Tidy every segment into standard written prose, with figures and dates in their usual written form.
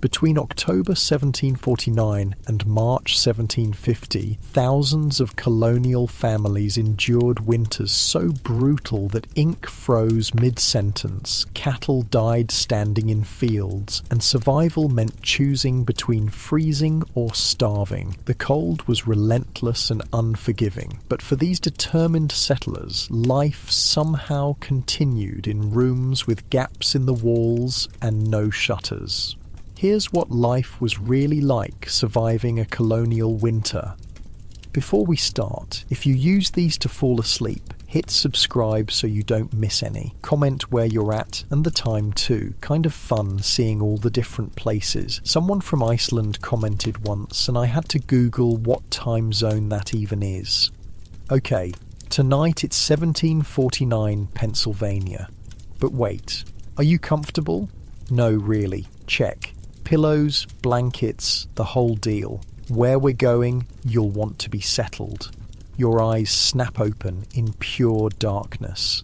Between October 1749 and March 1750, thousands of colonial families endured winters so brutal that ink froze mid-sentence, cattle died standing in fields, and survival meant choosing between freezing or starving. The cold was relentless and unforgiving, but for these determined settlers, life somehow continued in rooms with gaps in the walls and no shutters. Here's what life was really like surviving a colonial winter. Before we start, if you use these to fall asleep, hit subscribe so you don't miss any. Comment where you're at and the time too. Kind of fun seeing all the different places. Someone from Iceland commented once and I had to Google what time zone that even is. Okay, tonight it's 1749 Pennsylvania. But wait, are you comfortable? No, really. Check. Pillows, blankets, the whole deal. Where we're going, you'll want to be settled. Your eyes snap open in pure darkness.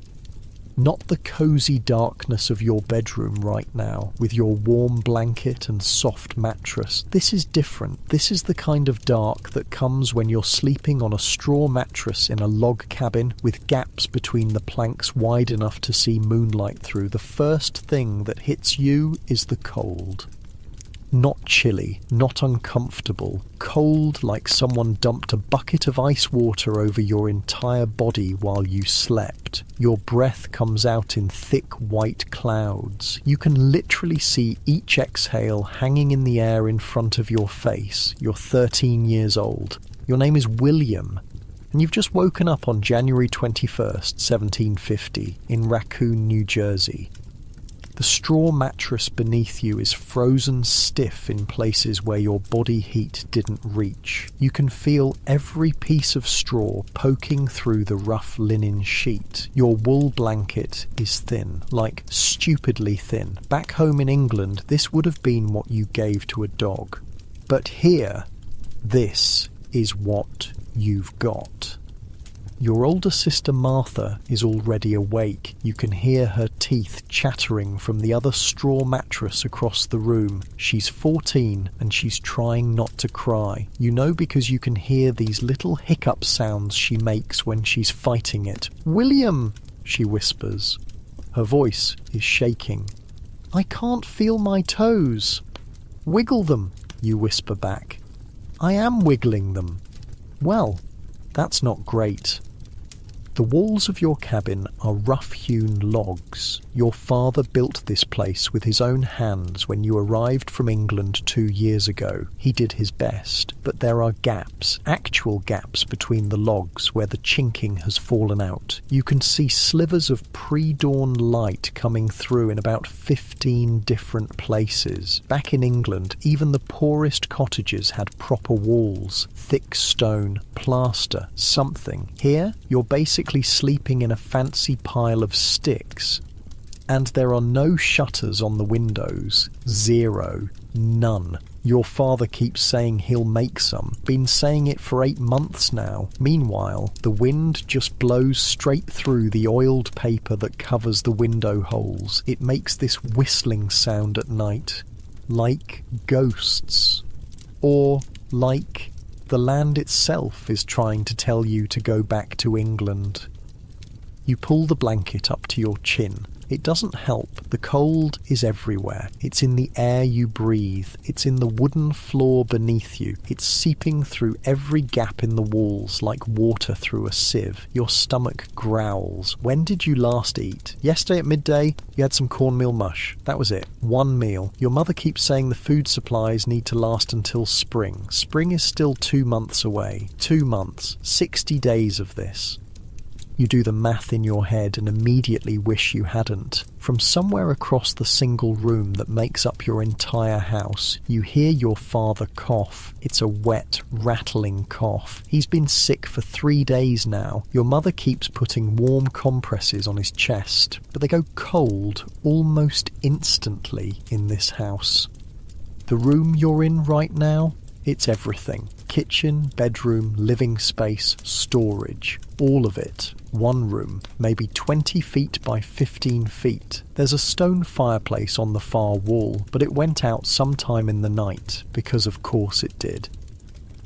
Not the cozy darkness of your bedroom right now, with your warm blanket and soft mattress. This is different. This is the kind of dark that comes when you're sleeping on a straw mattress in a log cabin with gaps between the planks wide enough to see moonlight through. The first thing that hits you is the cold. Not chilly, not uncomfortable, cold like someone dumped a bucket of ice water over your entire body while you slept. Your breath comes out in thick white clouds. You can literally see each exhale hanging in the air in front of your face. You're 13 years old. Your name is William, and you've just woken up on January 21st, 1750, in Raccoon, New Jersey. The straw mattress beneath you is frozen stiff in places where your body heat didn't reach. You can feel every piece of straw poking through the rough linen sheet. Your wool blanket is thin, like stupidly thin. Back home in England, this would have been what you gave to a dog. But here, this is what you've got. Your older sister Martha is already awake. You can hear her teeth chattering from the other straw mattress across the room. She's 14 and she's trying not to cry. You know because you can hear these little hiccup sounds she makes when she's fighting it. "William," she whispers. Her voice is shaking. "I can't feel my toes." "Wiggle them," you whisper back. "I am wiggling them." "Well, that's not great." The walls of your cabin are rough-hewn logs. Your father built this place with his own hands when you arrived from England 2 years ago. He did his best, but there are gaps, actual gaps between the logs where the chinking has fallen out. You can see slivers of pre-dawn light coming through in about 15 different places. Back in England, even the poorest cottages had proper walls, thick stone, plaster, something. Here, you're basically sleeping in a fancy pile of sticks. And there are no shutters on the windows. Zero. None. Your father keeps saying he'll make some. Been saying it for 8 months now. Meanwhile, the wind just blows straight through the oiled paper that covers the window holes. It makes this whistling sound at night. Like ghosts. Or like the land itself is trying to tell you to go back to England. You pull the blanket up to your chin. It doesn't help. The cold is everywhere. It's in the air you breathe. It's in the wooden floor beneath you. It's seeping through every gap in the walls like water through a sieve. Your stomach growls. When did you last eat? Yesterday at midday, you had some cornmeal mush. That was it. One meal. Your mother keeps saying the food supplies need to last until spring. Spring is still 2 months away. 2 months. 60 days of this. You do the math in your head and immediately wish you hadn't. From somewhere across the single room that makes up your entire house, you hear your father cough. It's a wet, rattling cough. He's been sick for 3 days now. Your mother keeps putting warm compresses on his chest, but they go cold almost instantly in this house. The room you're in right now, It's everything. Kitchen, bedroom, living space, storage. All of it. One room, maybe 20 feet by 15 feet. There's a stone fireplace on the far wall, but it went out sometime in the night, because of course it did.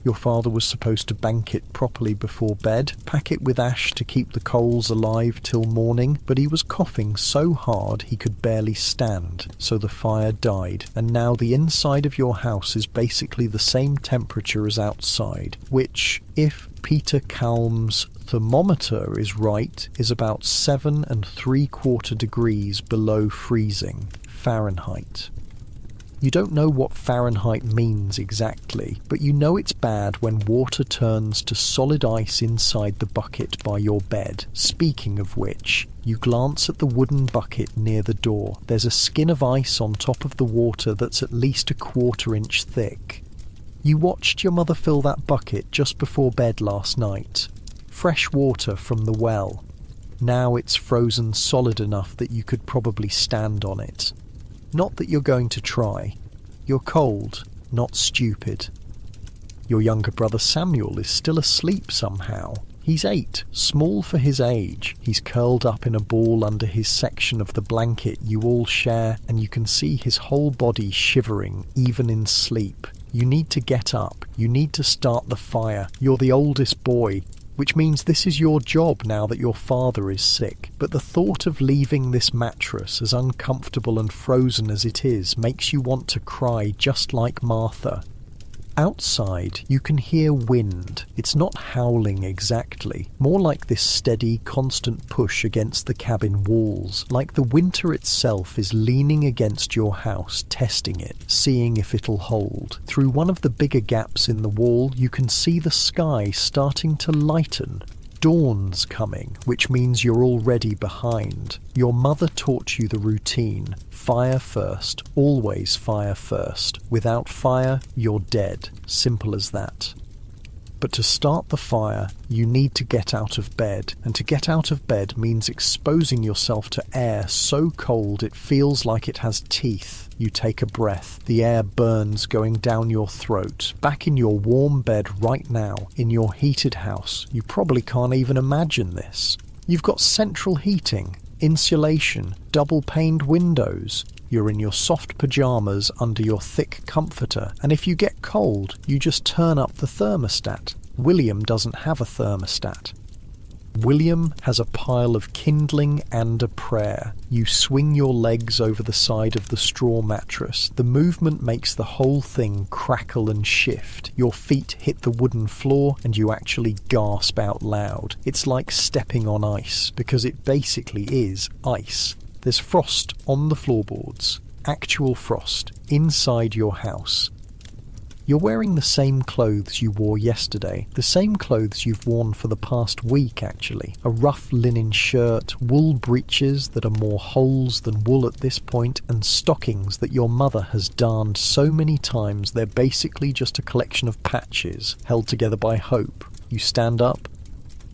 Your father was supposed to bank it properly before bed, pack it with ash to keep the coals alive till morning, but he was coughing so hard he could barely stand, so the fire died, and now the inside of your house is basically the same temperature as outside, which, if Peter Kalm's thermometer is right, is about 7 3/4 degrees below freezing, Fahrenheit. You don't know what Fahrenheit means exactly, but you know it's bad when water turns to solid ice inside the bucket by your bed. Speaking of which, you glance at the wooden bucket near the door. There's a skin of ice on top of the water that's at least 1/4 inch thick. You watched your mother fill that bucket just before bed last night. Fresh water from the well. Now it's frozen solid enough that you could probably stand on it. Not that you're going to try. You're cold, not stupid. Your younger brother Samuel is still asleep somehow. He's 8, small for his age. He's curled up in a ball under his section of the blanket you all share, and you can see his whole body shivering, even in sleep. You need to get up. You need to start the fire. You're the oldest boy, which means this is your job now that your father is sick. But the thought of leaving this mattress, as uncomfortable and frozen as it is, makes you want to cry just like Martha. Outside, you can hear wind. It's not howling exactly, more like this steady, constant push against the cabin walls, like the winter itself is leaning against your house, testing it, seeing if it'll hold. Through one of the bigger gaps in the wall, you can see the sky starting to lighten. Dawn's coming, which means you're already behind. Your mother taught you the routine. Fire first, always fire first. Without fire, you're dead. Simple as that. But to start the fire, you need to get out of bed, and to get out of bed means exposing yourself to air so cold it feels like it has teeth. You take a breath, the air burns going down your throat. Back in your warm bed right now, in your heated house, you probably can't even imagine this. You've got central heating, insulation, double-paned windows. You're in your soft pyjamas under your thick comforter, and if you get cold, you just turn up the thermostat. William doesn't have a thermostat. William has a pile of kindling and a prayer. You swing your legs over the side of the straw mattress. The movement makes the whole thing crackle and shift. Your feet hit the wooden floor and you actually gasp out loud. It's like stepping on ice, because it basically is ice. There's frost on the floorboards, actual frost, inside your house. You're wearing the same clothes you wore yesterday, the same clothes you've worn for the past week actually. A rough linen shirt, wool breeches that are more holes than wool at this point, and stockings that your mother has darned so many times they're basically just a collection of patches held together by hope. You stand up.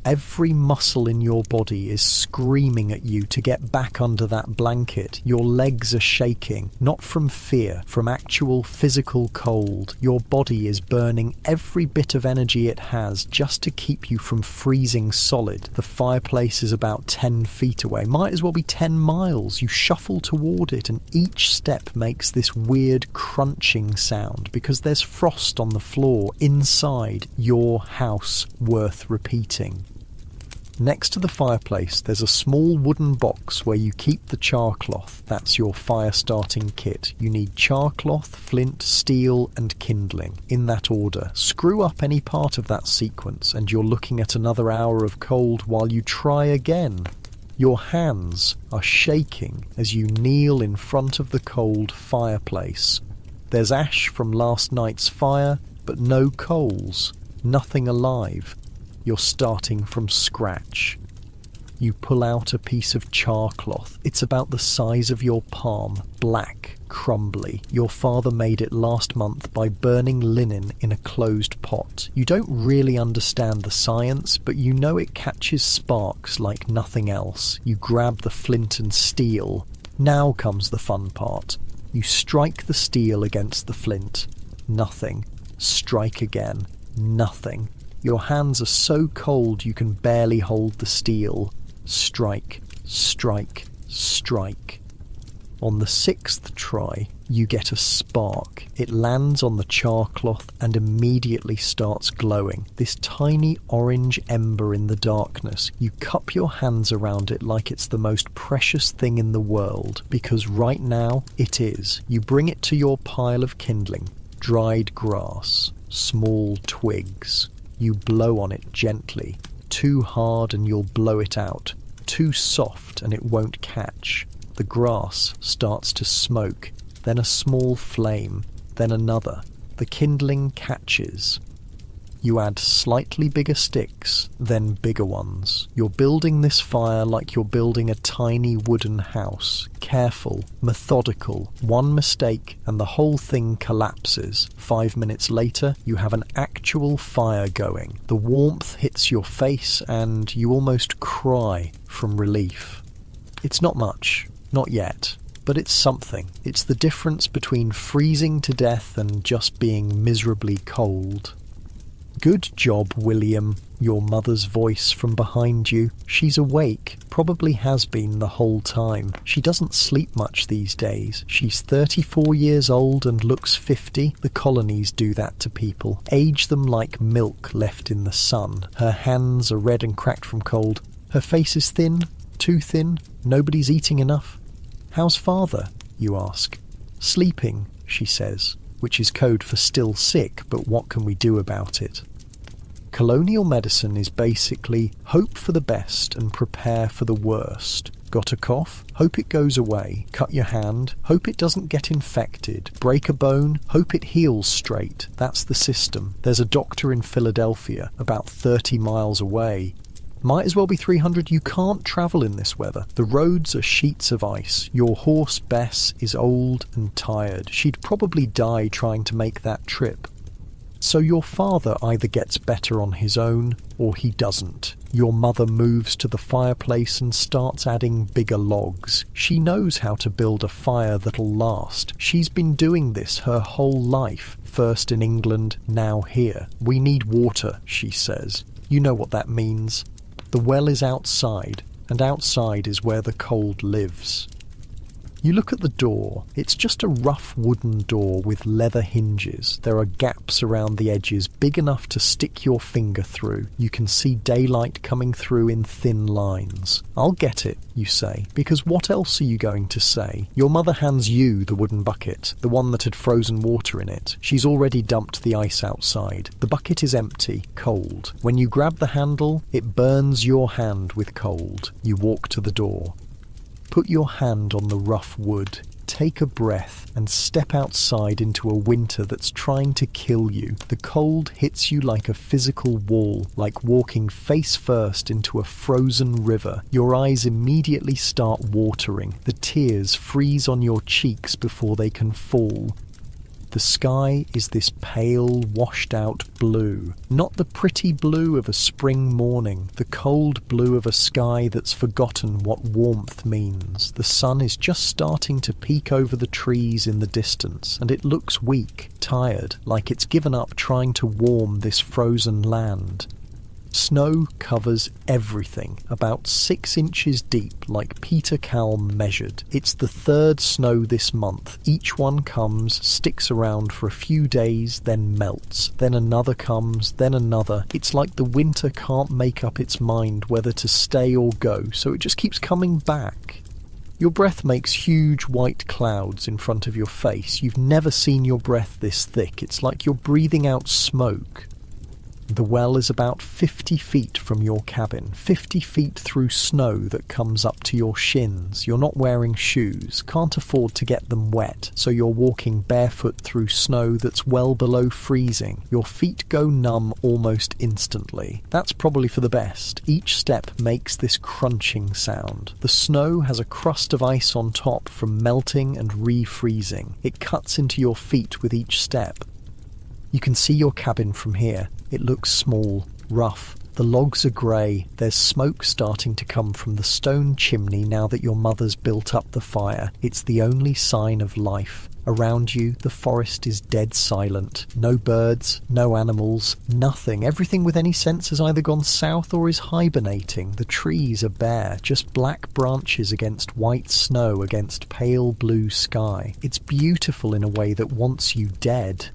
Every muscle in your body is screaming at you to get back under that blanket. Your legs are shaking, not from fear, from actual physical cold. Your body is burning every bit of energy it has just to keep you from freezing solid. The fireplace is about 10 feet away, might as well be 10 miles. You shuffle toward it, and each step makes this weird crunching sound because there's frost on the floor inside your house worth repeating. Next to the fireplace, there's a small wooden box where you keep the char cloth. That's your fire starting kit. You need char cloth, flint, steel, and kindling, in that order. Screw up any part of that sequence, and you're looking at another hour of cold while you try again. Your hands are shaking as you kneel in front of the cold fireplace. There's ash from last night's fire, but no coals, nothing alive. You're starting from scratch. You pull out a piece of char cloth. It's about the size of your palm, black, crumbly. Your father made it last month by burning linen in a closed pot. You don't really understand the science, but you know it catches sparks like nothing else. You grab the flint and steel. Now comes the fun part. You strike the steel against the flint. Nothing. Strike again. Nothing. Your hands are so cold you can barely hold the steel. Strike, strike, strike. On the 6th try, you get a spark. It lands on the char cloth and immediately starts glowing. This tiny orange ember in the darkness. You cup your hands around it like it's the most precious thing in the world, because right now it is. You bring it to your pile of kindling. Dried grass, small twigs. You blow on it gently. Too hard and you'll blow it out. Too soft and it won't catch. The grass starts to smoke, then a small flame, then another. The kindling catches. You add slightly bigger sticks, then bigger ones. You're building this fire like you're building a tiny wooden house. Careful, methodical. One mistake and the whole thing collapses. 5 minutes later, you have an actual fire going. The warmth hits your face and you almost cry from relief. It's not much. Not yet, but it's something. It's the difference between freezing to death and just being miserably cold. Good job, William, your mother's voice from behind you. She's awake, probably has been the whole time. She doesn't sleep much these days. She's 34 years old and looks 50. The colonies do that to people. Age them like milk left in the sun. Her hands are red and cracked from cold. Her face is thin, too thin. Nobody's eating enough. How's father? You ask. Sleeping, she says, which is code for still sick, but what can we do about it? Colonial medicine is basically hope for the best and prepare for the worst. Got a cough? Hope it goes away. Cut your hand? Hope it doesn't get infected. Break a bone? Hope it heals straight. That's the system. There's a doctor in Philadelphia, about 30 miles away. Might as well be 300. You can't travel in this weather. The roads are sheets of ice. Your horse, Bess, is old and tired. She'd probably die trying to make that trip. So your father either gets better on his own, or he doesn't. Your mother moves to the fireplace and starts adding bigger logs. She knows how to build a fire that'll last. She's been doing this her whole life. First in England, now here. We need water, she says. You know what that means. The well is outside, and outside is where the cold lives. You look at the door. It's just a rough wooden door with leather hinges. There are gaps around the edges big enough to stick your finger through. You can see daylight coming through in thin lines. I'll get it, you say, because what else are you going to say? Your mother hands you the wooden bucket, the one that had frozen water in it. She's already dumped the ice outside. The bucket is empty, cold. When you grab the handle, it burns your hand with cold. You walk to the door. Put your hand on the rough wood, take a breath, and step outside into a winter that's trying to kill you. The cold hits you like a physical wall, like walking face first into a frozen river. Your eyes immediately start watering. The tears freeze on your cheeks before they can fall. The sky is this pale, washed-out blue. Not the pretty blue of a spring morning, the cold blue of a sky that's forgotten what warmth means. The sun is just starting to peek over the trees in the distance, and it looks weak, tired, like it's given up trying to warm this frozen land. Snow covers everything, about 6 inches deep, like Peter Kalm measured. It's the 3rd snow this month. Each one comes, sticks around for a few days, then melts. Then another comes, then another. It's like the winter can't make up its mind whether to stay or go, so it just keeps coming back. Your breath makes huge white clouds in front of your face. You've never seen your breath this thick. It's like you're breathing out smoke. The well is about 50 feet from your cabin, 50 feet through snow that comes up to your shins. You're not wearing shoes, can't afford to get them wet, so you're walking barefoot through snow that's well below freezing. Your feet go numb almost instantly. That's probably for the best. Each step makes this crunching sound. The snow has a crust of ice on top from melting and refreezing. It cuts into your feet with each step. You can see your cabin from here. It looks small, rough. The logs are grey. There's smoke starting to come from the stone chimney now that your mother's built up the fire. It's the only sign of life. Around you, the forest is dead silent. No birds, no animals, nothing. Everything with any sense has either gone south or is hibernating. The trees are bare, just black branches against white snow against pale blue sky. It's beautiful in a way that wants you dead.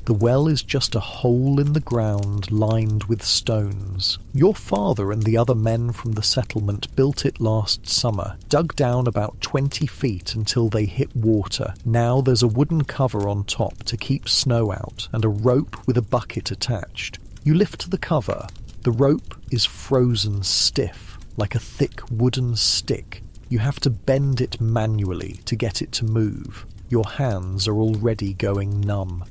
The well is just a hole in the ground lined with stones. Your father and the other men from the settlement built it last summer, dug down about 20 feet until they hit water. Now there's a wooden cover on top to keep snow out and a rope with a bucket attached. You lift the cover. The rope is frozen stiff, like a thick wooden stick. You have to bend it manually to get it to move. Your hands are already going numb.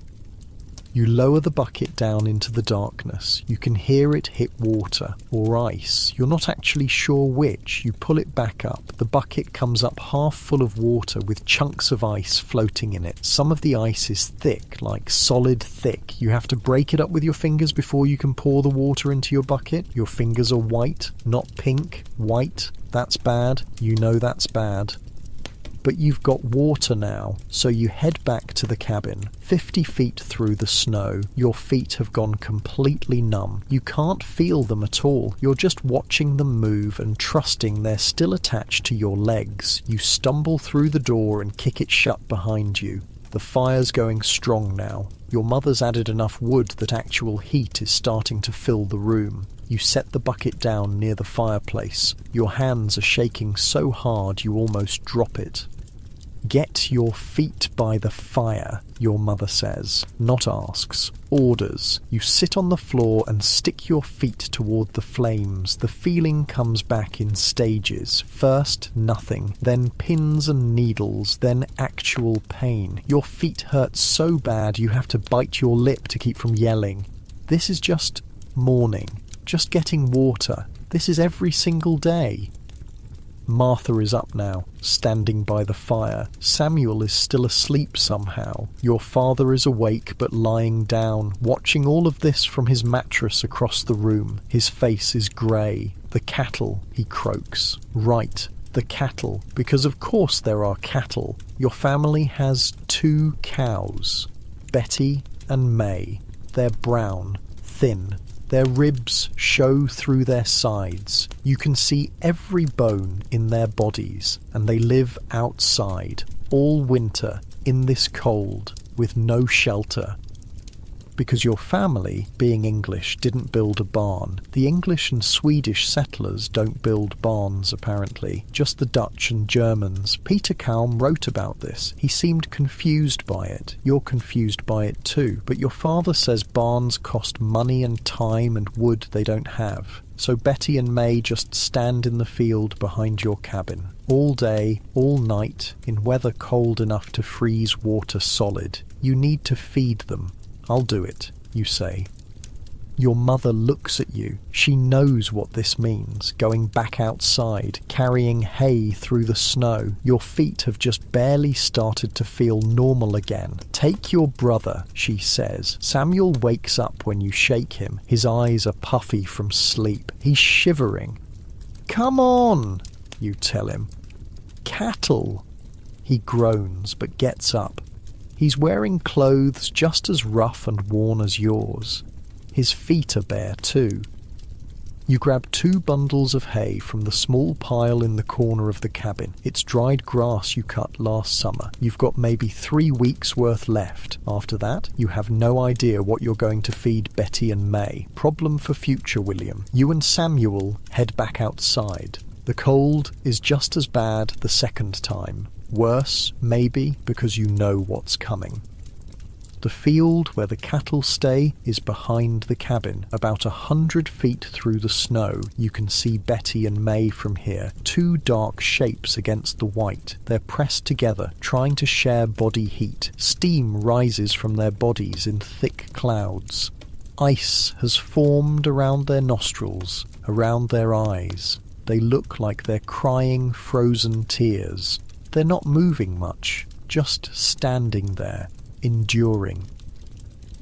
You lower the bucket down into the darkness. You can hear it hit water or ice. You're not actually sure which. You pull it back up. The bucket comes up half full of water with chunks of ice floating in it. Some of the ice is thick, like solid thick. You have to break it up with your fingers before you can pour the water into your bucket. Your fingers are white, not pink. White. That's bad. You know that's bad. But you've got water now, so you head back to the cabin. 50 feet through the snow, your feet have gone completely numb. You can't feel them at all. You're just watching them move and trusting they're still attached to your legs. You stumble through the door and kick it shut behind you. The fire's going strong now. Your mother's added enough wood that actual heat is starting to fill the room. You set the bucket down near the fireplace. Your hands are shaking so hard you almost drop it. Get your feet by the fire, your mother says, not asks, orders. You sit on the floor and stick your feet toward the flames. The feeling comes back in stages. First, nothing, then pins and needles, then actual pain. Your feet hurt so bad you have to bite your lip to keep from yelling. This is just morning, just getting water. This is every single day. Martha is up now, standing by the fire. Samuel is still asleep somehow. Your father is awake but lying down, watching all of this from his mattress across the room. His face is grey. The cattle, he croaks. Right, the cattle, because of course there are cattle. Your family has 2 cows, Betty and May. They're brown, thin. Their ribs show through their sides. You can see every bone in their bodies, and they live outside all winter in this cold with no shelter. Because your family, being English, didn't build a barn. The English and Swedish settlers don't build barns, apparently. Just the Dutch and Germans. Peter Kalm wrote about this. He seemed confused by it. You're confused by it too. But your father says barns cost money and time and wood they don't have. So Betty and May just stand in the field behind your cabin. All day, all night, in weather cold enough to freeze water solid. You need to feed them. I'll do it, you say. Your mother looks at you. She knows what this means, going back outside, carrying hay through the snow. Your feet have just barely started to feel normal again. Take your brother, she says. Samuel wakes up when you shake him. His eyes are puffy from sleep. He's shivering. Come on, you tell him. Cattle. He groans but gets up. He's wearing clothes just as rough and worn as yours. His feet are bare too. You grab 2 bundles of hay from the small pile in the corner of the cabin. It's dried grass you cut last summer. You've got maybe 3 weeks worth left. After that, you have no idea what you're going to feed Betty and May. Problem for future, William. You and Samuel head back outside. The cold is just as bad the second time. Worse, maybe, because you know what's coming. The field where the cattle stay is behind the cabin. About 100 feet through the snow, you can see Betty and May from here. 2 dark shapes against the white. They're pressed together, trying to share body heat. Steam rises from their bodies in thick clouds. Ice has formed around their nostrils, around their eyes. They look like they're crying frozen tears. They're not moving much, just standing there, enduring.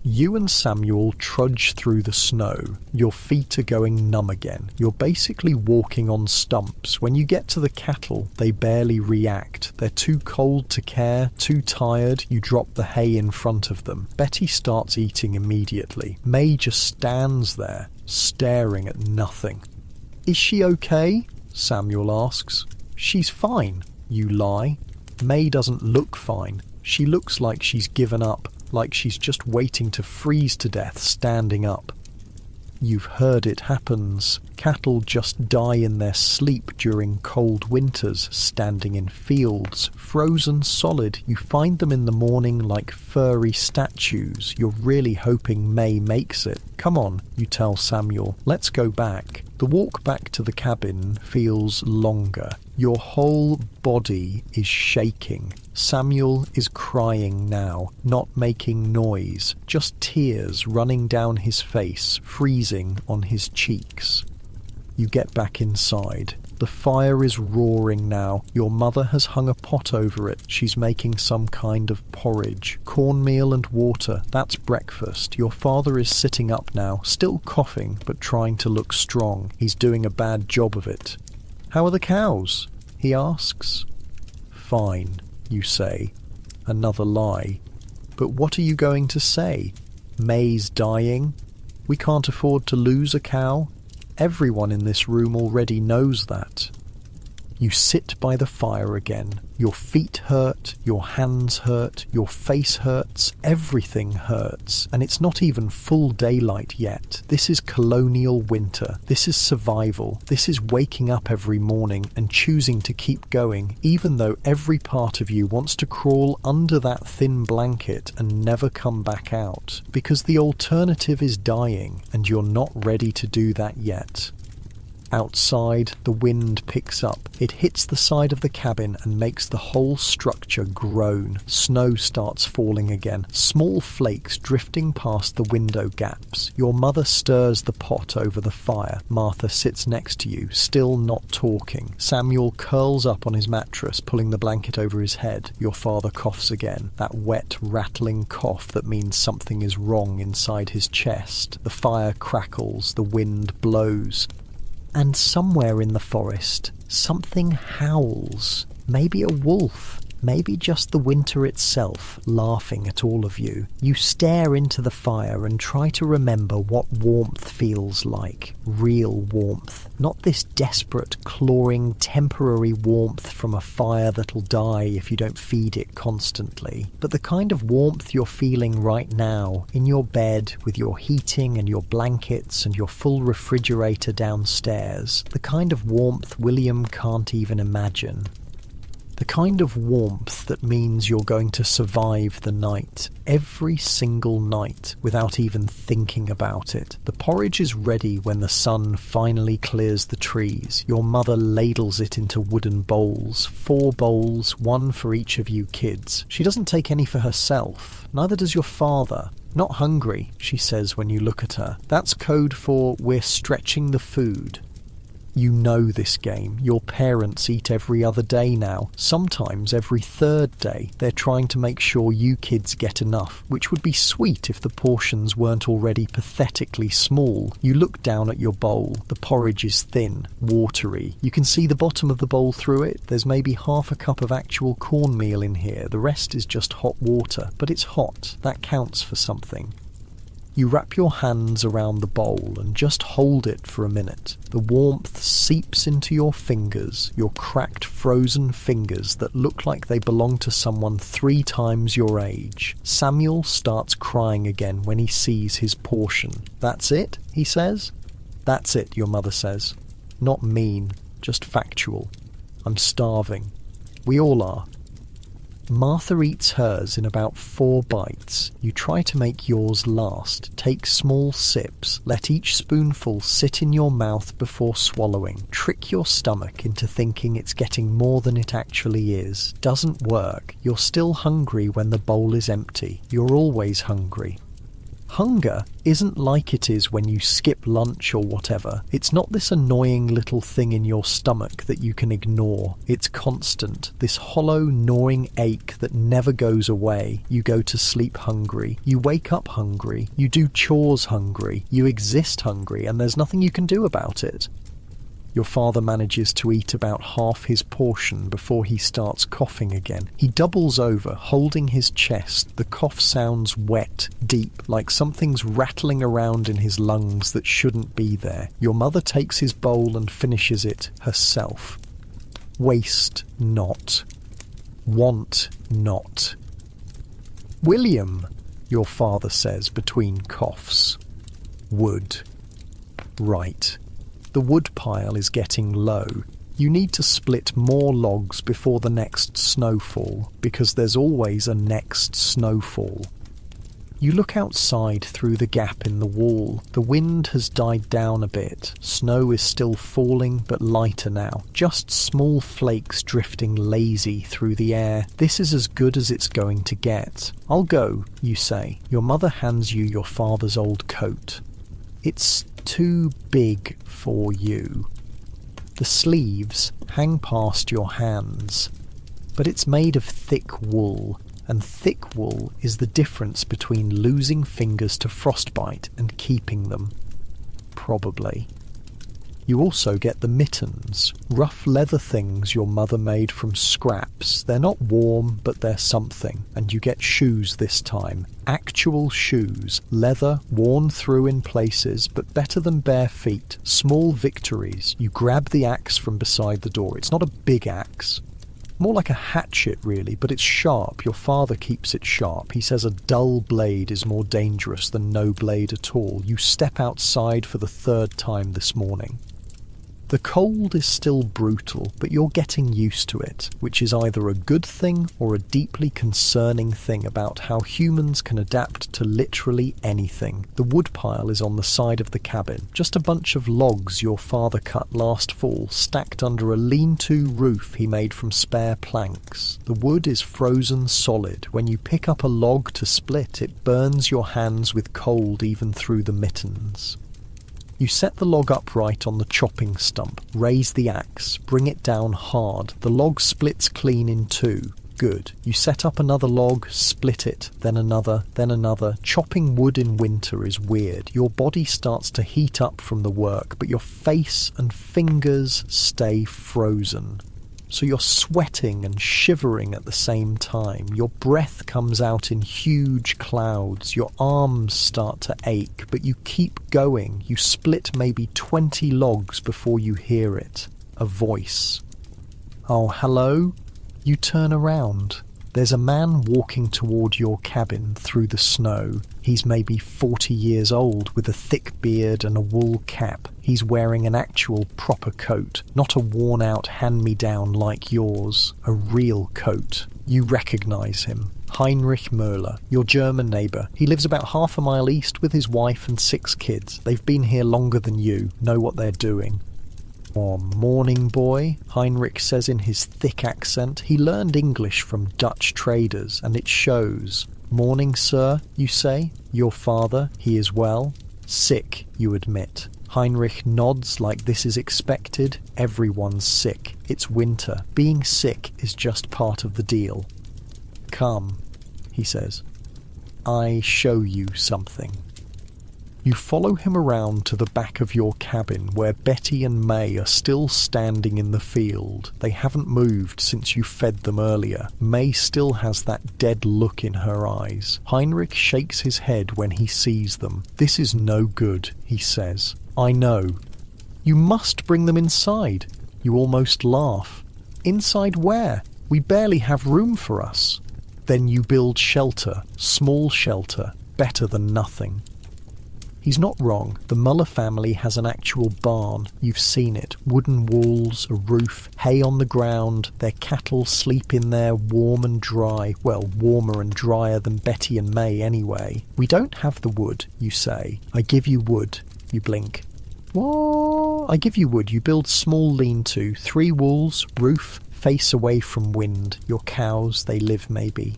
You and Samuel trudge through the snow. Your feet are going numb again. You're basically walking on stumps. When you get to the cattle, they barely react. They're too cold to care, too tired. You drop the hay in front of them. Betty starts eating immediately. May just stands there, staring at nothing. "Is she okay?" Samuel asks. "She's fine," you lie. May doesn't look fine. She looks like she's given up, like she's just waiting to freeze to death standing up. You've heard it happens. Cattle just die in their sleep during cold winters, standing in fields, frozen solid. You find them in the morning like furry statues. You're really hoping May makes it. "Come on," you tell Samuel. "Let's go back." The walk back to the cabin feels longer. Your whole body is shaking. Samuel is crying now, not making noise, just tears running down his face, freezing on his cheeks. You get back inside. The fire is roaring now. Your mother has hung a pot over it. She's making some kind of porridge. Cornmeal and water, that's breakfast. Your father is sitting up now, still coughing, but trying to look strong. He's doing a bad job of it. "How are the cows?" he asks. "Fine," you say. Another lie. But what are you going to say? May's dying? We can't afford to lose a cow? Everyone in this room already knows that. You sit by the fire again. Your feet hurt, your hands hurt, your face hurts, everything hurts. And it's not even full daylight yet. This is colonial winter. This is survival. This is waking up every morning and choosing to keep going, even though every part of you wants to crawl under that thin blanket and never come back out. Because the alternative is dying, and you're not ready to do that yet. Outside, the wind picks up. It hits the side of the cabin and makes the whole structure groan. Snow starts falling again, small flakes drifting past the window gaps. Your mother stirs the pot over the fire. Martha sits next to you, still not talking. Samuel curls up on his mattress, pulling the blanket over his head. Your father coughs again, that wet, rattling cough that means something is wrong inside his chest. The fire crackles, the wind blows. And somewhere in the forest, something howls. Maybe a wolf. Maybe just the winter itself, laughing at all of you. You stare into the fire and try to remember what warmth feels like. Real warmth. Not this desperate, clawing, temporary warmth from a fire that'll die if you don't feed it constantly. But the kind of warmth you're feeling right now, in your bed, with your heating and your blankets and your full refrigerator downstairs. The kind of warmth William can't even imagine. The kind of warmth that means you're going to survive the night, every single night, without even thinking about it. The porridge is ready when the sun finally clears the trees. Your mother ladles it into wooden bowls, 4 bowls, 1 for each of you kids. She doesn't take any for herself, neither does your father. "Not hungry," she says when you look at her. That's code for "we're stretching the food." You know this game. Your parents eat every other day now, sometimes every 3rd day. They're trying to make sure you kids get enough, which would be sweet if the portions weren't already pathetically small. You look down at your bowl. The porridge is thin, watery. You can see the bottom of the bowl through it. There's maybe half a cup of actual cornmeal in here. The rest is just hot water, but it's hot. That counts for something. You wrap your hands around the bowl and just hold it for a minute. The warmth seeps into your fingers, your cracked, frozen fingers that look like they belong to someone 3 times your age. Samuel starts crying again when he sees his portion. "That's it?" he says. "That's it," your mother says. Not mean, just factual. "I'm starving." We all are. Martha eats hers in about 4 bites. You try to make yours last. Take small sips. Let each spoonful sit in your mouth before swallowing. Trick your stomach into thinking it's getting more than it actually is. Doesn't work. You're still hungry when the bowl is empty. You're always hungry. Hunger isn't like it is when you skip lunch or whatever. It's not this annoying little thing in your stomach that you can ignore. It's constant, this hollow, gnawing ache that never goes away. You go to sleep hungry, you wake up hungry, you do chores hungry, you exist hungry, and there's nothing you can do about it. Your father manages to eat about half his portion before he starts coughing again. He doubles over, holding his chest. The cough sounds wet, deep, like something's rattling around in his lungs that shouldn't be there. Your mother takes his bowl and finishes it herself. Waste not. Want not. William, your father says between coughs. Wood. Right. The wood pile is getting low. You need to split more logs before the next snowfall, because there's always a next snowfall. You look outside through the gap in the wall. The wind has died down a bit. Snow is still falling, but lighter now. Just small flakes drifting lazy through the air. This is as good as it's going to get. I'll go, you say. Your mother hands you your father's old coat. It's too big for you. The sleeves hang past your hands, but it's made of thick wool, and thick wool is the difference between losing fingers to frostbite and keeping them. Probably. You also get the mittens, rough leather things your mother made from scraps. They're not warm, but they're something. And you get shoes this time. Actual shoes. Leather, worn through in places, but better than bare feet. Small victories. You grab the axe from beside the door. It's not a big axe. More like a hatchet, really, but it's sharp. Your father keeps it sharp. He says a dull blade is more dangerous than no blade at all. You step outside for the third time this morning. The cold is still brutal, but you're getting used to it, which is either a good thing or a deeply concerning thing about how humans can adapt to literally anything. The woodpile is on the side of the cabin, just a bunch of logs your father cut last fall, stacked under a lean-to roof he made from spare planks. The wood is frozen solid. When you pick up a log to split, it burns your hands with cold even through the mittens. You set the log upright on the chopping stump, raise the axe, bring it down hard. The log splits clean in two. Good. You set up another log, split it, then another, then another. Chopping wood in winter is weird. Your body starts to heat up from the work, but your face and fingers stay frozen. So you're sweating and shivering at the same time. Your breath comes out in huge clouds. Your arms start to ache, but you keep going. You split maybe 20 logs before you hear it. A voice. Oh, hello? You turn around. There's a man walking toward your cabin through the snow. He's maybe 40 years old with a thick beard and a wool cap. He's wearing an actual proper coat, not a worn-out hand-me-down like yours. A real coat. You recognize him. Heinrich Möller, your German neighbour. He lives about half a mile east with his wife and 6 kids. They've been here longer than you, know what they're doing. "Oh, morning, boy," Heinrich says in his thick accent. He learned English from Dutch traders, and it shows. "Morning, sir," you say. "Your father, he is well?" "Sick," you admit. Heinrich nods like this is expected. Everyone's sick. It's winter. Being sick is just part of the deal. "Come," he says. "I show you something." You follow him around to the back of your cabin where Betty and May are still standing in the field. They haven't moved since you fed them earlier. May still has that dead look in her eyes. Heinrich shakes his head when he sees them. "This is no good," he says. "I know." "You must bring them inside." You almost laugh. "Inside where? We barely have room for us." Then you build shelter, small shelter, better than nothing. He's not wrong. The Muller family has an actual barn. You've seen it. Wooden walls, a roof, hay on the ground. Their cattle sleep in there warm and dry. Well, warmer and drier than Betty and May anyway. "We don't have the wood," you say. "I give you wood." You blink. "What?" "I give you wood. You build small lean-to. 3 walls, roof, face away from wind. Your cows, they live maybe."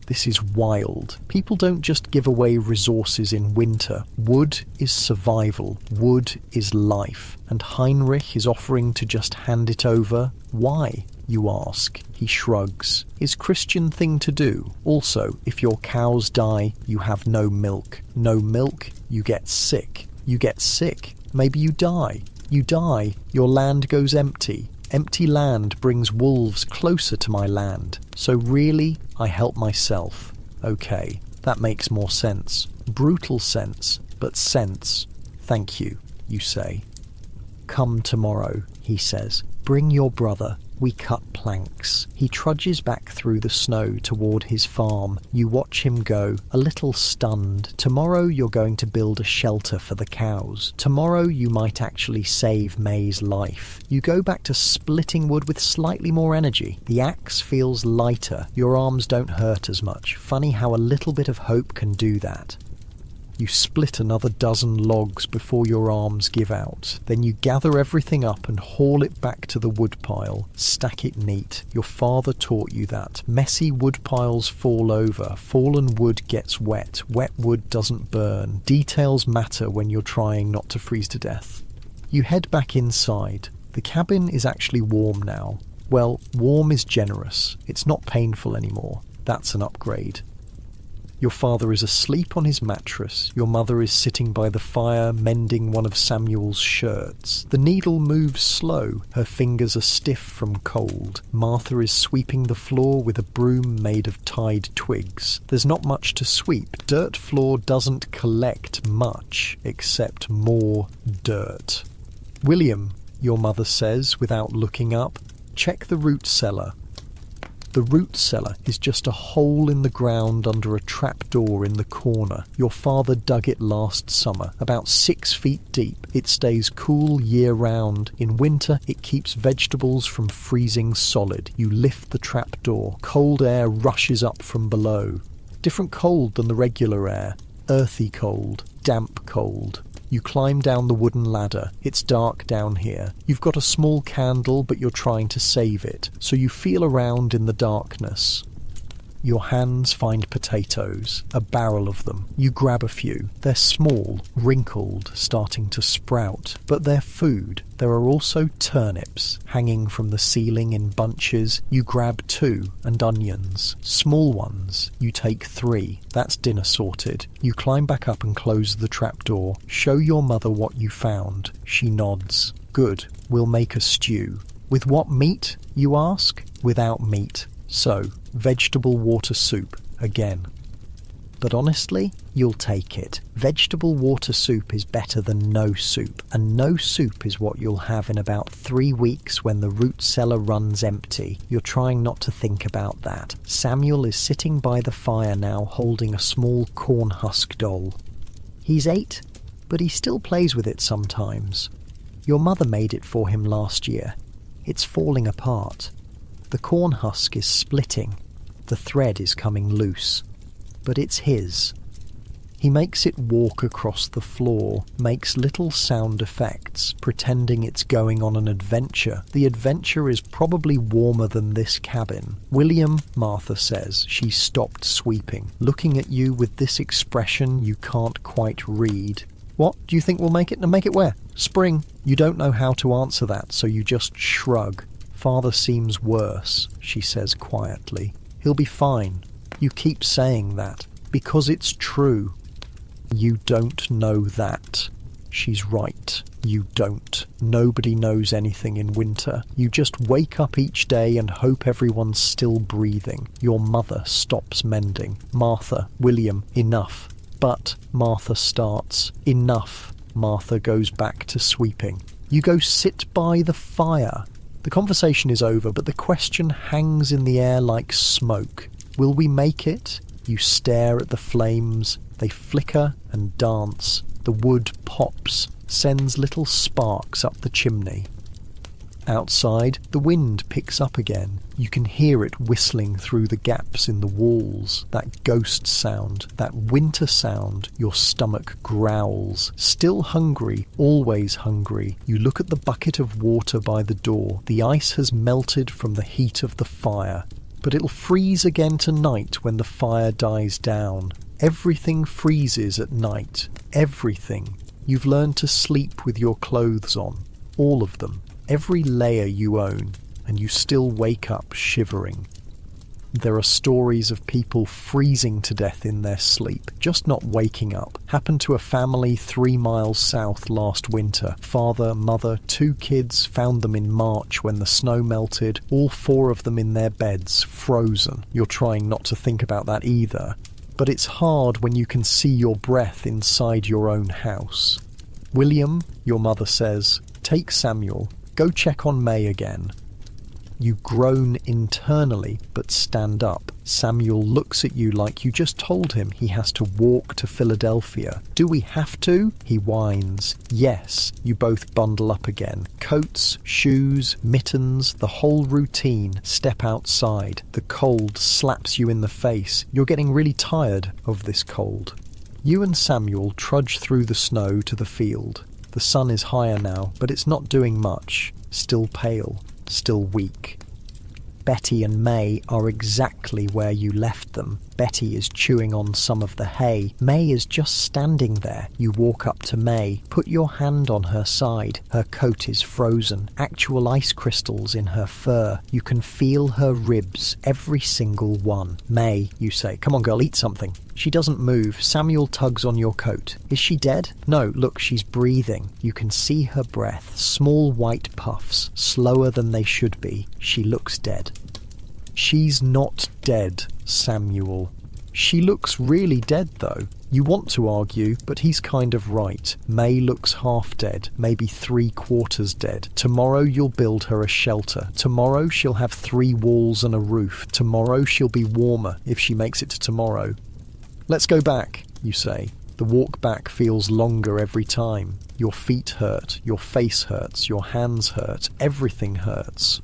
This is wild. People don't just give away resources in winter. Wood is survival. Wood is life. And Heinrich is offering to just hand it over. Why, you ask? He shrugs. Is Christian thing to do. Also, if your cows die, you have no milk. No milk, you get sick. You get sick. Maybe you die. You die. Your land goes empty. Empty land brings wolves closer to my land. So really, I help myself. Okay, that makes more sense. Brutal sense, but sense. Thank you, you say. Come tomorrow, he says. Bring your brother. We cut planks. He trudges back through the snow toward his farm. You watch him go, a little stunned. Tomorrow you're going to build a shelter for the cows. Tomorrow you might actually save May's life. You go back to splitting wood with slightly more energy. The axe feels lighter. Your arms don't hurt as much. Funny how a little bit of hope can do that. You split another dozen logs before your arms give out. Then you gather everything up and haul it back to the woodpile. Stack it neat. Your father taught you that. Messy woodpiles fall over. Fallen wood gets wet. Wet wood doesn't burn. Details matter when you're trying not to freeze to death. You head back inside. The cabin is actually warm now. Well, warm is generous. It's not painful anymore. That's an upgrade. Your father is asleep on his mattress. Your mother is sitting by the fire, mending one of Samuel's shirts. The needle moves slow. Her fingers are stiff from cold. Martha is sweeping the floor with a broom made of tied twigs. There's not much to sweep. Dirt floor doesn't collect much, except more dirt. William, your mother says without looking up, check the root cellar. The root cellar is just a hole in the ground under a trapdoor in the corner. Your father dug it last summer, about 6 feet deep. It stays cool year-round. In winter, it keeps vegetables from freezing solid. You lift the trapdoor. Cold air rushes up from below. Different cold than the regular air. Earthy cold. Damp cold. You climb down the wooden ladder. It's dark down here. You've got a small candle, but you're trying to save it, so you feel around in the darkness. Your hands find potatoes, a barrel of them. You grab a few. They're small, wrinkled, starting to sprout, but they're food. There are also turnips hanging from the ceiling in bunches. You grab 2, and onions. Small ones. You take 3. That's dinner sorted. You climb back up and close the trapdoor. Show your mother what you found. She nods. Good. We'll make a stew. With what meat, you ask? Without meat. So, vegetable water soup, again. But honestly, you'll take it. Vegetable water soup is better than no soup, and no soup is what you'll have in about 3 weeks when the root cellar runs empty. You're trying not to think about that. Samuel is sitting by the fire now holding a small corn husk doll. He's 8, but he still plays with it sometimes. Your mother made it for him last year. It's falling apart. The corn husk is splitting. The thread is coming loose. But it's his. He makes it walk across the floor, makes little sound effects, pretending it's going on an adventure. The adventure is probably warmer than this cabin. William, Martha says. She stopped sweeping, looking at you with this expression you can't quite read. What do you think will make it? And make it where? Spring. You don't know how to answer that, so you just shrug. Father seems worse, she says quietly. He'll be fine. You keep saying that, because it's true. You don't know that. She's right. You don't. Nobody knows anything in winter. You just wake up each day and hope everyone's still breathing. Your mother stops mending. Martha, William, enough. But Martha starts. Enough. Martha goes back to sweeping. You go sit by the fire. The conversation is over, but the question hangs in the air like smoke. Will we make it? You stare at the flames. They flicker and dance. The wood pops, sends little sparks up the chimney. Outside, the wind picks up again. You can hear it whistling through the gaps in the walls. That ghost sound, that winter sound. Your stomach growls. Still hungry, always hungry. You look at the bucket of water by the door. The ice has melted from the heat of the fire. But it'll freeze again tonight when the fire dies down. Everything freezes at night. Everything. You've learned to sleep with your clothes on. All of them. Every layer you own. And you still wake up shivering. There are stories of people freezing to death in their sleep, just not waking up. Happened to a family 3 miles south last winter. Father, mother, 2 kids, found them in March when the snow melted, all 4 of them in their beds, frozen. You're trying not to think about that either. But it's hard when you can see your breath inside your own house. William, your mother says, take Samuel, go check on May again. You groan internally, but stand up. Samuel looks at you like you just told him he has to walk to Philadelphia. Do we have to? He whines. Yes. You both bundle up again. Coats, shoes, mittens, the whole routine. Step outside. The cold slaps you in the face. You're getting really tired of this cold. You and Samuel trudge through the snow to the field. The sun is higher now, but it's not doing much. Still pale. Still weak. Betty and May are exactly where you left them. Betty is chewing on some of the hay. May is just standing there. You walk up to May, put your hand on her side. Her coat is frozen, actual ice crystals in her fur. You can feel her ribs, every single one. May, you say, come on girl, eat something. She doesn't move. Samuel tugs on your coat. Is she dead? No, look, she's breathing. You can see her breath, small white puffs, slower than they should be. She looks dead. She's not dead, Samuel. She looks really dead, though. You want to argue, but he's kind of right. May looks half dead, maybe 3/4 dead. Tomorrow you'll build her a shelter. Tomorrow she'll have 3 walls and a roof. Tomorrow she'll be warmer, if she makes it to tomorrow. Let's go back, you say. The walk back feels longer every time. Your feet hurt, your face hurts, your hands hurt, everything hurts.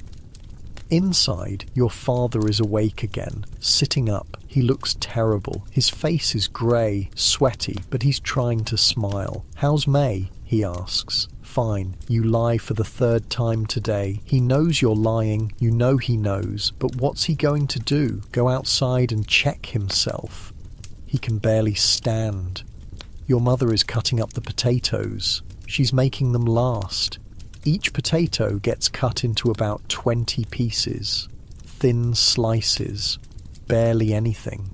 Inside, your father is awake again, sitting up. He looks terrible. His face is grey, sweaty, but he's trying to smile. How's May? He asks. Fine. You lie for the 3rd time today. He knows you're lying. You know he knows. But what's he going to do? Go outside and check himself? He can barely stand. Your mother is cutting up the potatoes. She's making them last. Each potato gets cut into about 20 pieces. Thin slices. Barely anything.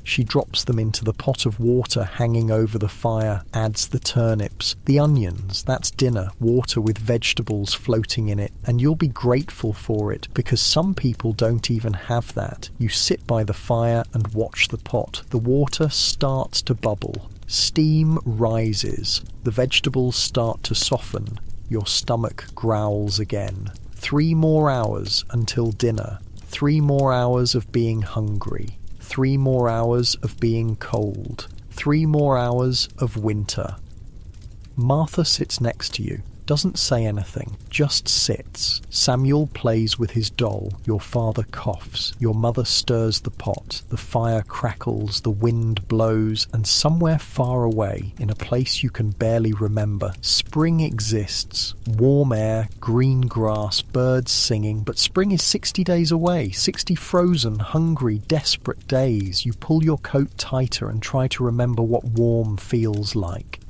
She drops them into the pot of water hanging over the fire, adds the turnips, the onions, that's dinner, water with vegetables floating in it, and you'll be grateful for it because some people don't even have that. You sit by the fire and watch the pot. The water starts to bubble. Steam rises. The vegetables start to soften. Your stomach growls again. 3 more hours until dinner. 3 more hours of being hungry. 3 more hours of being cold. 3 more hours of winter. Martha sits next to you, doesn't say anything, just sits. Samuel plays with his doll. Your father coughs. Your mother stirs the pot. The fire crackles, the wind blows, and somewhere far away, in a place you can barely remember, spring exists. Warm air, green grass, birds singing, but spring is 60 days away, 60 frozen, hungry, desperate days. You pull your coat tighter and try to remember what warm feels like.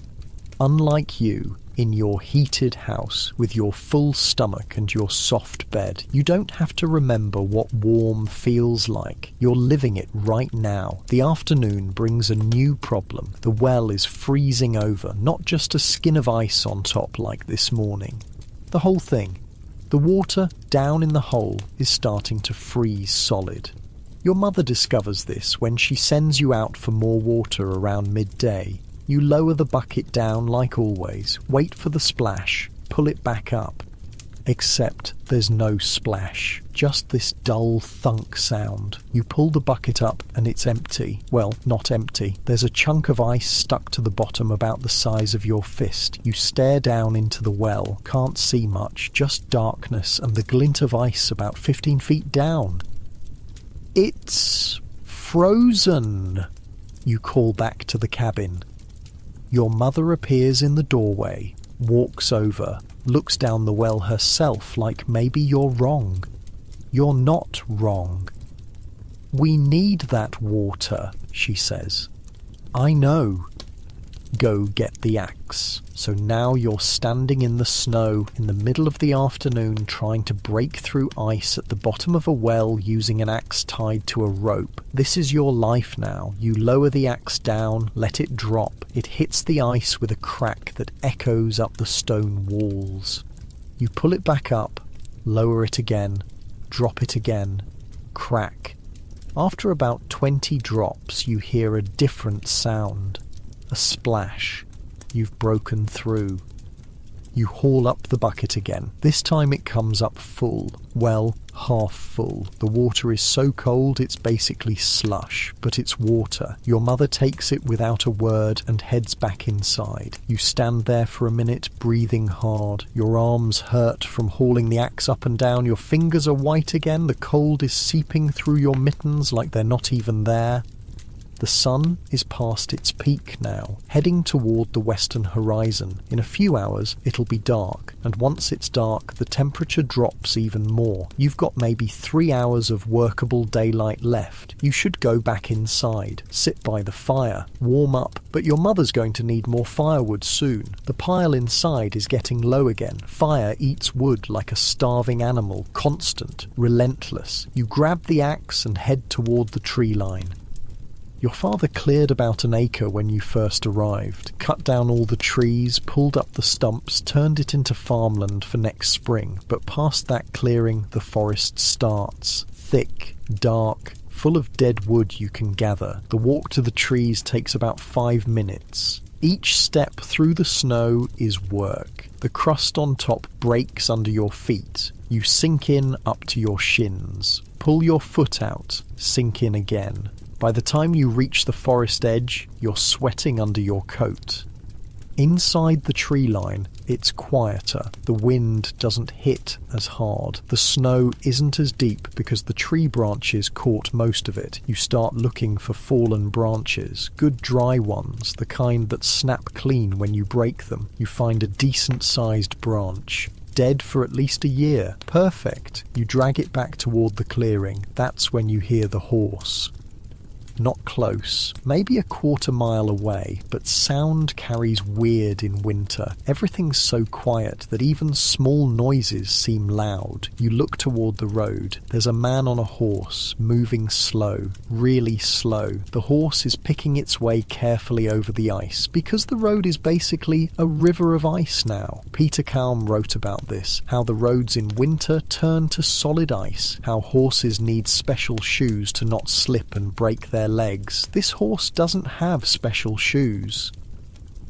Unlike you, in your heated house, with your full stomach and your soft bed, you don't have to remember what warm feels like. You're living it right now. The afternoon brings a new problem. The well is freezing over, not just a skin of ice on top like this morning. The whole thing. The water down in the hole is starting to freeze solid. Your mother discovers this when she sends you out for more water around midday. You lower the bucket down like always, wait for the splash, pull it back up. Except there's no splash, just this dull thunk sound. You pull the bucket up and it's empty. Well, not empty. There's a chunk of ice stuck to the bottom about the size of your fist. You stare down into the well, can't see much, just darkness and the glint of ice about 15 feet down. It's frozen, you call back to the cabin. Your mother appears in the doorway, walks over, looks down the well herself like maybe you're wrong. You're not wrong. "We need that water," she says. "I know." "Go get the axe." So now you're standing in the snow in the middle of the afternoon trying to break through ice at the bottom of a well using an axe tied to a rope. This is your life now. You lower the axe down, let it drop. It hits the ice with a crack that echoes up the stone walls. You pull it back up, lower it again, drop it again, crack. After about 20 drops, you hear a different sound. A splash. You've broken through. You haul up the bucket again. This time it comes up full. Well, half full. The water is so cold it's basically slush, but it's water. Your mother takes it without a word and heads back inside. You stand there for a minute, breathing hard. Your arms hurt from hauling the axe up and down. Your fingers are white again. The cold is seeping through your mittens like they're not even there. The sun is past its peak now, heading toward the western horizon. In a few hours, it'll be dark, and once it's dark, the temperature drops even more. You've got maybe 3 hours of workable daylight left. You should go back inside, sit by the fire, warm up, but your mother's going to need more firewood soon. The pile inside is getting low again. Fire eats wood like a starving animal, constant, relentless. You grab the axe and head toward the tree line. Your father cleared about an acre when you first arrived, cut down all the trees, pulled up the stumps, turned it into farmland for next spring, but past that clearing the forest starts. Thick, dark, full of dead wood you can gather. The walk to the trees takes about 5 minutes. Each step through the snow is work. The crust on top breaks under your feet. You sink in up to your shins. Pull your foot out, sink in again. By the time you reach the forest edge, you're sweating under your coat. Inside the tree line, it's quieter. The wind doesn't hit as hard. The snow isn't as deep because the tree branches caught most of it. You start looking for fallen branches, good dry ones, the kind that snap clean when you break them. You find a decent-sized branch. Dead for at least a year. Perfect. You drag it back toward the clearing. That's when you hear the horse. Not close, maybe a quarter-mile away, but sound carries weird in winter. Everything's so quiet that even small noises seem loud. You look toward the road. There's a man on a horse, moving slow, really slow. The horse is picking its way carefully over the ice, because the road is basically a river of ice now. Peter Kalm wrote about this, how the roads in winter turn to solid ice, how horses need special shoes to not slip and break their legs. This horse doesn't have special shoes.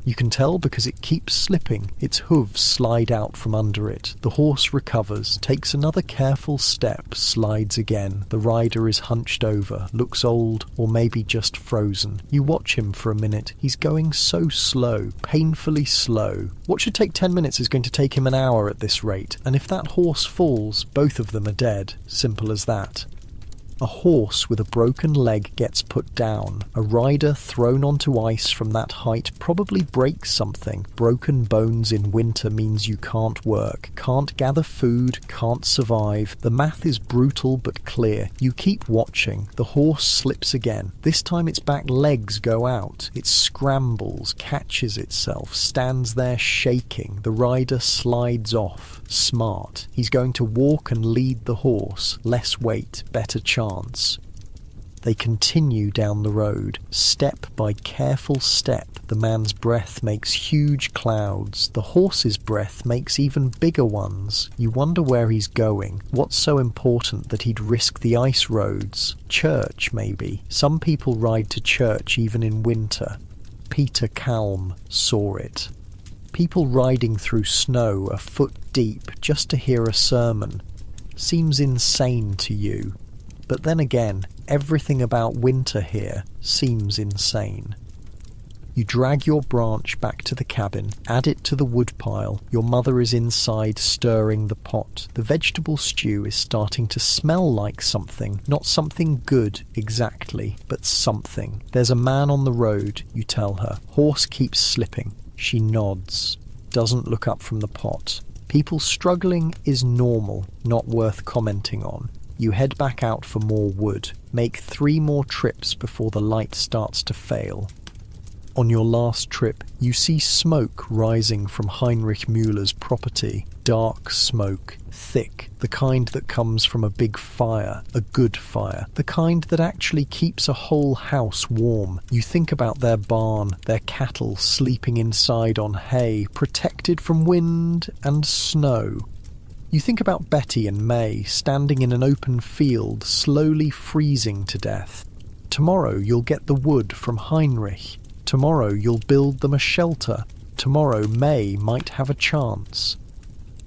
You can tell because it keeps slipping. Its hooves slide out from under it. The horse recovers, takes another careful step, slides again. The rider is hunched over, looks old, or maybe just frozen. You watch him for a minute. He's going so slow, painfully slow. What should take 10 minutes is going to take him an hour at this rate, and if that horse falls, both of them are dead. Simple as that. A horse with a broken leg gets put down. A rider thrown onto ice from that height probably breaks something. Broken bones in winter means you can't work, can't gather food, can't survive. The math is brutal but clear. You keep watching. The horse slips again. This time its back legs go out. It scrambles, catches itself, stands there shaking. The rider slides off. Smart. He's going to walk and lead the horse. Less weight, better chance. They continue down the road, step by careful step. The man's breath makes huge clouds. The horse's breath makes even bigger ones. You wonder where he's going. What's so important that he'd risk the ice roads? Church, maybe. Some people ride to church even in winter. Peter Kalm saw it. People riding through snow a foot deep just to hear a sermon. Seems insane to you. But then again, everything about winter here seems insane. You drag your branch back to the cabin, add it to the woodpile. Your mother is inside stirring the pot. The vegetable stew is starting to smell like something. Not something good exactly, but something. There's a man on the road, you tell her. Horse keeps slipping. She nods, doesn't look up from the pot. People struggling is normal, not worth commenting on. You head back out for more wood. Make 3 more trips before the light starts to fail. On your last trip, you see smoke rising from Heinrich Müller's property. Dark smoke, thick, the kind that comes from a big fire, a good fire, the kind that actually keeps a whole house warm. You think about their barn, their cattle sleeping inside on hay, protected from wind and snow. You think about Betty and May standing in an open field, slowly freezing to death. Tomorrow you'll get the wood from Heinrich. Tomorrow you'll build them a shelter. Tomorrow May might have a chance.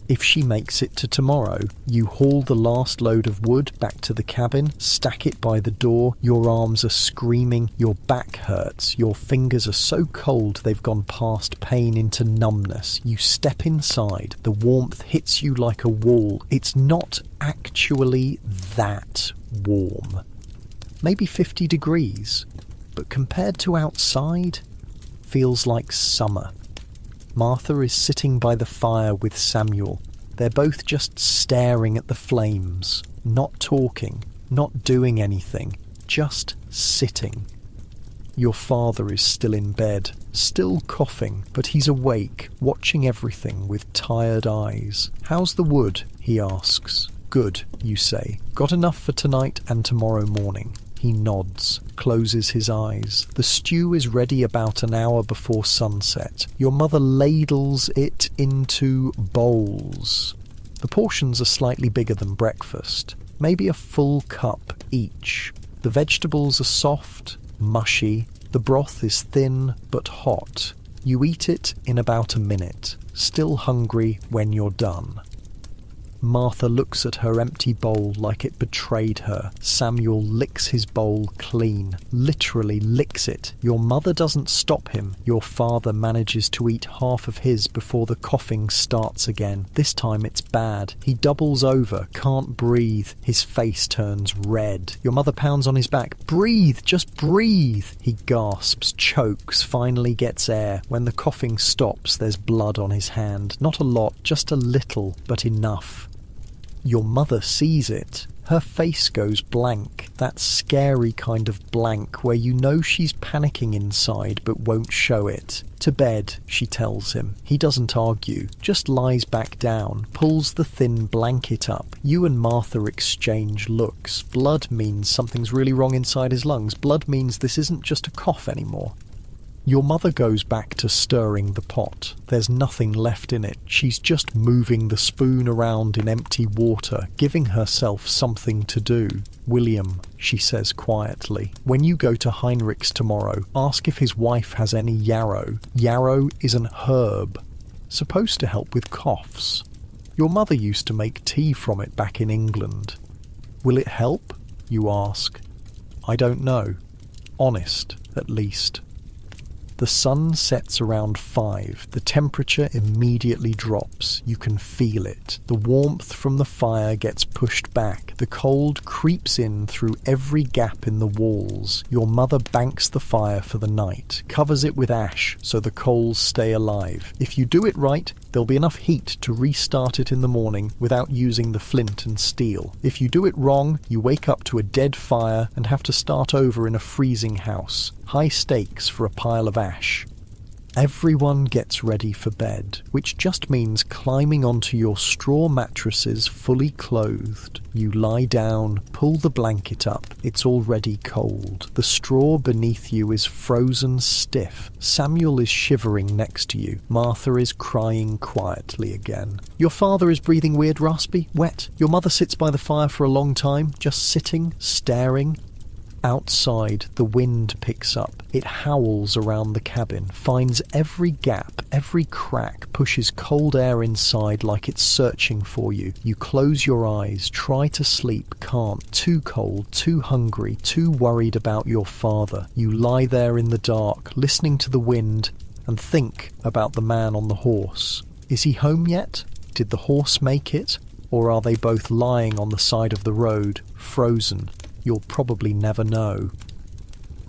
If she makes it to tomorrow, you haul the last load of wood back to the cabin, stack it by the door, your arms are screaming, your back hurts, your fingers are so cold they've gone past pain into numbness. You step inside, the warmth hits you like a wall. It's not actually that warm. Maybe 50 degrees, but compared to outside, feels like summer. Martha is sitting by the fire with Samuel. They're both just staring at the flames, not talking, not doing anything, just sitting. Your father is still in bed, still coughing, but he's awake, watching everything with tired eyes. "How's the wood?" he asks. "Good," you say. "Got enough for tonight and tomorrow morning." He nods, closes his eyes. The stew is ready about an hour before sunset. Your mother ladles it into bowls. The portions are slightly bigger than breakfast, maybe a full cup each. The vegetables are soft, mushy. The broth is thin but hot. You eat it in about a minute, still hungry when you're done. Martha looks at her empty bowl like it betrayed her. Samuel licks his bowl clean, literally licks it. Your mother doesn't stop him. Your father manages to eat half of his before the coughing starts again. This time it's bad. He doubles over, can't breathe. His face turns red. Your mother pounds on his back. "Breathe, just breathe." He gasps, chokes, finally gets air. When the coughing stops, there's blood on his hand. Not a lot, just a little, but enough. Your mother sees it. Her face goes blank, that scary kind of blank where you know she's panicking inside but won't show it. "To bed," she tells him. He doesn't argue, just lies back down, pulls the thin blanket up. You and Martha exchange looks. Blood means something's really wrong inside his lungs. Blood means this isn't just a cough anymore. Your mother goes back to stirring the pot. There's nothing left in it. She's just moving the spoon around in empty water, giving herself something to do. "William," she says quietly, "when you go to Heinrich's tomorrow, ask if his wife has any yarrow. Yarrow is an herb, supposed to help with coughs. Your mother used to make tea from it back in England." "Will it help?" you ask. "I don't know. Honest, at least." The sun sets around 5. The temperature immediately drops. You can feel it. The warmth from the fire gets pushed back. The cold creeps in through every gap in the walls. Your mother banks the fire for the night, covers it with ash so the coals stay alive. If you do it right, there'll be enough heat to restart it in the morning without using the flint and steel. If you do it wrong, you wake up to a dead fire and have to start over in a freezing house. High stakes for a pile of ash. Everyone gets ready for bed, which just means climbing onto your straw mattresses fully clothed. You lie down, pull the blanket up. It's already cold. The straw beneath you is frozen stiff. Samuel is shivering next to you. Martha is crying quietly again. Your father is breathing weird, raspy, wet. Your mother sits by the fire for a long time, just sitting, staring. Outside, the wind picks up. It howls around the cabin, finds every gap, every crack, pushes cold air inside like it's searching for you. You close your eyes, try to sleep, can't. Too cold, too hungry, too worried about your father. You lie there in the dark, listening to the wind, and think about the man on the horse. Is he home yet? Did the horse make it? Or are they both lying on the side of the road, frozen? You'll probably never know.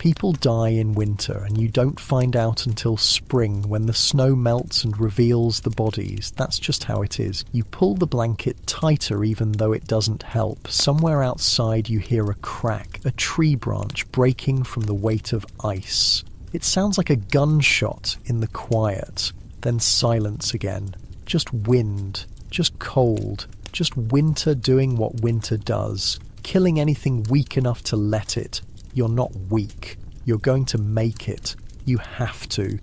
People die in winter, and you don't find out until spring when the snow melts and reveals the bodies. That's just how it is. You pull the blanket tighter even though it doesn't help. Somewhere outside you hear a crack, a tree branch breaking from the weight of ice. It sounds like a gunshot in the quiet. Then silence again. Just wind. Just cold. Just winter doing what winter does. Killing anything weak enough to let it. You're not weak. You're going to make it. You have to.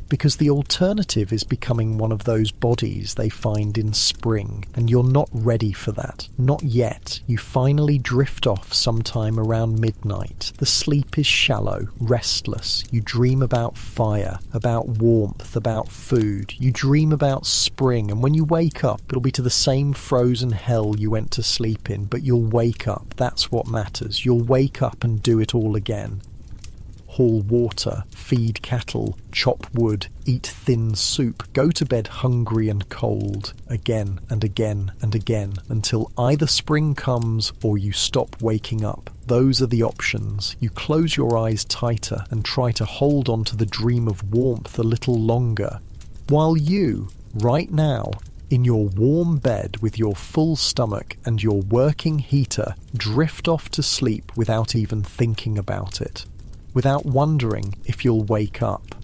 Because the alternative is becoming one of those bodies they find in spring, and you're not ready for that. Not yet. You finally drift off sometime around midnight. The sleep is shallow, restless. You dream about fire, about warmth, about food. You dream about spring, and when you wake up, it'll be to the same frozen hell you went to sleep in, but you'll wake up. That's what matters. You'll wake up and do it all again. Haul water, feed cattle, chop wood, eat thin soup, go to bed hungry and cold, again and again and again, until either spring comes or you stop waking up. Those are the options. You close your eyes tighter and try to hold on to the dream of warmth a little longer, while you, right now, in your warm bed with your full stomach and your working heater, drift off to sleep without even thinking about it. Without wondering if you'll wake up.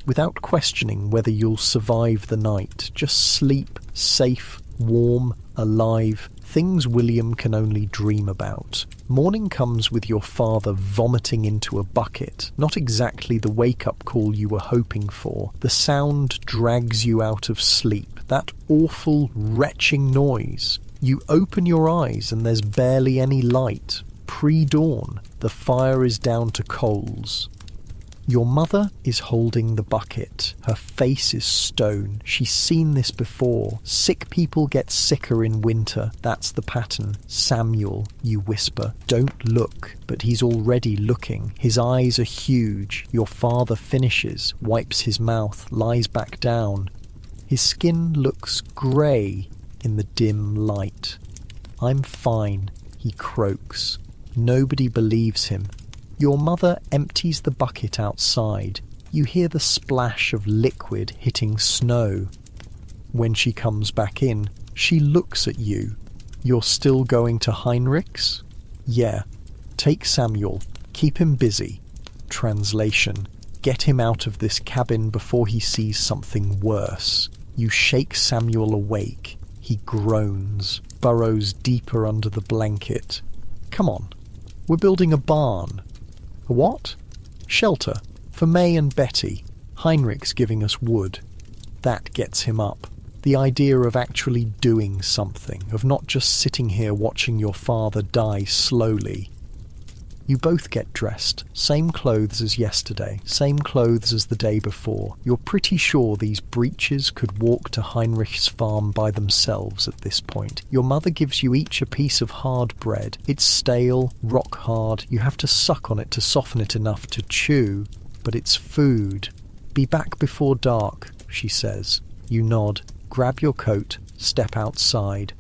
Without questioning whether you'll survive the night. Just sleep, safe, warm, alive, things William can only dream about. Morning comes with your father vomiting into a bucket. Not exactly the wake-up call you were hoping for. The sound drags you out of sleep. That awful, retching noise. You open your eyes and there's barely any light. Pre-dawn. The fire is down to coals. Your mother is holding the bucket. Her face is stone. She's seen this before. Sick people get sicker in winter. That's the pattern. Samuel, you whisper. Don't look. But he's already looking. His eyes are huge. Your father finishes, wipes his mouth, lies back down. His skin looks grey in the dim light. I'm fine, he croaks. Nobody believes him. Your mother empties the bucket outside. You hear the splash of liquid hitting snow. When she comes back in, she looks at you. You're still going to Heinrich's? Yeah. Take Samuel. Keep him busy. Translation. Get him out of this cabin before he sees something worse. You shake Samuel awake. He groans, burrows deeper under the blanket. Come on. We're building a barn. A what? Shelter. For May and Betty. Heinrich's giving us wood. That gets him up. The idea of actually doing something, of not just sitting here watching your father die slowly. You both get dressed. Same clothes as yesterday. Same clothes as the day before. You're pretty sure these breeches could walk to Heinrich's farm by themselves at this point. Your mother gives you each a piece of hard bread. It's stale, rock hard. You have to suck on it to soften it enough to chew. But it's food. Be back before dark, she says. You nod. Grab your coat. Step outside.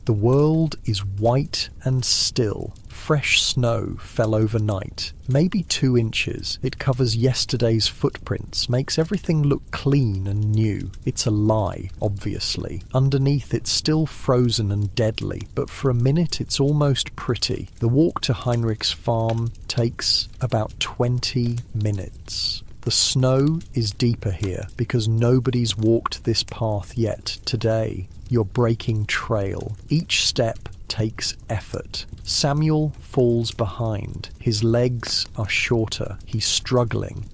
The world is white and still. Fresh snow fell overnight, maybe 2 inches. It covers yesterday's footprints, makes everything look clean and new. It's a lie, obviously. Underneath it's still frozen and deadly, but for a minute it's almost pretty. The walk to Heinrich's farm takes about 20 minutes. The snow is deeper here because nobody's walked this path yet today. You're breaking trail. Each step takes effort. Samuel falls behind. His legs are shorter. He's struggling.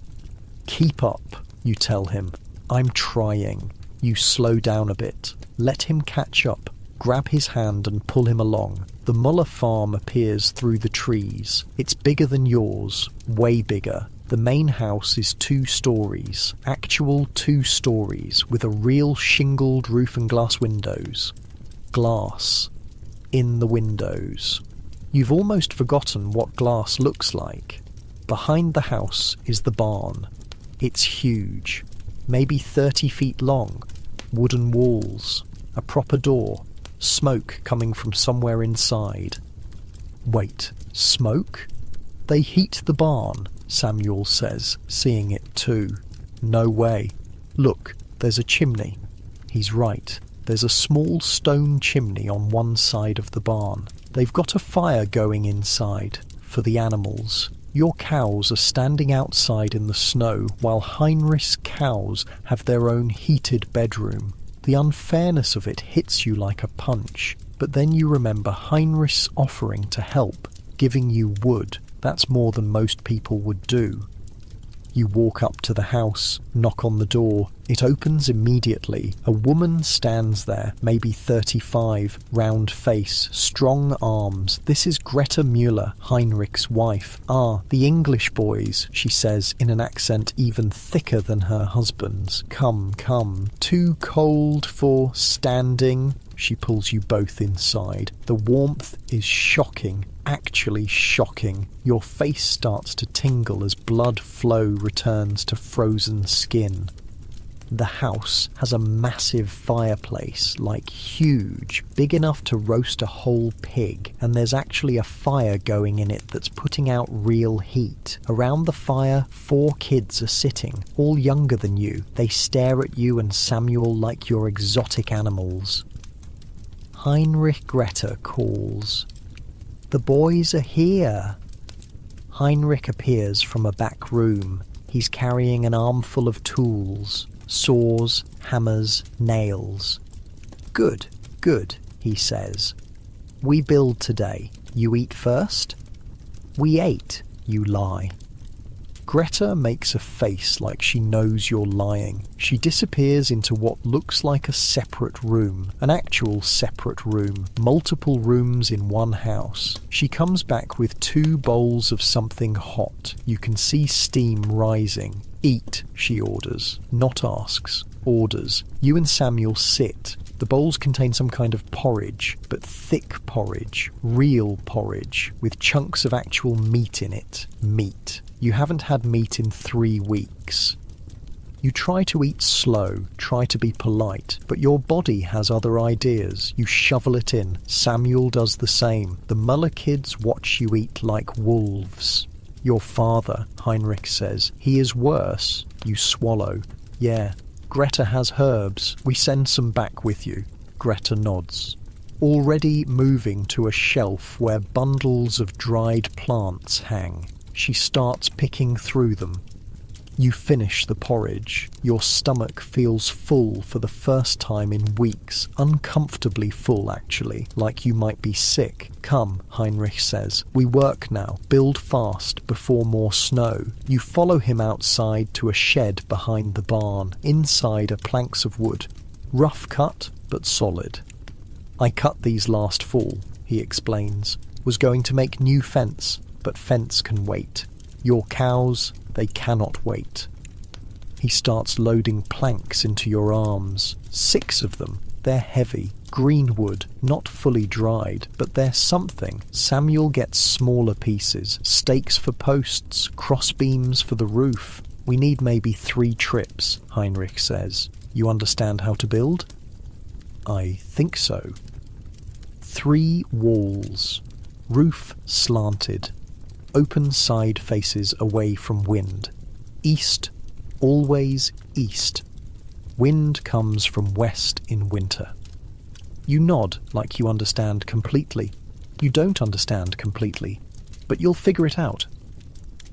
Keep up, you tell him. I'm trying. You slow down a bit. Let him catch up. Grab his hand and pull him along. The Muller farm appears through the trees. It's bigger than yours, way bigger. The main house is 2 stories, actual 2 stories, with a real shingled roof and glass windows. Glass. In the windows. You've almost forgotten what glass looks like. Behind the house is the barn. It's huge, maybe 30 feet long. Wooden walls, a proper door, smoke coming from somewhere inside. Wait, smoke? They heat the barn, Samuel says, seeing it too. No way. Look, there's a chimney. He's right. There's a small stone chimney on one side of the barn. They've got a fire going inside, for the animals. Your cows are standing outside in the snow while Heinrich's cows have their own heated bedroom. The unfairness of it hits you like a punch, but then you remember Heinrich's offering to help, giving you wood. That's more than most people would do. You walk up to the house, knock on the door. It opens immediately. A woman stands there, maybe 35, round face, strong arms. This is Greta Müller, Heinrich's wife. Ah, the English boys, she says in an accent even thicker than her husband's. Come, come. Too cold for standing? She pulls you both inside. The warmth is shocking, actually shocking. Your face starts to tingle as blood flow returns to frozen skin. The house has a massive fireplace, like huge, big enough to roast a whole pig, and there's actually a fire going in it that's putting out real heat. Around the fire, 4 kids are sitting, all younger than you. They stare at you and Samuel like you're exotic animals. Heinrich Greta calls. The boys are here. Heinrich appears from a back room. He's carrying an armful of tools. Saws, hammers, nails. Good, good, he says. We build today. You eat first? We ate, you lie. Greta makes a face like she knows you're lying. She disappears into what looks like a separate room, an actual separate room, multiple rooms in one house. She comes back with 2 bowls of something hot. You can see steam rising. Eat, she orders, not asks, orders. You and Samuel sit. The bowls contain some kind of porridge, but thick porridge, real porridge, with chunks of actual meat in it. Meat. You haven't had meat in 3 weeks. You try to eat slow, try to be polite, but your body has other ideas. You shovel it in. Samuel does the same. The Muller kids watch you eat like wolves. Your father, Heinrich says. He is worse. You swallow. Yeah. Greta has herbs. We send some back with you. Greta nods. Already moving to a shelf where bundles of dried plants hang. She starts picking through them. You finish the porridge. Your stomach feels full for the first time in weeks. Uncomfortably full, actually, like you might be sick. Come, Heinrich says. We work now. Build fast before more snow. You follow him outside to a shed behind the barn. Inside are planks of wood. Rough cut, but solid. I cut these last fall, he explains. Was going to make new fence, but fence can wait. Your cows, they cannot wait. He starts loading planks into your arms. 6 of them. They're heavy. Green wood, not fully dried, but they're something. Samuel gets smaller pieces. Stakes for posts, crossbeams for the roof. We need maybe 3 trips, Heinrich says. You understand how to build? I think so. 3 walls. Roof slanted. Open side faces away from wind. East, always east. Wind comes from west in winter. You nod like you understand completely. You don't understand completely, but you'll figure it out.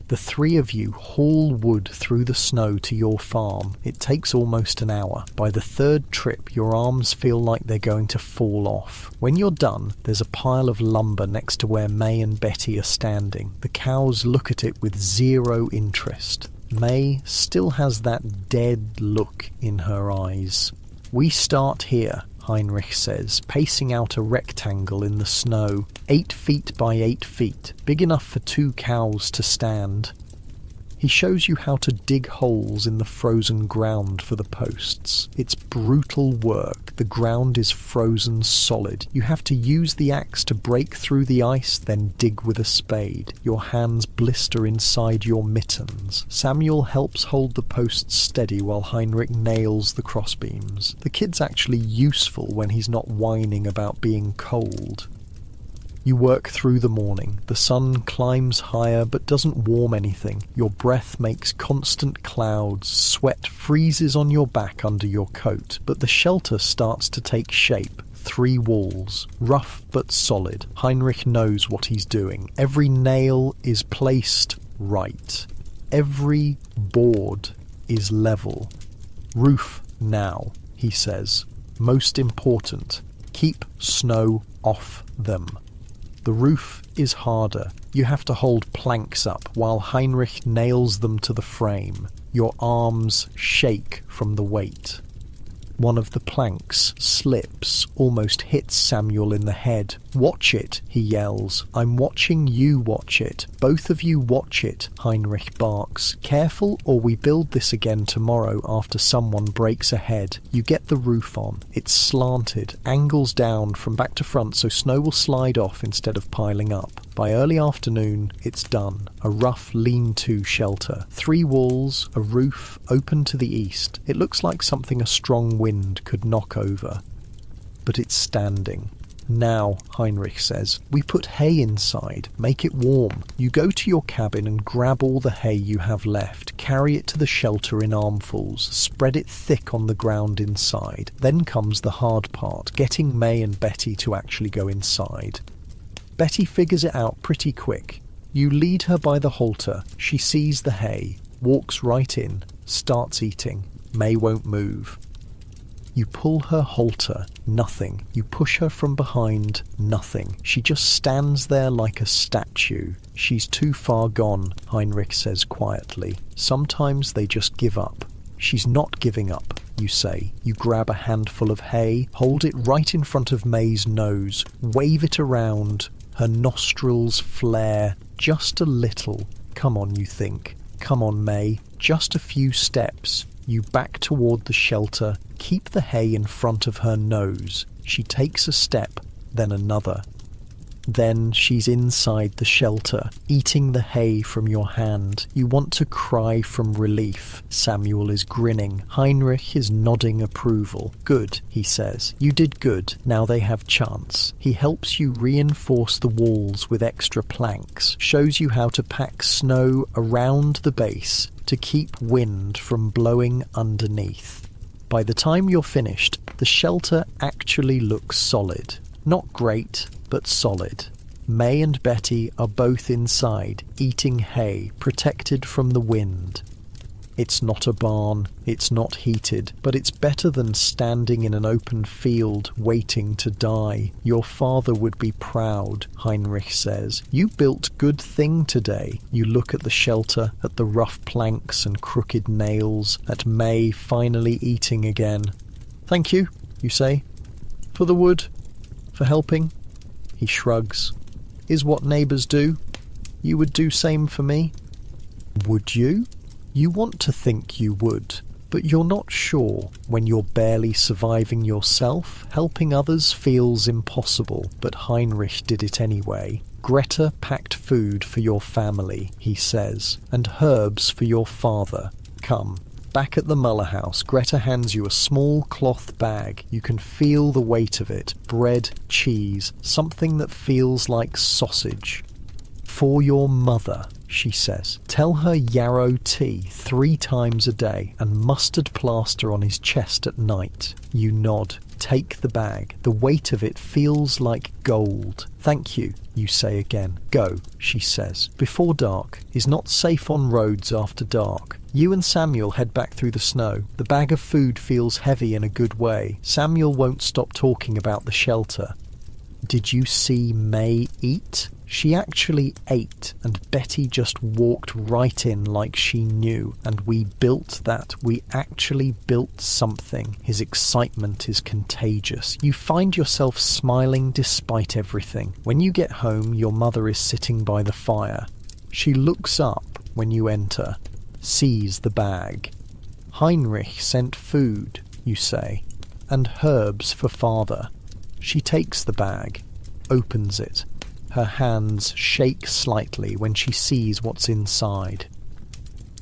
The 3 of you haul wood through the snow to your farm. It takes almost an hour. By the 3rd trip, your arms feel like they're going to fall off. When you're done, there's a pile of lumber next to where May and Betty are standing. The cows look at it with 0 interest. May still has that dead look in her eyes. We start here, Heinrich says, pacing out a rectangle in the snow, 8 feet by 8 feet, big enough for 2 cows to stand. He shows you how to dig holes in the frozen ground for the posts. It's brutal work. The ground is frozen solid. You have to use the axe to break through the ice, then dig with a spade. Your hands blister inside your mittens. Samuel helps hold the posts steady while Heinrich nails the crossbeams. The kid's actually useful when he's not whining about being cold. You work through the morning. The sun climbs higher but doesn't warm anything. Your breath makes constant clouds. Sweat freezes on your back under your coat. But the shelter starts to take shape. 3 walls, rough but solid. Heinrich knows what he's doing. Every nail is placed right. Every board is level. Roof now, he says. Most important, keep snow off them. The roof is harder. You have to hold planks up while Heinrich nails them to the frame. Your arms shake from the weight. One of the planks slips, almost hits Samuel in the head. "Watch it," he yells. "I'm watching you watch it. Both of you watch it," Heinrich barks. "Careful or we build this again tomorrow after someone breaks a head." You get the roof on. It's slanted, angles down from back to front so snow will slide off instead of piling up. By early afternoon, it's done. A rough lean-to shelter. 3 walls, a roof, open to the east. It looks like something a strong wind could knock over. But it's standing. "Now," Heinrich says, "we put hay inside, make it warm. You go to your cabin and grab all the hay you have left, carry it to the shelter in armfuls, spread it thick on the ground inside. Then comes the hard part, getting May and Betty to actually go inside. Betty figures it out pretty quick. You lead her by the halter. She sees the hay, walks right in, starts eating. May won't move. You pull her halter, nothing. You push her from behind, nothing. She just stands there like a statue. She's too far gone, Heinrich says quietly. Sometimes they just give up. She's not giving up, you say. You grab a handful of hay, hold it right in front of May's nose, wave it around. Her nostrils flare just a little. Come on, you think. Come on, May. Just a few steps. You back toward the shelter, keep the hay in front of her nose. She takes a step, then another. Then she's inside the shelter, eating the hay from your hand. You want to cry from relief. Samuel is grinning. Heinrich is nodding approval. "Good," he says. "You did good. Now they have chance." He helps you reinforce the walls with extra planks, shows you how to pack snow around the base to keep wind from blowing underneath. By the time you're finished, the shelter actually looks solid. Not great, but solid. May and Betty are both inside, eating hay, protected from the wind. It's not a barn, it's not heated, but it's better than standing in an open field waiting to die. Your father would be proud, Heinrich says. You built good thing today. You look at the shelter, at the rough planks and crooked nails, at May finally eating again. "Thank you," you say. "For the wood, for helping." He shrugs. "Is what neighbours do. You would do same for me." Would you? You want to think you would, but you're not sure. When you're barely surviving yourself, helping others feels impossible, but Heinrich did it anyway. "Greta packed food for your family," he says, "and herbs for your father. Come." Back at the Muller house, Greta hands you a small cloth bag. You can feel the weight of it. Bread, cheese, something that feels like sausage. "For your mother," she says. "Tell her yarrow tea 3 times a day and mustard plaster on his chest at night." You nod. Take the bag. The weight of it feels like gold. "Thank you," you say again. "Go," she says. "Before dark. Is not safe on roads after dark." You and Samuel head back through the snow. The bag of food feels heavy in a good way. Samuel won't stop talking about the shelter. "Did you see May eat? She actually ate, and Betty just walked right in like she knew. And we built that. We actually built something." His excitement is contagious. You find yourself smiling despite everything. When you get home, your mother is sitting by the fire. She looks up when you enter, sees the bag. "Heinrich sent food," you say, "and herbs for father." She takes the bag, opens it. Her hands shake slightly when she sees what's inside.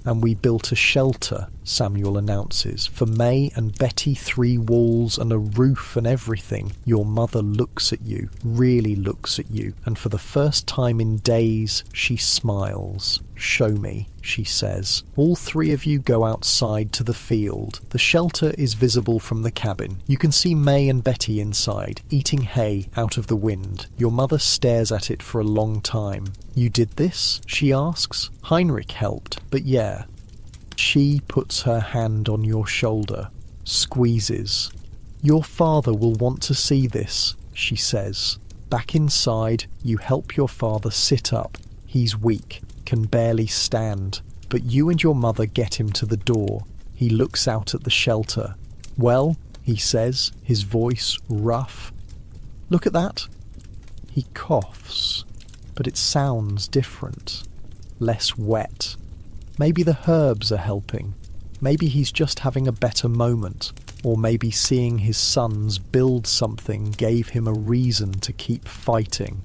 "And we built a shelter," Samuel announces. For May and Betty, 3 walls and a roof and everything. Your mother looks at you, really looks at you, and for the first time in days, she smiles. Show me, she says. All 3 of you go outside to the field. The shelter is visible from the cabin. You can see May and Betty inside, eating hay out of the wind. Your mother stares at it for a long time. You did this? She asks. Heinrich helped, but yeah. She puts her hand on your shoulder, squeezes. Your father will want to see this, she says. Back inside, you help your father sit up. He's weak, can barely stand, but you and your mother get him to the door. He looks out at the shelter. Well, he says, his voice rough. Look at that. He coughs, but it sounds different, less wet. Maybe the herbs are helping. Maybe he's just having a better moment. Or maybe seeing his sons build something gave him a reason to keep fighting.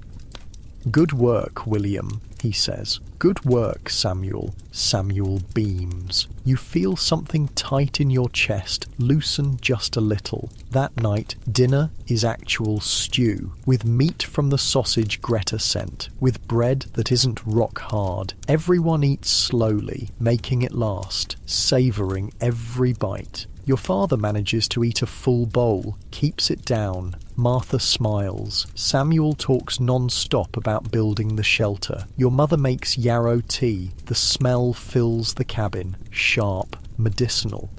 Good work, William, he says. Good work, Samuel. Samuel beams. You feel something tight in your chest, loosen just a little. That night, dinner is actual stew, with meat from the sausage Greta sent, with bread that isn't rock hard. Everyone eats slowly, making it last, savouring every bite. Your father manages to eat a full bowl, keeps it down. Martha smiles. Samuel talks non-stop about building the shelter. Your mother makes yarrow tea. The smell fills the cabin, sharp, medicinal.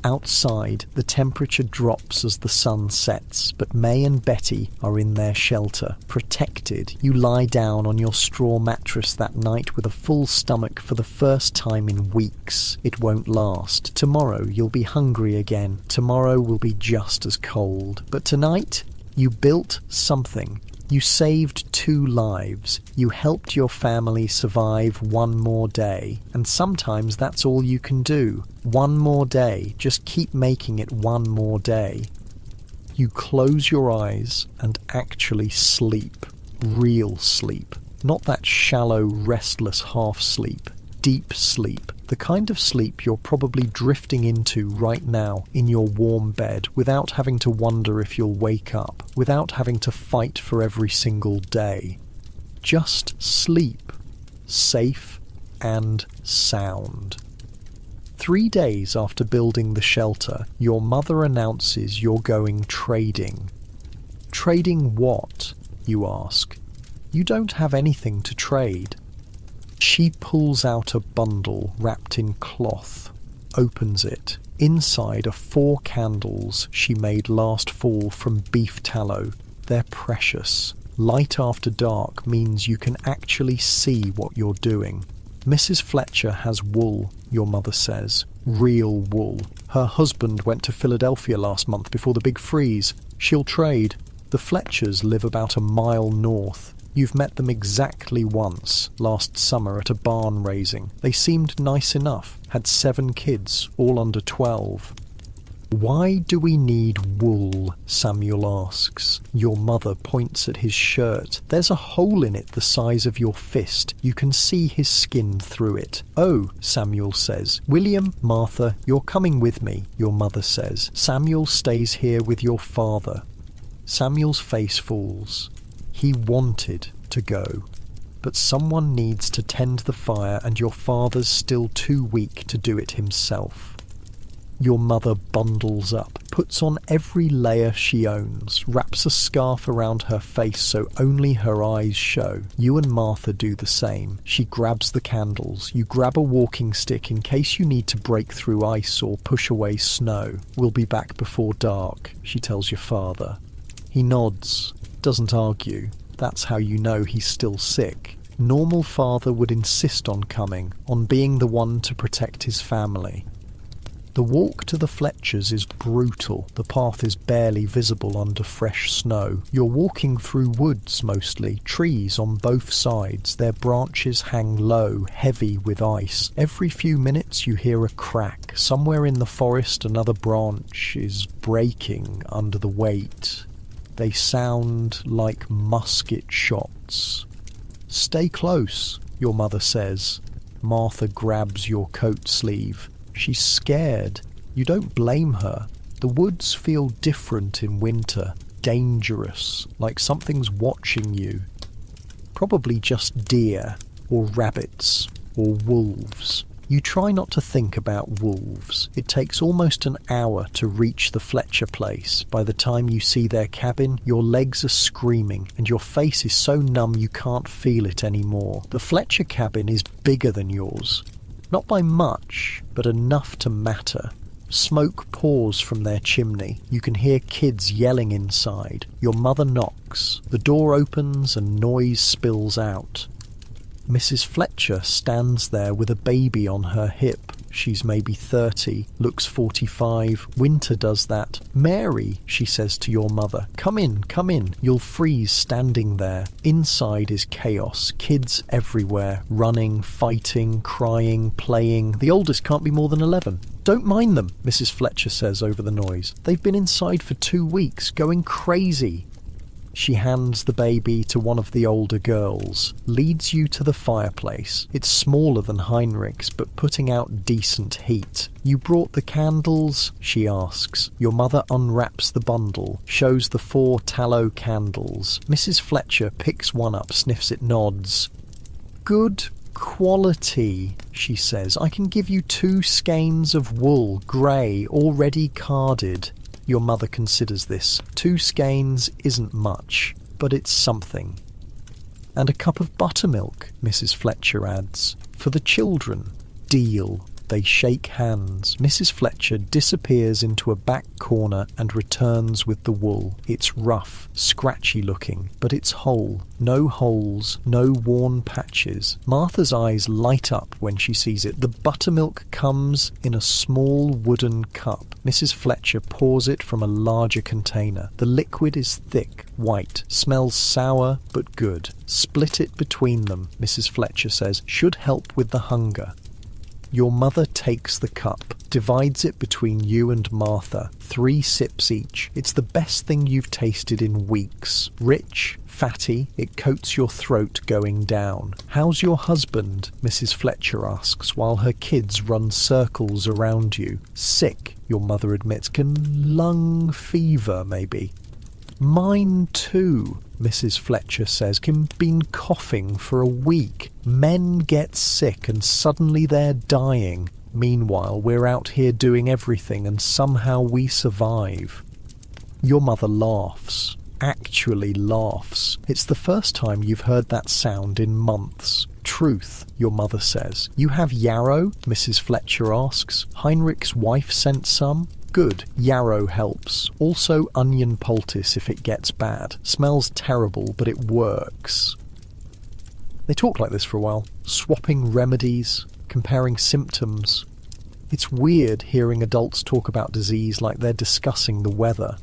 Outside, the temperature drops as the sun sets, but May and Betty are in their shelter, protected. You lie down on your straw mattress that night with a full stomach for the first time in weeks. It won't last. Tomorrow you'll be hungry again. Tomorrow will be just as cold. But tonight, you built something. You saved 2 lives. You helped your family survive 1 more day. And sometimes that's all you can do. 1 more day. Just keep making it 1 more day. You close your eyes and actually sleep. Real sleep. Not that shallow, restless half sleep. Deep sleep. The kind of sleep you're probably drifting into right now in your warm bed without having to wonder if you'll wake up, without having to fight for every single day. Just sleep. Safe and sound. 3 days after building the shelter, your mother announces you're going trading. Trading what? You ask. You don't have anything to trade. She pulls out a bundle wrapped in cloth, opens it. Inside are 4 candles she made last fall from beef tallow. They're precious. Light after dark means you can actually see what you're doing. Mrs. Fletcher has wool, your mother says. Real wool. Her husband went to Philadelphia last month before the big freeze. She'll trade. The Fletchers live about a mile north. You've met them exactly once, last summer at a barn raising. They seemed nice enough, had 7 kids, all under 12. Why do we need wool? Samuel asks. Your mother points at his shirt. There's a hole in it the size of your fist. You can see his skin through it. Oh, Samuel says. William, Martha, you're coming with me, your mother says. Samuel stays here with your father. Samuel's face falls. He wanted to go, but someone needs to tend the fire and your father's still too weak to do it himself. Your mother bundles up, puts on every layer she owns, wraps a scarf around her face so only her eyes show. You and Martha do the same. She grabs the candles. You grab a walking stick in case you need to break through ice or push away snow. We'll be back before dark, she tells your father. He nods. Doesn't argue. That's how you know he's still sick. Normal father would insist on coming, on being the one to protect his family. The walk to the Fletchers is brutal. The path is barely visible under fresh snow. You're walking through woods mostly, trees on both sides. Their branches hang low, heavy with ice. Every few minutes you hear a crack. Somewhere in the forest another branch is breaking under the weight. They sound like musket shots. Stay close, your mother says. Martha grabs your coat sleeve. She's scared. You don't blame her. The woods feel different in winter, dangerous, like something's watching you. Probably just deer, or rabbits, or wolves. You try not to think about wolves. It takes almost an hour to reach the Fletcher place. By the time you see their cabin, your legs are screaming and your face is so numb you can't feel it anymore. The Fletcher cabin is bigger than yours. Not by much, but enough to matter. Smoke pours from their chimney. You can hear kids yelling inside. Your mother knocks. The door opens and noise spills out. Mrs. Fletcher stands there with a baby on her hip. She's maybe 30, looks 45. Winter does that. "Mary," she says to your mother, come in, you'll freeze standing there." Inside is chaos, kids everywhere, running, fighting, crying, playing. The oldest can't be more than 11. "Don't mind them," Mrs. Fletcher says over the noise. "They've been inside for 2 weeks, going crazy." She hands the baby to one of the older girls, leads you to the fireplace. It's smaller than Heinrich's, but putting out decent heat. "You brought the candles?" she asks. Your mother unwraps the bundle, shows the 4 tallow candles. Mrs. Fletcher picks one up, sniffs it, nods. "Good quality," she says. "I can give you 2 skeins of wool, grey, already carded." Your mother considers this. 2 skeins isn't much, but it's something. "And a cup of buttermilk," Mrs. Fletcher adds. "For the children." Deal. They shake hands. Mrs. Fletcher disappears into a back corner and returns with the wool. It's rough, scratchy looking, but it's whole. No holes, no worn patches. Martha's eyes light up when she sees it. The buttermilk comes in a small wooden cup. Mrs. Fletcher pours it from a larger container. The liquid is thick, white, smells sour but good. "Split it between them," Mrs. Fletcher says. "Should help with the hunger." Your mother takes the cup, divides it between you and Martha, 3 sips each. It's the best thing you've tasted in weeks. Rich, fatty, it coats your throat going down. "How's your husband?" Mrs. Fletcher asks, while her kids run circles around you. "Sick," your mother admits. "Lung fever, maybe." "Mine too," Mrs. Fletcher says. "Been coughing for a week. Men get sick and suddenly they're dying. Meanwhile, we're out here doing everything and somehow we survive." Your mother laughs. Actually laughs. It's the first time you've heard that sound in months. "Truth," your mother says. "You have yarrow?" Mrs. Fletcher asks. "Heinrich's wife sent some?" "Good, yarrow helps. Also onion poultice if it gets bad. Smells terrible, but it works." They talk like this for a while, swapping remedies, comparing symptoms. It's weird hearing adults talk about disease like they're discussing the weather.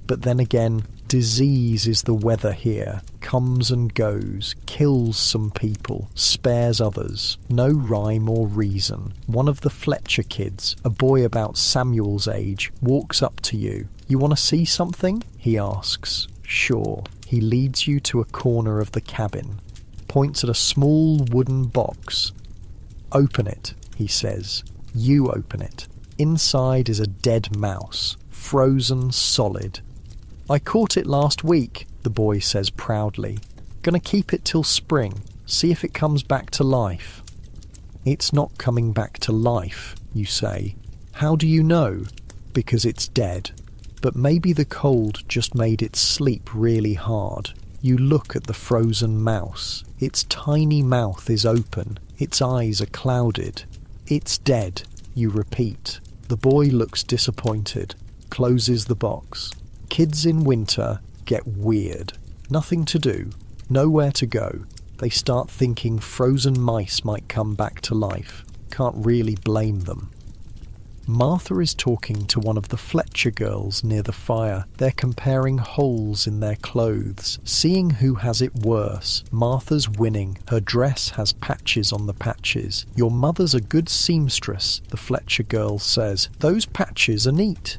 But then again, disease is the weather here. Comes and goes, kills some people, spares others. No rhyme or reason. One of the Fletcher kids, a boy about Samuel's age, walks up to you. "You want to see something?" he asks. "Sure." He leads you to a corner of the cabin, points at a small wooden box. "Open it," he says. You open it. Inside is a dead mouse, frozen solid. "I caught it last week," the boy says proudly. "Gonna keep it till spring, see if it comes back to life." "It's not coming back to life," you say. "How do you know?" "Because it's dead. But maybe the cold just made it sleep really hard." You look at the frozen mouse. Its tiny mouth is open. Its eyes are clouded. "It's dead," you repeat. The boy looks disappointed, closes the box. Kids in winter get weird. Nothing to do, nowhere to go. They start thinking frozen mice might come back to life. Can't really blame them. Martha is talking to one of the Fletcher girls near the fire. They're comparing holes in their clothes, seeing who has it worse. Martha's winning. Her dress has patches on the patches. "Your mother's a good seamstress," the Fletcher girl says. "Those patches are neat."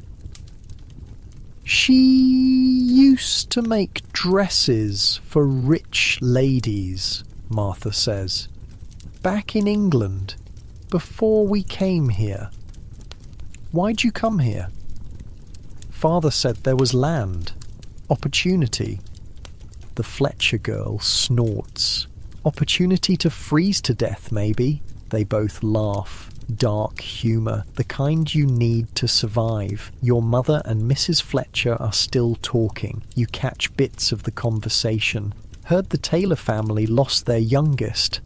"She used to make dresses for rich ladies," Martha says. "Back in England." Before we came here. Why'd you come here? Father said there was land. Opportunity. The Fletcher girl snorts. Opportunity to freeze to death, maybe. They both laugh. Dark humour, the kind you need to survive. Your mother and Mrs. Fletcher are still talking. You catch bits of the conversation. Heard the Taylor family lost their youngest.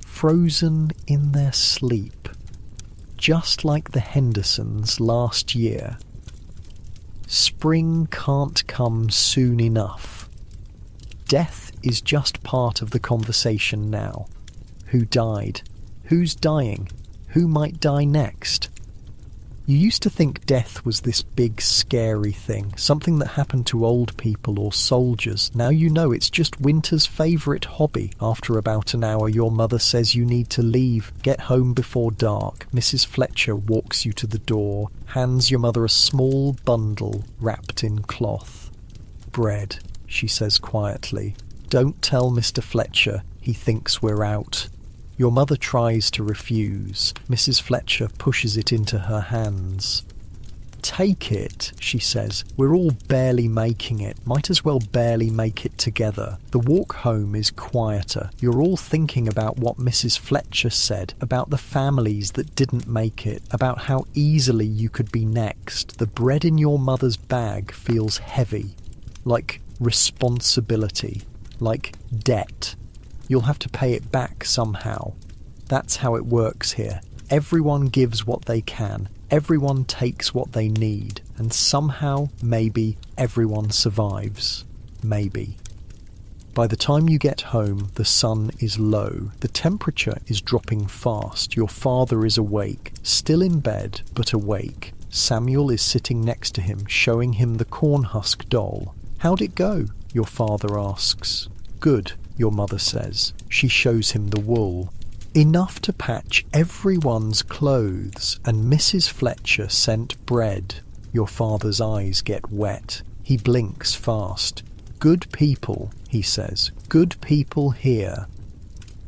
Frozen in their sleep. Just like the Hendersons last year. Spring can't come soon enough. Death is just part of the conversation now. Who died? Who's dying? Who might die next? You used to think death was this big, scary thing, something that happened to old people or soldiers. Now you know it's just winter's favourite hobby. After about an hour, your mother says you need to leave. Get home before dark. Mrs. Fletcher walks you to the door, hands your mother a small bundle wrapped in cloth. Bread, she says quietly. Don't tell Mr. Fletcher. He thinks we're out. Your mother tries to refuse. Mrs. Fletcher pushes it into her hands. Take it, she says. We're all barely making it. Might as well barely make it together. The walk home is quieter. You're all thinking about what Mrs. Fletcher said, about the families that didn't make it, about how easily you could be next. The bread in your mother's bag feels heavy, like responsibility, like debt. You'll have to pay it back somehow. That's how it works here. Everyone gives what they can. Everyone takes what they need. And somehow, maybe, everyone survives. Maybe. By the time you get home, the sun is low. The temperature is dropping fast. Your father is awake. Still in bed, but awake. Samuel is sitting next to him, showing him the corn husk doll. How'd it go? Your father asks. Good, your mother says. She shows him the wool. Enough to patch everyone's clothes, and Mrs. Fletcher sent bread. Your father's eyes get wet. He blinks fast. Good people, he says. Good people here.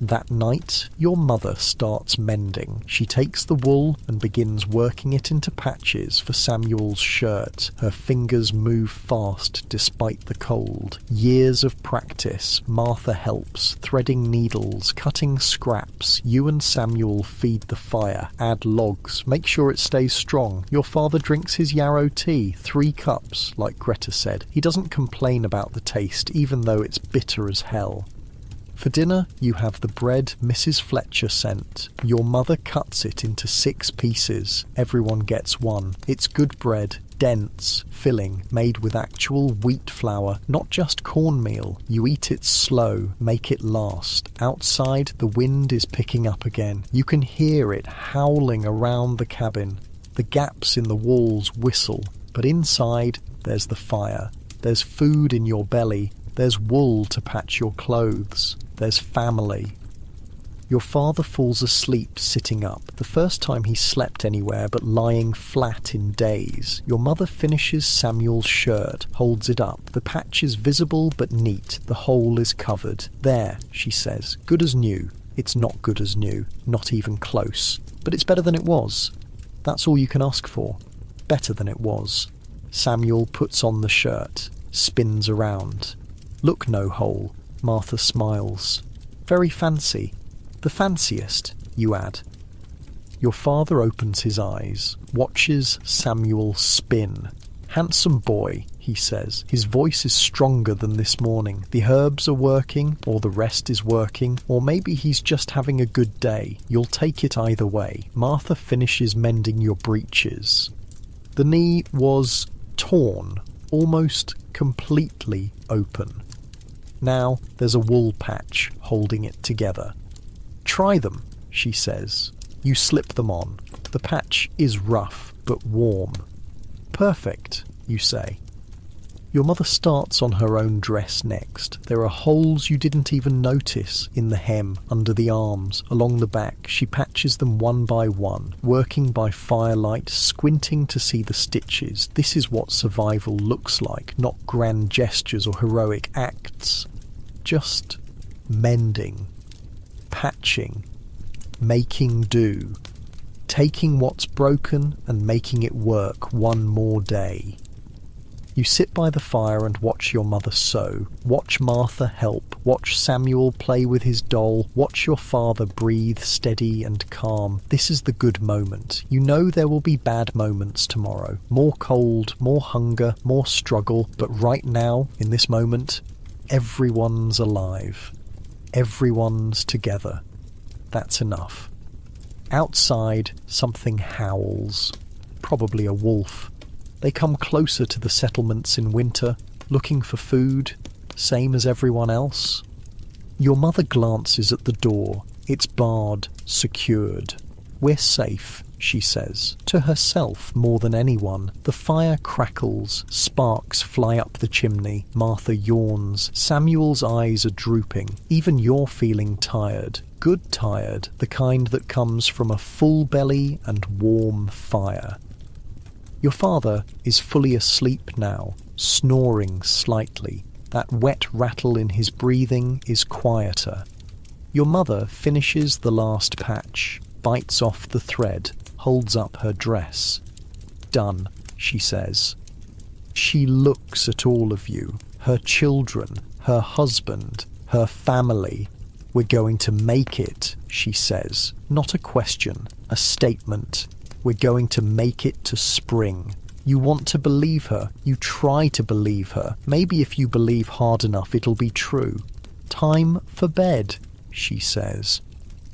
That night, your mother starts mending. She takes the wool and begins working it into patches for Samuel's shirt. Her fingers move fast despite the cold. Years of practice. Martha helps, threading needles, cutting scraps. You and Samuel feed the fire, add logs, make sure it stays strong. Your father drinks his yarrow tea, 3 cups, like Greta said. He doesn't complain about the taste, even though it's bitter as hell. For dinner, you have the bread Mrs. Fletcher sent. Your mother cuts it into 6 pieces. Everyone gets one. It's good bread, dense, filling, made with actual wheat flour, not just cornmeal. You eat it slow, make it last. Outside, the wind is picking up again. You can hear it howling around the cabin. The gaps in the walls whistle, but inside, there's the fire. There's food in your belly. There's wool to patch your clothes. There's family. Your father falls asleep sitting up, the first time he slept anywhere but lying flat in days. Your mother finishes Samuel's shirt, holds it up. The patch is visible but neat. The hole is covered. There, she says. Good as new. It's not good as new. Not even close. But it's better than it was. That's all you can ask for. Better than it was. Samuel puts on the shirt, spins around. Look, no hole. Martha smiles. Very fancy. The fanciest, you add. Your father opens his eyes, watches Samuel spin. Handsome boy, he says. His voice is stronger than this morning. The herbs are working, or the rest is working, or maybe he's just having a good day. You'll take it either way. Martha finishes mending your breeches. The knee was torn, almost completely open. Now there's a wool patch holding it together. Try them, she says. You slip them on. The patch is rough but warm. Perfect, you say. Your mother starts on her own dress next. There are holes you didn't even notice in the hem, under the arms, along the back. She patches them one by one, working by firelight, squinting to see the stitches. This is what survival looks like, not grand gestures or heroic acts. Just mending, patching, making do. Taking what's broken and making it work one more day. You sit by the fire and watch your mother sew, watch Martha help, watch Samuel play with his doll, watch your father breathe steady and calm. This is the good moment. You know there will be bad moments tomorrow. More cold, more hunger, more struggle, but right now, in this moment, everyone's alive. Everyone's together. That's enough. Outside, something howls. Probably a wolf. They come closer to the settlements in winter, looking for food, same as everyone else. Your mother glances at the door. It's barred, secured. We're safe, she says, to herself more than anyone. The fire crackles, sparks fly up the chimney. Martha yawns. Samuel's eyes are drooping. Even you're feeling tired. Good tired, the kind that comes from a full belly and warm fire. Your father is fully asleep now, snoring slightly. That wet rattle in his breathing is quieter. Your mother finishes the last patch, bites off the thread, holds up her dress. Done, she says. She looks at all of you, her children, her husband, her family. We're going to make it, she says. Not a question, a statement. We're going to make it to spring. You want to believe her. You try to believe her. Maybe if you believe hard enough, it'll be true. Time for bed, she says.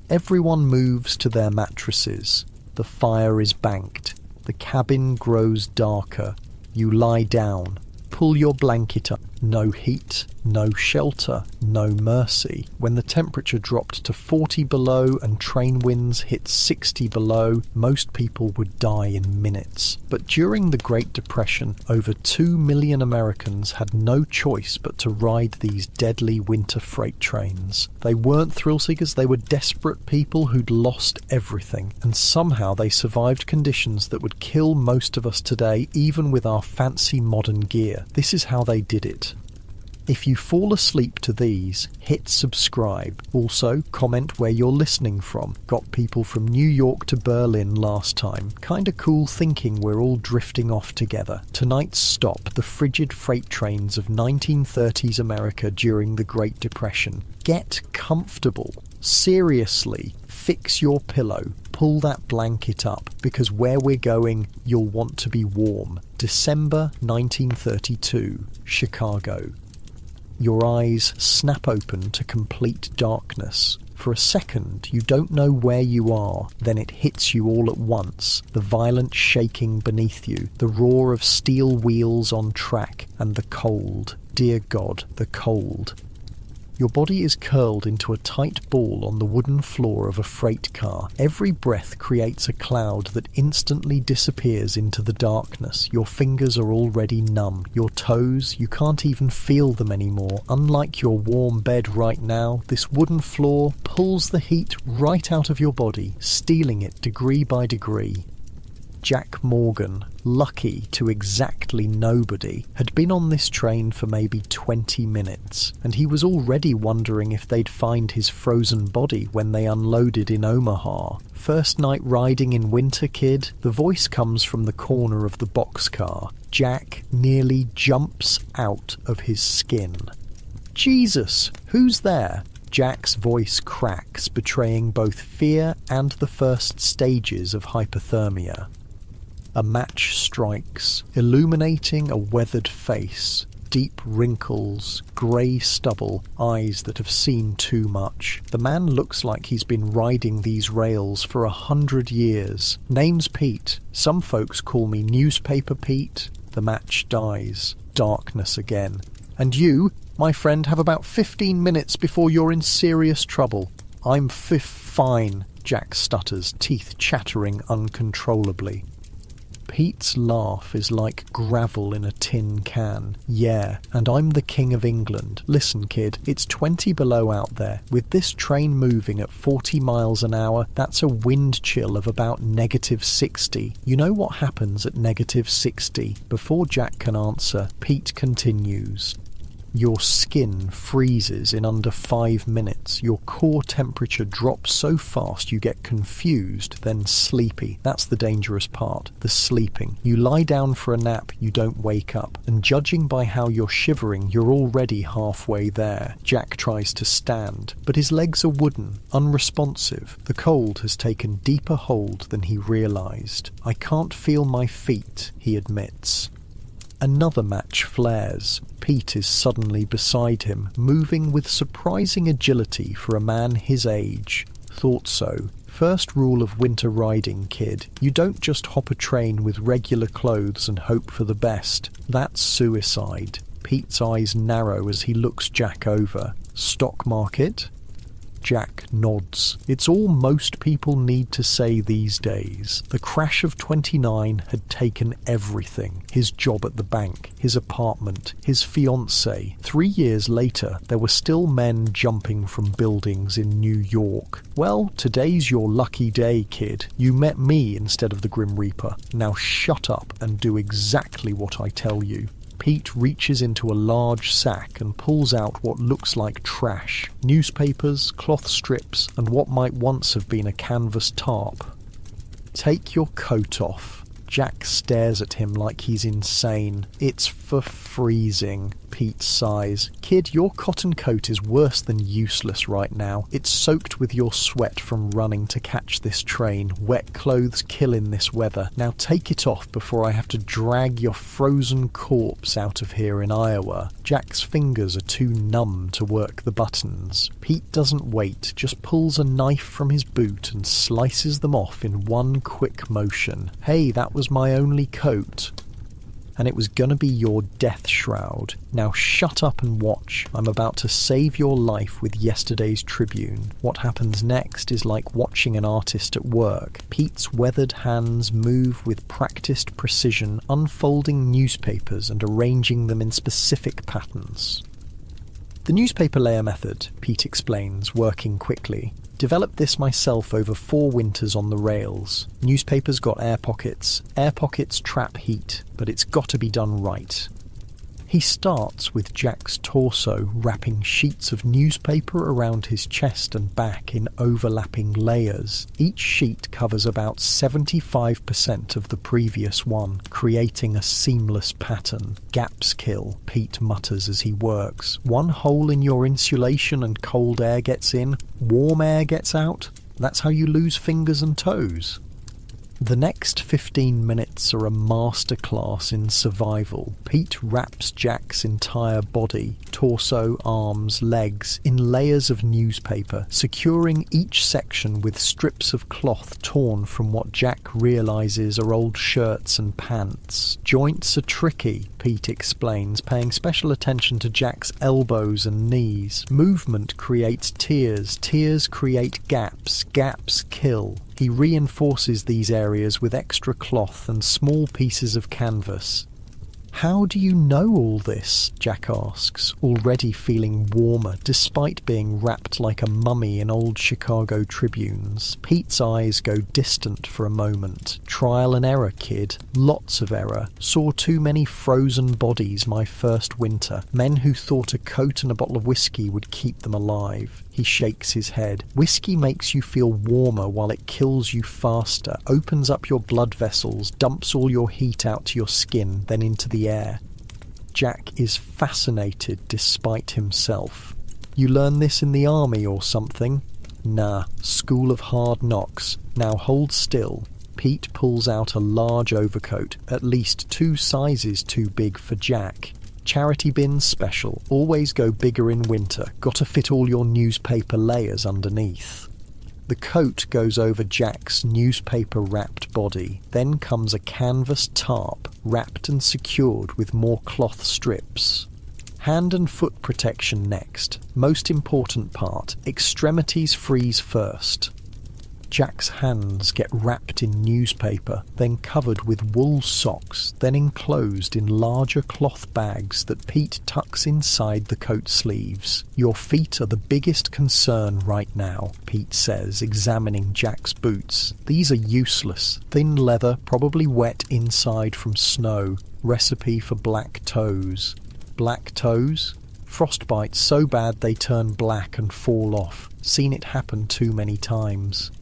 Everyone moves to their mattresses. The fire is banked. The cabin grows darker. You lie down. Pull your blanket up. No heat, no shelter, no mercy. When the temperature dropped to 40 below and train winds hit 60 below, most people would die in minutes. But during the Great Depression, over 2 million Americans had no choice but to ride these deadly winter freight trains. They weren't thrill seekers, they were desperate people who'd lost everything, and somehow they survived conditions that would kill most of us today, even with our fancy modern gear. This is how they did it. If you fall asleep to these, hit subscribe. Also, comment where you're listening from. Got people from New York to Berlin last time. Kinda cool thinking we're all drifting off together. Tonight's stop, the frigid freight trains of 1930s America during the Great Depression. Get comfortable. Seriously, fix your pillow. Pull that blanket up, because where we're going, you'll want to be warm. December 1932, Chicago. Your eyes snap open to complete darkness. For a second, you don't know where you are, then it hits you all at once. The violent shaking beneath you, the roar of steel wheels on track, and the cold. Dear God, the cold. Your body is curled into a tight ball on the wooden floor of a freight car. Every breath creates a cloud that instantly disappears into the darkness. Your fingers are already numb. Your toes, you can't even feel them anymore. Unlike your warm bed right now, this wooden floor pulls the heat right out of your body, stealing it degree by degree. Jack Morgan, lucky to exactly nobody, had been on this train for maybe 20 minutes, and he was already wondering if they'd find his frozen body when they unloaded in Omaha. First night riding in winter, kid? The voice comes from the corner of the boxcar. Jack nearly jumps out of his skin. Jesus, who's there? Jack's voice cracks, betraying both fear and the first stages of hypothermia. A match strikes, illuminating a weathered face, deep wrinkles, grey stubble, eyes that have seen too much. The man looks like he's been riding these rails for 100 years. Name's Pete. Some folks call me Newspaper Pete. The match dies. Darkness again. And you, my friend, have about 15 minutes before you're in serious trouble. I'm fine, Jack stutters, teeth chattering uncontrollably. Pete's laugh is like gravel in a tin can. Yeah, and I'm the King of England. Listen, kid, it's 20 below out there. With this train moving at 40 miles an hour, that's a wind chill of about -60. You know what happens at -60? Before Jack can answer, Pete continues. Your skin freezes in under 5 minutes. Your core temperature drops so fast you get confused, then sleepy. That's the dangerous part, the sleeping. You lie down for a nap, you don't wake up. And judging by how you're shivering, you're already halfway there. Jack tries to stand, but his legs are wooden, unresponsive. The cold has taken deeper hold than he realised. I can't feel my feet, he admits. Another match flares. Pete is suddenly beside him, moving with surprising agility for a man his age. Thought so. First rule of winter riding, kid. You don't just hop a train with regular clothes and hope for the best. That's suicide. Pete's eyes narrow as he looks Jack over. Stock market? Jack nods. It's all most people need to say these days. The crash of 29 had taken everything. His job at the bank, his apartment, his fiancée. 3 years later, there were still men jumping from buildings in New York. Well, today's your lucky day, kid. You met me instead of the Grim Reaper. Now shut up and do exactly what I tell you. Pete reaches into a large sack and pulls out what looks like trash. Newspapers, cloth strips, and what might once have been a canvas tarp. Take your coat off. Jack stares at him like he's insane. It's for freezing, Pete sighs. Kid, your cotton coat is worse than useless right now. It's soaked with your sweat from running to catch this train. Wet clothes kill in this weather. Now take it off before I have to drag your frozen corpse out of here in Iowa. Jack's fingers are too numb to work the buttons. Pete doesn't wait, just pulls a knife from his boot and slices them off in one quick motion. Hey, that was my only coat. And it was gonna be your death shroud. Now shut up and watch. I'm about to save your life with yesterday's Tribune. What happens next is like watching an artist at work. Pete's weathered hands move with practiced precision, unfolding newspapers and arranging them in specific patterns. The newspaper layer method, Pete explains, working quickly. Developed this myself over 4 winters on the rails. Newspapers got air pockets. Air pockets trap heat, but it's got to be done right. He starts with Jack's torso, wrapping sheets of newspaper around his chest and back in overlapping layers. Each sheet covers about 75% of the previous one, creating a seamless pattern. Gaps kill, Pete mutters as he works. One hole in your insulation and cold air gets in, warm air gets out. That's how you lose fingers and toes. The next 15 minutes are a masterclass in survival. Pete wraps Jack's entire body, torso, arms, legs, in layers of newspaper, securing each section with strips of cloth torn from what Jack realizes are old shirts and pants. Joints are tricky, Pete explains, paying special attention to Jack's elbows and knees. Movement creates tears, tears create gaps, gaps kill. He reinforces these areas with extra cloth and small pieces of canvas. How do you know all this? Jack asks, already feeling warmer despite being wrapped like a mummy in old Chicago Tribunes. Pete's eyes go distant for a moment. Trial and error, kid. Lots of error. Saw too many frozen bodies my first winter. Men who thought a coat and a bottle of whiskey would keep them alive. He shakes his head. Whiskey makes you feel warmer while it kills you faster, opens up your blood vessels, dumps all your heat out to your skin, then into the air. Jack is fascinated despite himself. You learn this in the army or something? Nah, School of Hard Knocks. Now hold still. Pete pulls out a large overcoat, at least 2 sizes too big for Jack. Charity bins special. Always go bigger in winter. Gotta fit all your newspaper layers underneath. The coat goes over Jack's newspaper-wrapped body. Then comes a canvas tarp, wrapped and secured with more cloth strips. Hand and foot protection next. Most important part, extremities freeze first. Jack's hands get wrapped in newspaper, then covered with wool socks, then enclosed in larger cloth bags that Pete tucks inside the coat sleeves. Your feet are the biggest concern right now, Pete says, examining Jack's boots. These are useless. Thin leather, probably wet inside from snow. Recipe for black toes. Black toes? Frostbite so bad they turn black and fall off. Seen it happen too many times.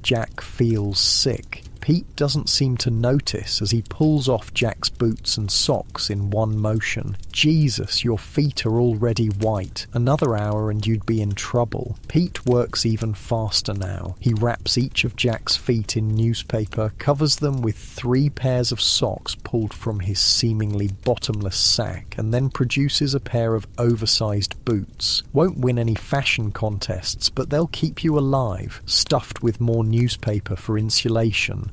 Jack feels sick. Pete doesn't seem to notice as he pulls off Jack's boots and socks in one motion. Jesus, your feet are already white. Another hour and you'd be in trouble. Pete works even faster now. He wraps each of Jack's feet in newspaper, covers them with 3 pairs of socks pulled from his seemingly bottomless sack, and then produces a pair of oversized boots. Won't win any fashion contests, but they'll keep you alive, stuffed with more newspaper for insulation.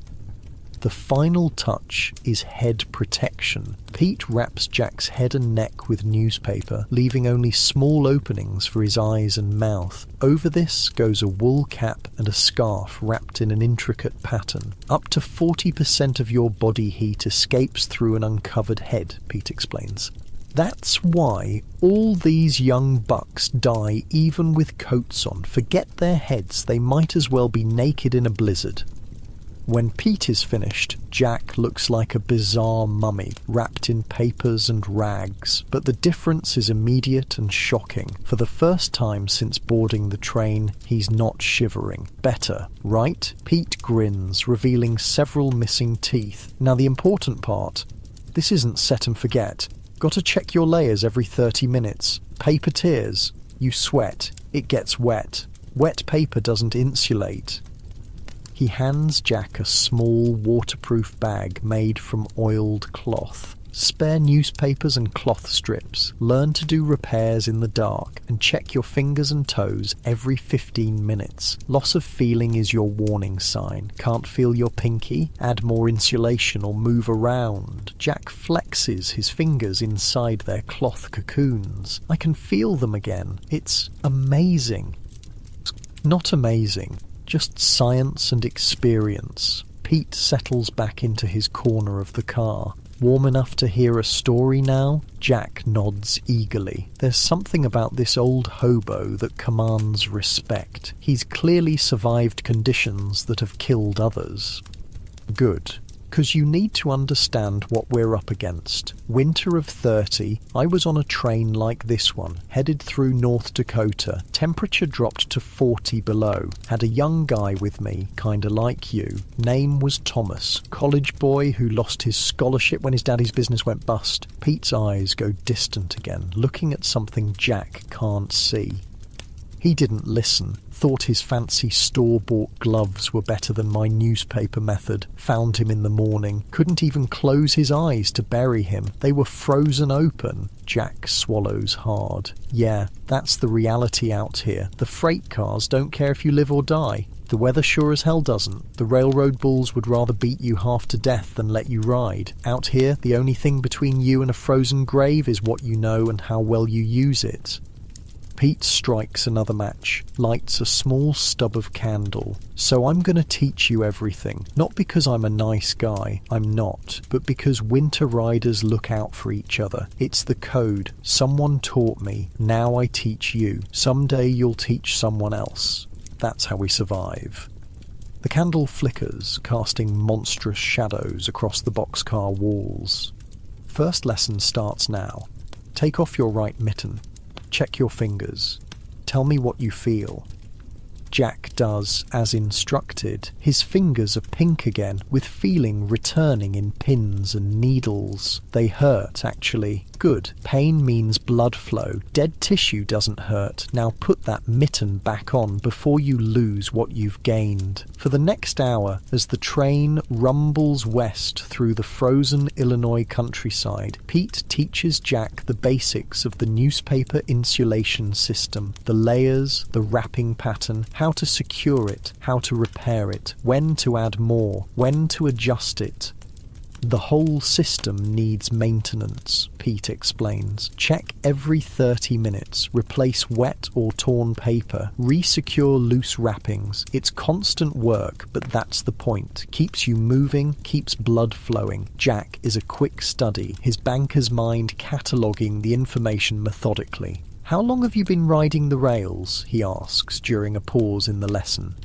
The final touch is head protection. Pete wraps Jack's head and neck with newspaper, leaving only small openings for his eyes and mouth. Over this goes a wool cap and a scarf wrapped in an intricate pattern. Up to 40% of your body heat escapes through an uncovered head, Pete explains. That's why all these young bucks die even with coats on. Forget their heads, they might as well be naked in a blizzard. When Pete is finished, Jack looks like a bizarre mummy, wrapped in papers and rags. But the difference is immediate and shocking. For the first time since boarding the train, he's not shivering. Better, right? Pete grins, revealing several missing teeth. Now the important part, this isn't set and forget. Gotta check your layers every 30 minutes. Paper tears. You sweat. It gets wet. Wet paper doesn't insulate. He hands Jack a small waterproof bag made from oiled cloth. Spare newspapers and cloth strips. Learn to do repairs in the dark and check your fingers and toes every 15 minutes. Loss of feeling is your warning sign. Can't feel your pinky? Add more insulation or move around. Jack flexes his fingers inside their cloth cocoons. I can feel them again. It's amazing. Not amazing. Just science and experience. Pete settles back into his corner of the car. Warm enough to hear a story now? Jack nods eagerly. There's something about this old hobo that commands respect. He's clearly survived conditions that have killed others. Good. Because you need to understand what we're up against. Winter of 30, I was on a train like this one, headed through North Dakota. Temperature dropped to 40 below. Had a young guy with me, kinda like you. Name was Thomas, college boy who lost his scholarship when his daddy's business went bust. Pete's eyes go distant again, looking at something Jack can't see. He didn't listen. Thought his fancy store-bought gloves were better than my newspaper method. Found him in the morning. Couldn't even close his eyes to bury him. They were frozen open. Jack swallows hard. Yeah, that's the reality out here. The freight cars don't care if you live or die. The weather sure as hell doesn't. The railroad bulls would rather beat you half to death than let you ride. Out here, the only thing between you and a frozen grave is what you know and how well you use it. Pete strikes another match, lights a small stub of candle. So I'm gonna teach you everything. Not because I'm a nice guy, I'm not, but because winter riders look out for each other. It's the code. Someone taught me, now I teach you. Someday you'll teach someone else. That's how we survive. The candle flickers, casting monstrous shadows across the boxcar walls. First lesson starts now. Take off your right mitten. Check your fingers. Tell me what you feel. Jack does as instructed. His fingers are pink again, with feeling returning in pins and needles. They hurt, actually. Good. Pain means blood flow. Dead tissue doesn't hurt. Now put that mitten back on before you lose what you've gained. For the next hour, as the train rumbles west through the frozen Illinois countryside, Pete teaches Jack the basics of the newspaper insulation system, the layers, the wrapping pattern, how to secure it, how to repair it, when to add more, when to adjust it. The whole system needs maintenance, Pete explains. Check every 30 minutes, replace wet or torn paper, re-secure loose wrappings. It's constant work, but that's the point. Keeps you moving, keeps blood flowing. Jack is a quick study, his banker's mind cataloguing the information methodically. How long have you been riding the rails? He asks during a pause in the lesson.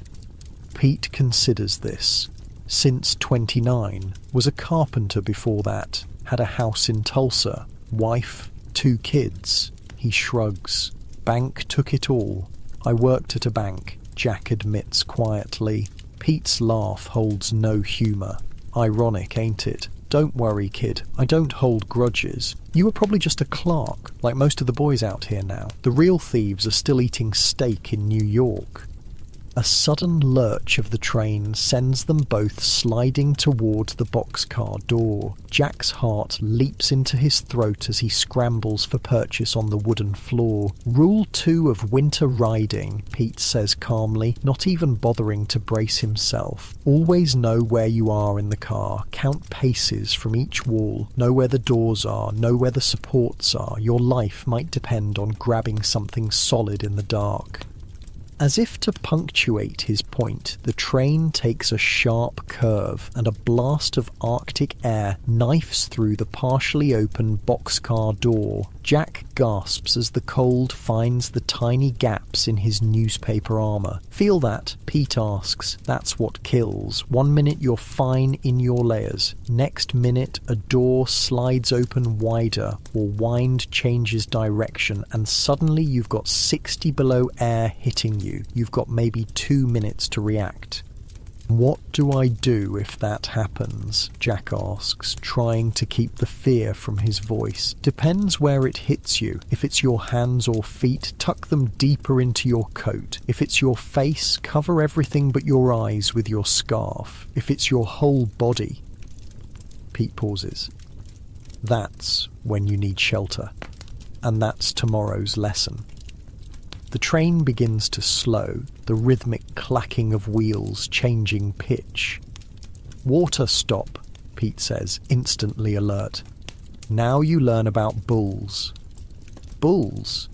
Pete considers this. Since 29, was a carpenter before that, had a house in Tulsa, wife, 2 kids. He shrugs. Bank took it all. I worked at a bank, Jack admits quietly. Pete's laugh holds no humour. Ironic, ain't it? Don't worry, kid. I don't hold grudges. You were probably just a clerk, like most of the boys out here now. The real thieves are still eating steak in New York. A sudden lurch of the train sends them both sliding towards the boxcar door. Jack's heart leaps into his throat as he scrambles for purchase on the wooden floor. Rule 2 of winter riding, Pete says calmly, not even bothering to brace himself. Always know where you are in the car. Count paces from each wall. Know where the doors are. Know where the supports are. Your life might depend on grabbing something solid in the dark. As if to punctuate his point, the train takes a sharp curve and a blast of Arctic air knifes through the partially open boxcar door. Jack gasps as the cold finds the tiny gaps in his newspaper armour. Feel that? Pete asks. That's what kills. 1 minute you're fine in your layers. Next minute a door slides open wider or wind changes direction and suddenly you've got 60 below air hitting you. You've got maybe 2 minutes to react. What do I do if that happens? Jack asks, trying to keep the fear from his voice. Depends where it hits you. If it's your hands or feet, tuck them deeper into your coat. If it's your face, cover everything but your eyes with your scarf. If it's your whole body... Pete pauses. That's when you need shelter. And that's tomorrow's lesson. The train begins to slow, the rhythmic clacking of wheels changing pitch. Water stop, Pete says, instantly alert. Now you learn about bulls. Bulls?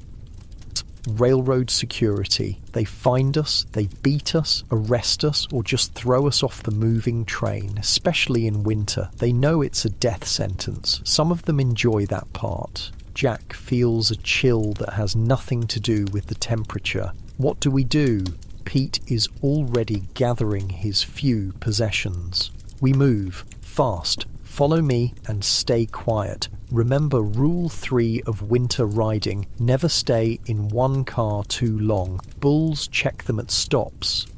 Railroad security. They find us, they beat us, arrest us, or just throw us off the moving train, especially in winter. They know it's a death sentence. Some of them enjoy that part. Jack feels a chill that has nothing to do with the temperature. What do we do? Pete is already gathering his few possessions. We move. Fast. Follow me and stay quiet. Remember rule 3 of winter riding. Never stay in one car too long. Bulls check them at stops.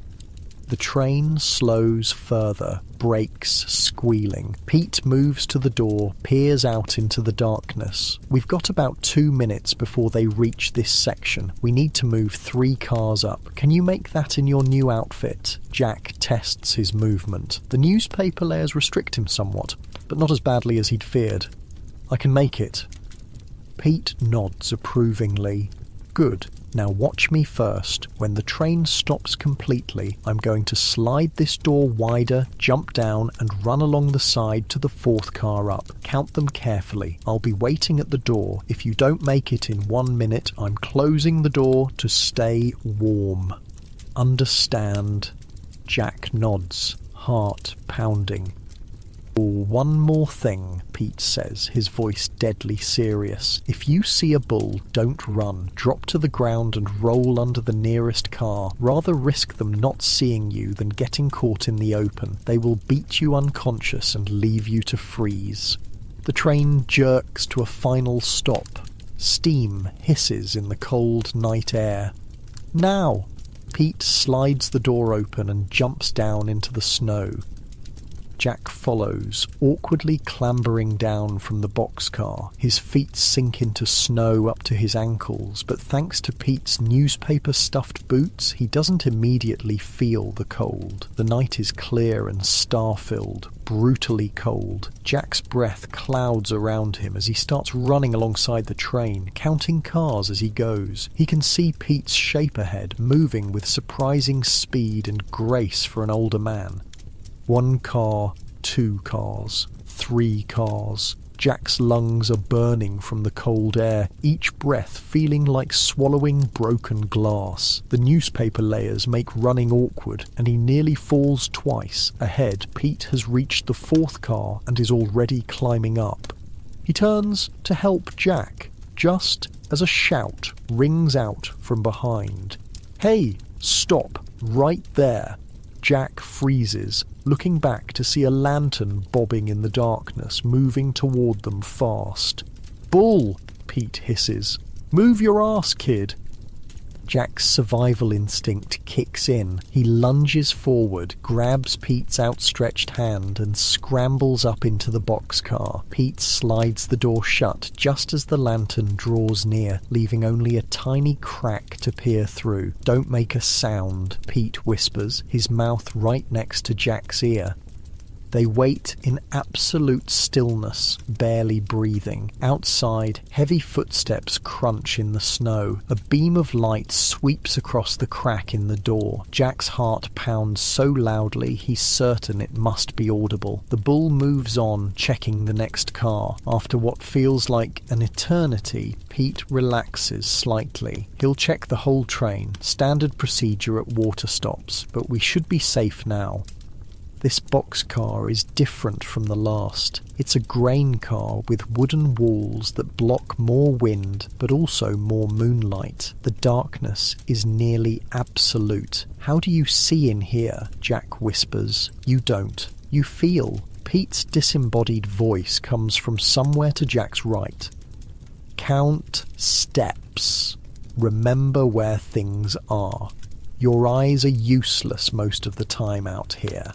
The train slows further, brakes squealing. Pete moves to the door, peers out into the darkness. We've got about 2 minutes before they reach this section. We need to move 3 cars up. Can you make that in your new outfit? Jack tests his movement. The newspaper layers restrict him somewhat, but not as badly as he'd feared. I can make it. Pete nods approvingly. Good. Now watch me first. When the train stops completely, I'm going to slide this door wider, jump down and run along the side to the 4th car up. Count them carefully. I'll be waiting at the door. If you don't make it in 1 minute, I'm closing the door to stay warm. Understand? Jack nods, heart pounding. One more thing, Pete says, his voice deadly serious. If you see a bull, don't run. Drop to the ground and roll under the nearest car. Rather risk them not seeing you than getting caught in the open. They will beat you unconscious and leave you to freeze. The train jerks to a final stop. Steam hisses in the cold night air. Now! Pete slides the door open and jumps down into the snow. Jack follows, awkwardly clambering down from the boxcar. His feet sink into snow up to his ankles, but thanks to Pete's newspaper-stuffed boots, he doesn't immediately feel the cold. The night is clear and star-filled, brutally cold. Jack's breath clouds around him as he starts running alongside the train, counting cars as he goes. He can see Pete's shape ahead, moving with surprising speed and grace for an older man. 1 car, 2 cars, 3 cars. Jack's lungs are burning from the cold air, each breath feeling like swallowing broken glass. The newspaper layers make running awkward, and he nearly falls twice. Ahead, Pete has reached the 4th car and is already climbing up. He turns to help Jack, just as a shout rings out from behind. "Hey, stop, right there!" Jack freezes, looking back to see a lantern bobbing in the darkness, moving toward them fast. "Bull!" Pete hisses. Move your ass, kid. Jack's survival instinct kicks in. He lunges forward, grabs Pete's outstretched hand and scrambles up into the boxcar. Pete slides the door shut just as the lantern draws near, leaving only a tiny crack to peer through. "Don't make a sound," Pete whispers, his mouth right next to Jack's ear. They wait in absolute stillness, barely breathing. Outside, heavy footsteps crunch in the snow. A beam of light sweeps across the crack in the door. Jack's heart pounds so loudly he's certain it must be audible. The bull moves on, checking the next car. After what feels like an eternity, Pete relaxes slightly. He'll check the whole train, standard procedure at water stops, but we should be safe now. This boxcar is different from the last. It's a grain car with wooden walls that block more wind but also more moonlight. The darkness is nearly absolute. "How do you see in here?" Jack whispers. "You don't. You feel." Pete's disembodied voice comes from somewhere to Jack's right. "Count steps. Remember where things are. Your eyes are useless most of the time out here."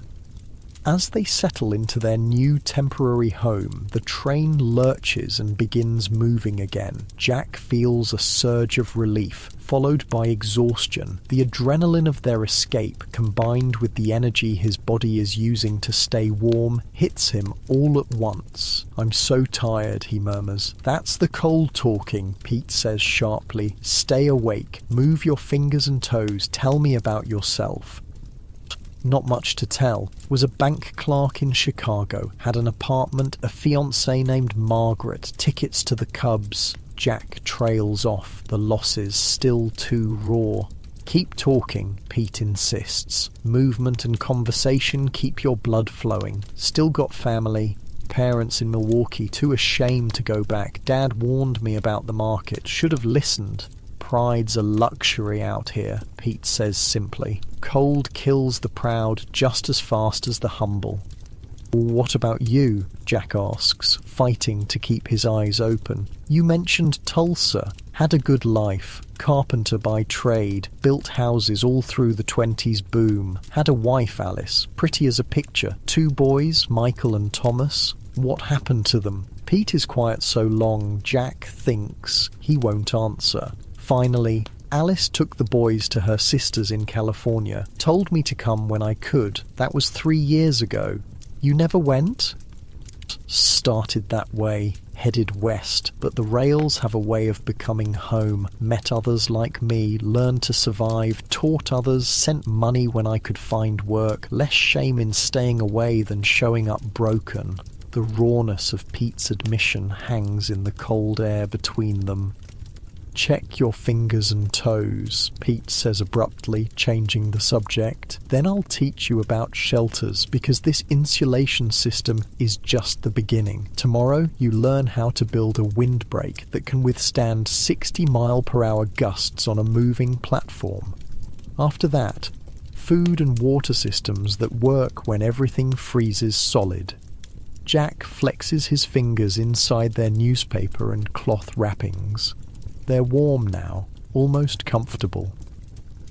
As they settle into their new temporary home, the train lurches and begins moving again. Jack feels a surge of relief, followed by exhaustion. The adrenaline of their escape, combined with the energy his body is using to stay warm, hits him all at once. "I'm so tired," he murmurs. "That's the cold talking," Pete says sharply. "Stay awake. Move your fingers and toes. Tell me about yourself." Not much to tell. Was a bank clerk in Chicago, had an apartment, a fiancée named Margaret, tickets to the Cubs. Jack trails off, the losses still too raw. "Keep talking," Pete insists. "Movement and conversation keep your blood flowing. Still got family. Parents in Milwaukee, too ashamed to go back. Dad warned me about the market. Should have listened." "Pride's a luxury out here," Pete says simply. "Cold kills the proud just as fast as the humble." "What about you?" Jack asks, fighting to keep his eyes open. "You mentioned Tulsa. Had a good life. Carpenter by trade. Built houses all through the 20s boom. Had a wife, Alice. Pretty as a picture. 2 boys, Michael and Thomas. What happened to them?" Pete is quiet so long, Jack thinks he won't answer. Finally, "Alice took the boys to her sister's in California. Told me to come when I could. That was 3 years ago. You never went?" "Started that way, headed west, but the rails have a way of becoming home. Met others like me, learned to survive, taught others, sent money when I could find work. Less shame in staying away than showing up broken." The rawness of Pete's admission hangs in the cold air between them. "Check your fingers and toes," Pete says abruptly, changing the subject. "Then I'll teach you about shelters, because this insulation system is just the beginning. Tomorrow you learn how to build a windbreak that can withstand 60-mile-per-hour gusts on a moving platform. After that, food and water systems that work when everything freezes solid." Jack flexes his fingers inside their newspaper and cloth wrappings. They're warm now, almost comfortable.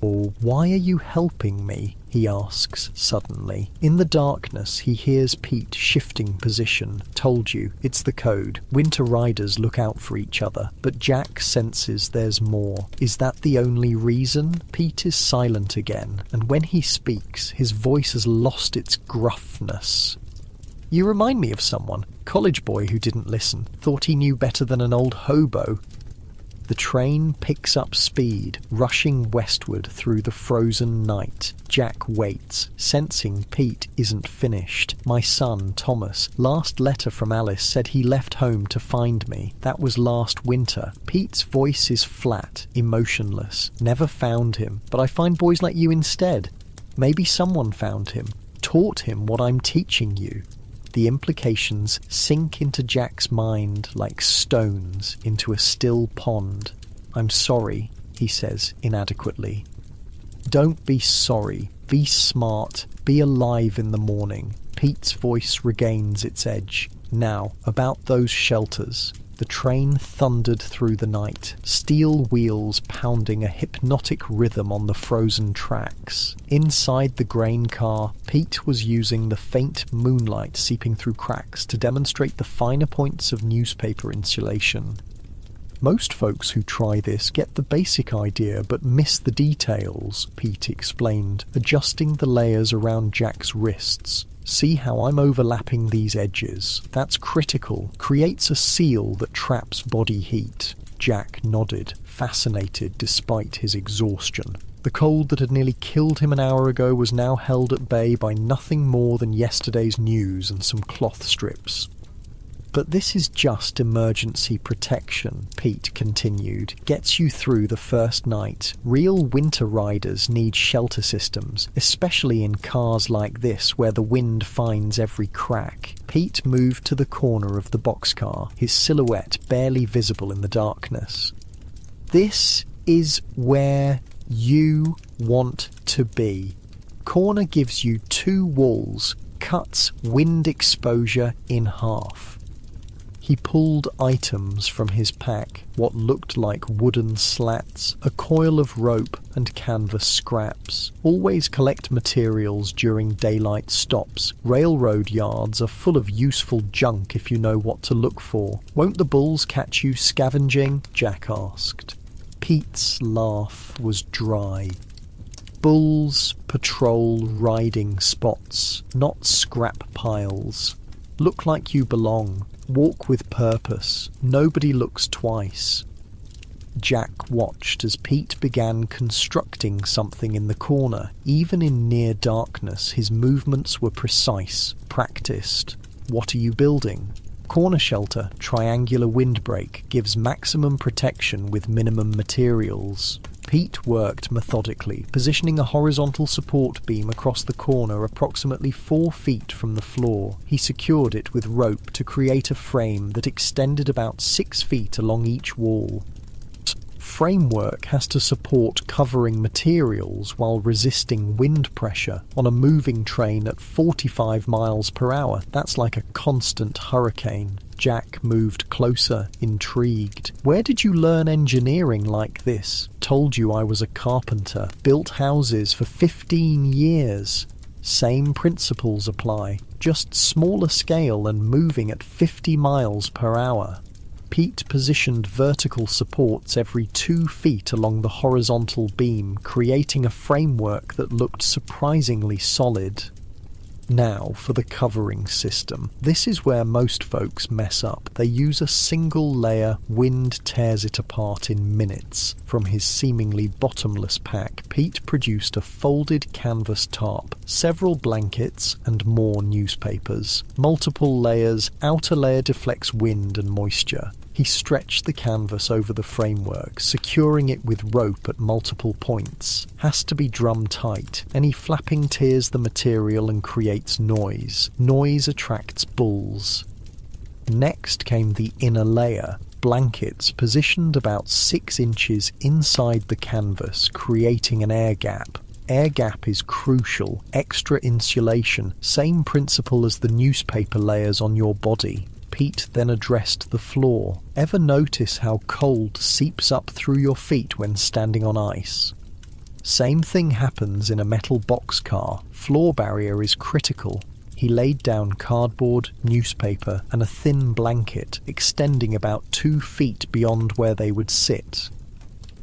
"Oh, why are you helping me?" he asks suddenly. In the darkness, he hears Pete shifting position. "Told you, it's the code. Winter riders look out for each other." But Jack senses there's more. Is that the only reason? Pete is silent again, and when he speaks, his voice has lost its gruffness. "You remind me of someone. College boy who didn't listen. Thought he knew better than an old hobo." The train picks up speed, rushing westward through the frozen night. Jack waits, sensing Pete isn't finished. "My son, Thomas. Last letter from Alice said he left home to find me. That was last winter." Pete's voice is flat, emotionless. "Never found him, but I find boys like you instead. Maybe someone found him, taught him what I'm teaching you." The implications sink into Jack's mind like stones into a still pond. "I'm sorry," he says inadequately. "Don't be sorry. Be smart. Be alive in the morning." Pete's voice regains its edge. "Now, about those shelters. The train thundered through the night, steel wheels pounding a hypnotic rhythm on the frozen tracks. Inside the grain car, Pete was using the faint moonlight seeping through cracks to demonstrate the finer points of newspaper insulation. Most folks who try this get the basic idea but miss the details, Pete explained, adjusting the layers around Jack's wrists. See how I'm overlapping these edges? That's critical. Creates a seal that traps body heat. Jack nodded, fascinated despite his exhaustion. The cold that had nearly killed him an hour ago was now held at bay by nothing more than yesterday's news and some cloth strips. But this is just emergency protection, Pete continued. Gets you through the first night. Real winter riders need shelter systems, especially in cars like this where the wind finds every crack. Pete moved to the corner of the boxcar, his silhouette barely visible in the darkness. This is where you want to be. Corner gives you 2 walls, cuts wind exposure in half. He pulled items from his pack, what looked like wooden slats, a coil of rope and canvas scraps. Always collect materials during daylight stops. Railroad yards are full of useful junk if you know what to look for. Won't the bulls catch you scavenging? Jack asked. Pete's laugh was dry. Bulls patrol riding spots, not scrap piles. Look like you belong. Walk with purpose. Nobody looks twice. Jack watched as Pete began constructing something in the corner. Even in near darkness, his movements were precise, practiced. What are you building? Corner shelter, triangular windbreak, gives maximum protection with minimum materials. Pete worked methodically, positioning a horizontal support beam across the corner approximately 4 feet from the floor. He secured it with rope to create a frame that extended about 6 feet along each wall. Framework has to support covering materials while resisting wind pressure. On a moving train at 45 miles per hour, that's like a constant hurricane. Jack moved closer, intrigued. Where did you learn engineering like this? Told you I was a carpenter. Built houses for 15 years. Same principles apply, just smaller scale and moving at 50 miles per hour. Pete positioned vertical supports every 2 feet along the horizontal beam, creating a framework that looked surprisingly solid. Now for the covering system. This is where most folks mess up. They use a single layer, wind tears it apart in minutes. From his seemingly bottomless pack, Pete produced a folded canvas tarp, several blankets and more newspapers. Multiple layers, outer layer deflects wind and moisture. He stretched the canvas over the framework, securing it with rope at multiple points. Has to be drum tight. Any flapping tears the material and creates noise. Noise attracts bulls. Next came the inner layer. Blankets positioned about 6 inches inside the canvas, creating an air gap. Air gap is crucial. Extra insulation. Same principle as the newspaper layers on your body. Pete then addressed the floor. Ever notice how cold seeps up through your feet when standing on ice? Same thing happens in a metal boxcar. Floor barrier is critical. He laid down cardboard, newspaper, and a thin blanket, extending about 2 feet beyond where they would sit.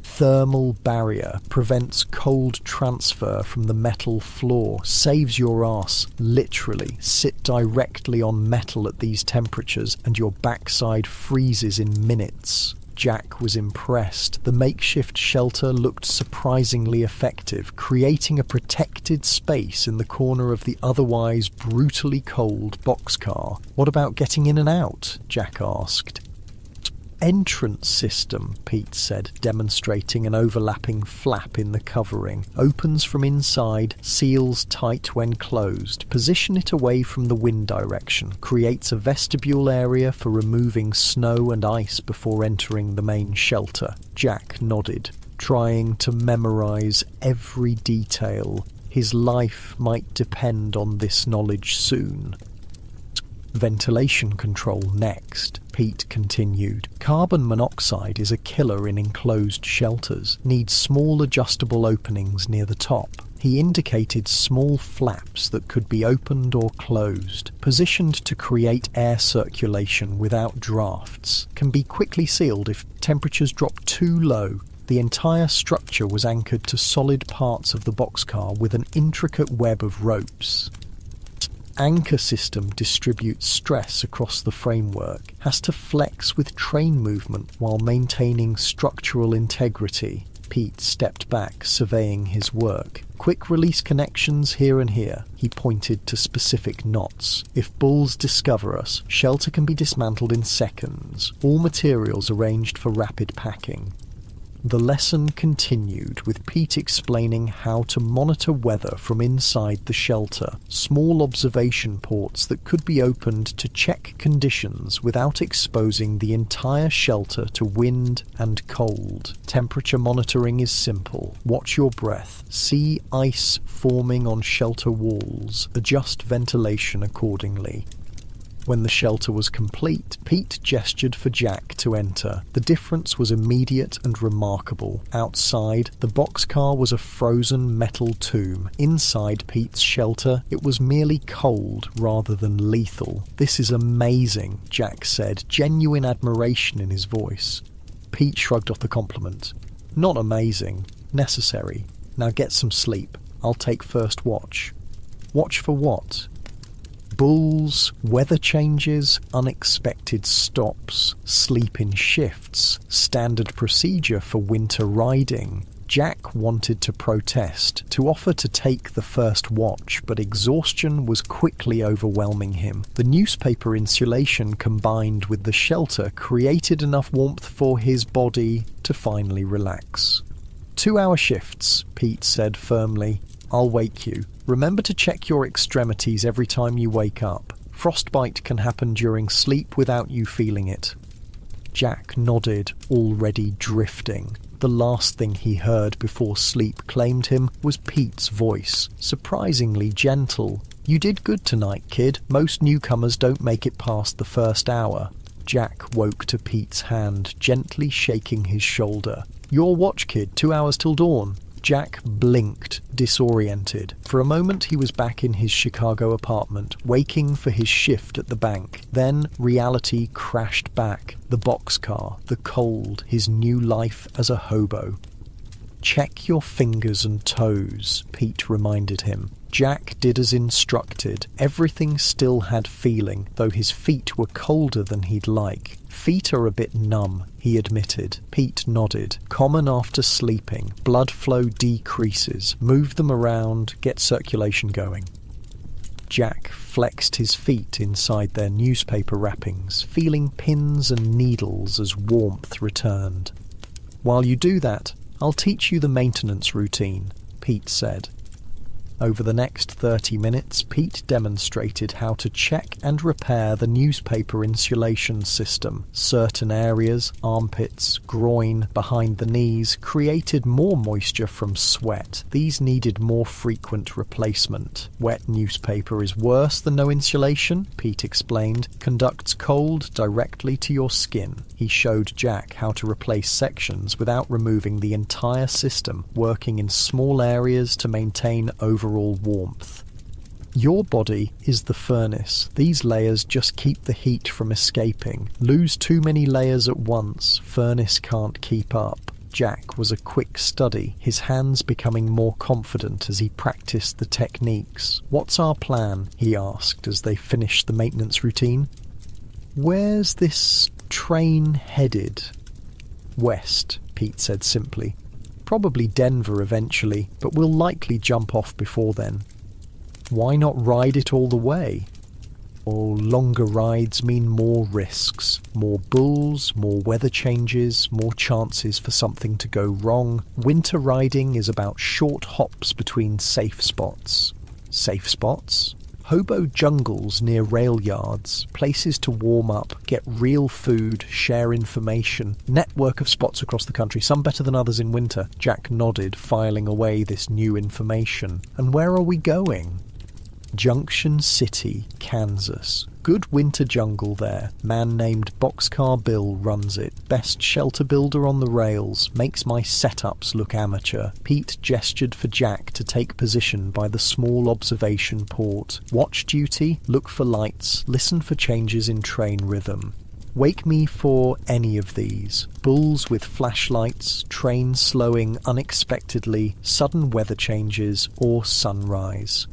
Thermal barrier prevents cold transfer from the metal floor, saves your ass, literally. Sit directly on metal at these temperatures and your backside freezes in minutes. Jack was impressed. The makeshift shelter looked surprisingly effective, creating a protected space in the corner of the otherwise brutally cold boxcar. What about getting in and out? Jack asked. Entrance system, Pete said, demonstrating an overlapping flap in the covering. Opens from inside, seals tight when closed. Position it away from the wind direction. Creates a vestibule area for removing snow and ice before entering the main shelter. Jack nodded, trying to memorize every detail. His life might depend on this knowledge soon. Ventilation control next. Pete continued. Carbon monoxide is a killer in enclosed shelters, needs small adjustable openings near the top. He indicated small flaps that could be opened or closed, positioned to create air circulation without drafts, can be quickly sealed if temperatures drop too low. The entire structure was anchored to solid parts of the boxcar with an intricate web of ropes. Anchor system distributes stress across the framework, has to flex with train movement while maintaining structural integrity. Pete stepped back, surveying his work. Quick release connections here and here. He pointed to specific knots. If bulls discover us, shelter can be dismantled in seconds. All materials arranged for rapid packing. The lesson continued, with Pete explaining how to monitor weather from inside the shelter, small observation ports that could be opened to check conditions without exposing the entire shelter to wind and cold. Temperature monitoring is simple. Watch your breath. See ice forming on shelter walls. Adjust ventilation accordingly. When the shelter was complete, Pete gestured for Jack to enter. The difference was immediate and remarkable. Outside, the boxcar was a frozen metal tomb. Inside Pete's shelter, it was merely cold rather than lethal. "This is amazing," Jack said, genuine admiration in his voice. Pete shrugged off the compliment. "Not amazing. Necessary. Now get some sleep. I'll take first watch." "Watch for what?" "Bulls, weather changes, unexpected stops, sleep in shifts, standard procedure for winter riding." Jack wanted to protest, to offer to take the first watch, but exhaustion was quickly overwhelming him. The newspaper insulation combined with the shelter created enough warmth for his body to finally relax. 2-hour shifts, Pete said firmly. "I'll wake you. Remember to check your extremities every time you wake up. Frostbite can happen during sleep without you feeling it." Jack nodded, already drifting. The last thing he heard before sleep claimed him was Pete's voice, surprisingly gentle. "You did good tonight, kid. Most newcomers don't make it past the first hour." Jack woke to Pete's hand, gently shaking his shoulder. "Your watch, kid. 2 hours till dawn." Jack blinked, disoriented. For a moment he was back in his Chicago apartment, waking for his shift at the bank. Then reality crashed back. The boxcar, the cold, his new life as a hobo. "Check your fingers and toes," Pete reminded him. Jack did as instructed. Everything still had feeling, though his feet were colder than he'd like. "Feet are a bit numb," he admitted. Pete nodded. "Common after sleeping. Blood flow decreases. Move them around, get circulation going." Jack flexed his feet inside their newspaper wrappings, feeling pins and needles as warmth returned. "While you do that, I'll teach you the maintenance routine," Pete said. Over the next 30 minutes, Pete demonstrated how to check and repair the newspaper insulation system. Certain areas, armpits, groin, behind the knees, created more moisture from sweat. These needed more frequent replacement. "Wet newspaper is worse than no insulation," Pete explained. "Conducts cold directly to your skin." He showed Jack how to replace sections without removing the entire system, working in small areas to maintain overall warmth. "Your body is the furnace. These layers just keep the heat from escaping. Lose too many layers at once, furnace can't keep up." Jack was a quick study, his hands becoming more confident as he practiced the techniques. "What's our plan?" he asked as they finished the maintenance routine. "Where's this train headed?" "West," Pete said simply. "Probably Denver eventually, but we'll likely jump off before then." "Why not ride it all the way?" "Oh, longer rides mean more risks. More bulls, more weather changes, more chances for something to go wrong. Winter riding is about short hops between safe spots." "Safe spots?" "Hobo jungles near rail yards, places to warm up, get real food, share information. Network of spots across the country, some better than others in winter." Jack nodded, filing away this new information. "And where are we going?" Junction City, Kansas. Good winter jungle there. Man named Boxcar Bill runs it. Best shelter builder on the rails. Makes my setups look amateur. Pete gestured for Jack to take position by the small observation port. Watch duty, look for lights, listen for changes in train rhythm. Wake me for any of these. Bulls with flashlights, trains slowing unexpectedly, sudden weather changes, or sunrise.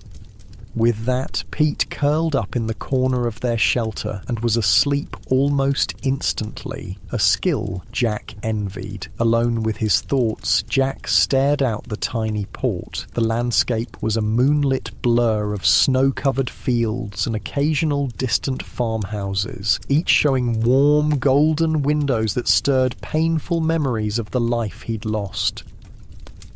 With that, Pete curled up in the corner of their shelter and was asleep almost instantly, a skill Jack envied. Alone with his thoughts, Jack stared out the tiny port. The landscape was a moonlit blur of snow-covered fields and occasional distant farmhouses, each showing warm, golden windows that stirred painful memories of the life he'd lost.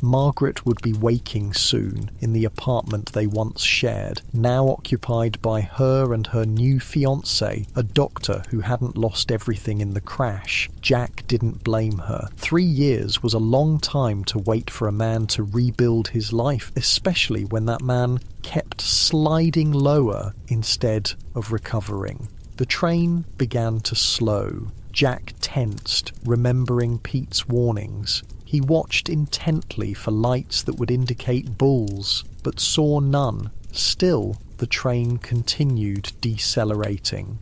Margaret would be waking soon in the apartment they once shared, now occupied by her and her new fiancé, a doctor who hadn't lost everything in the crash. Jack didn't blame her. 3 years was a long time to wait for a man to rebuild his life, especially when that man kept sliding lower instead of recovering. The train began to slow. Jack tensed, remembering Pete's warnings. He watched intently for lights that would indicate bulls, but saw none. Still, the train continued decelerating.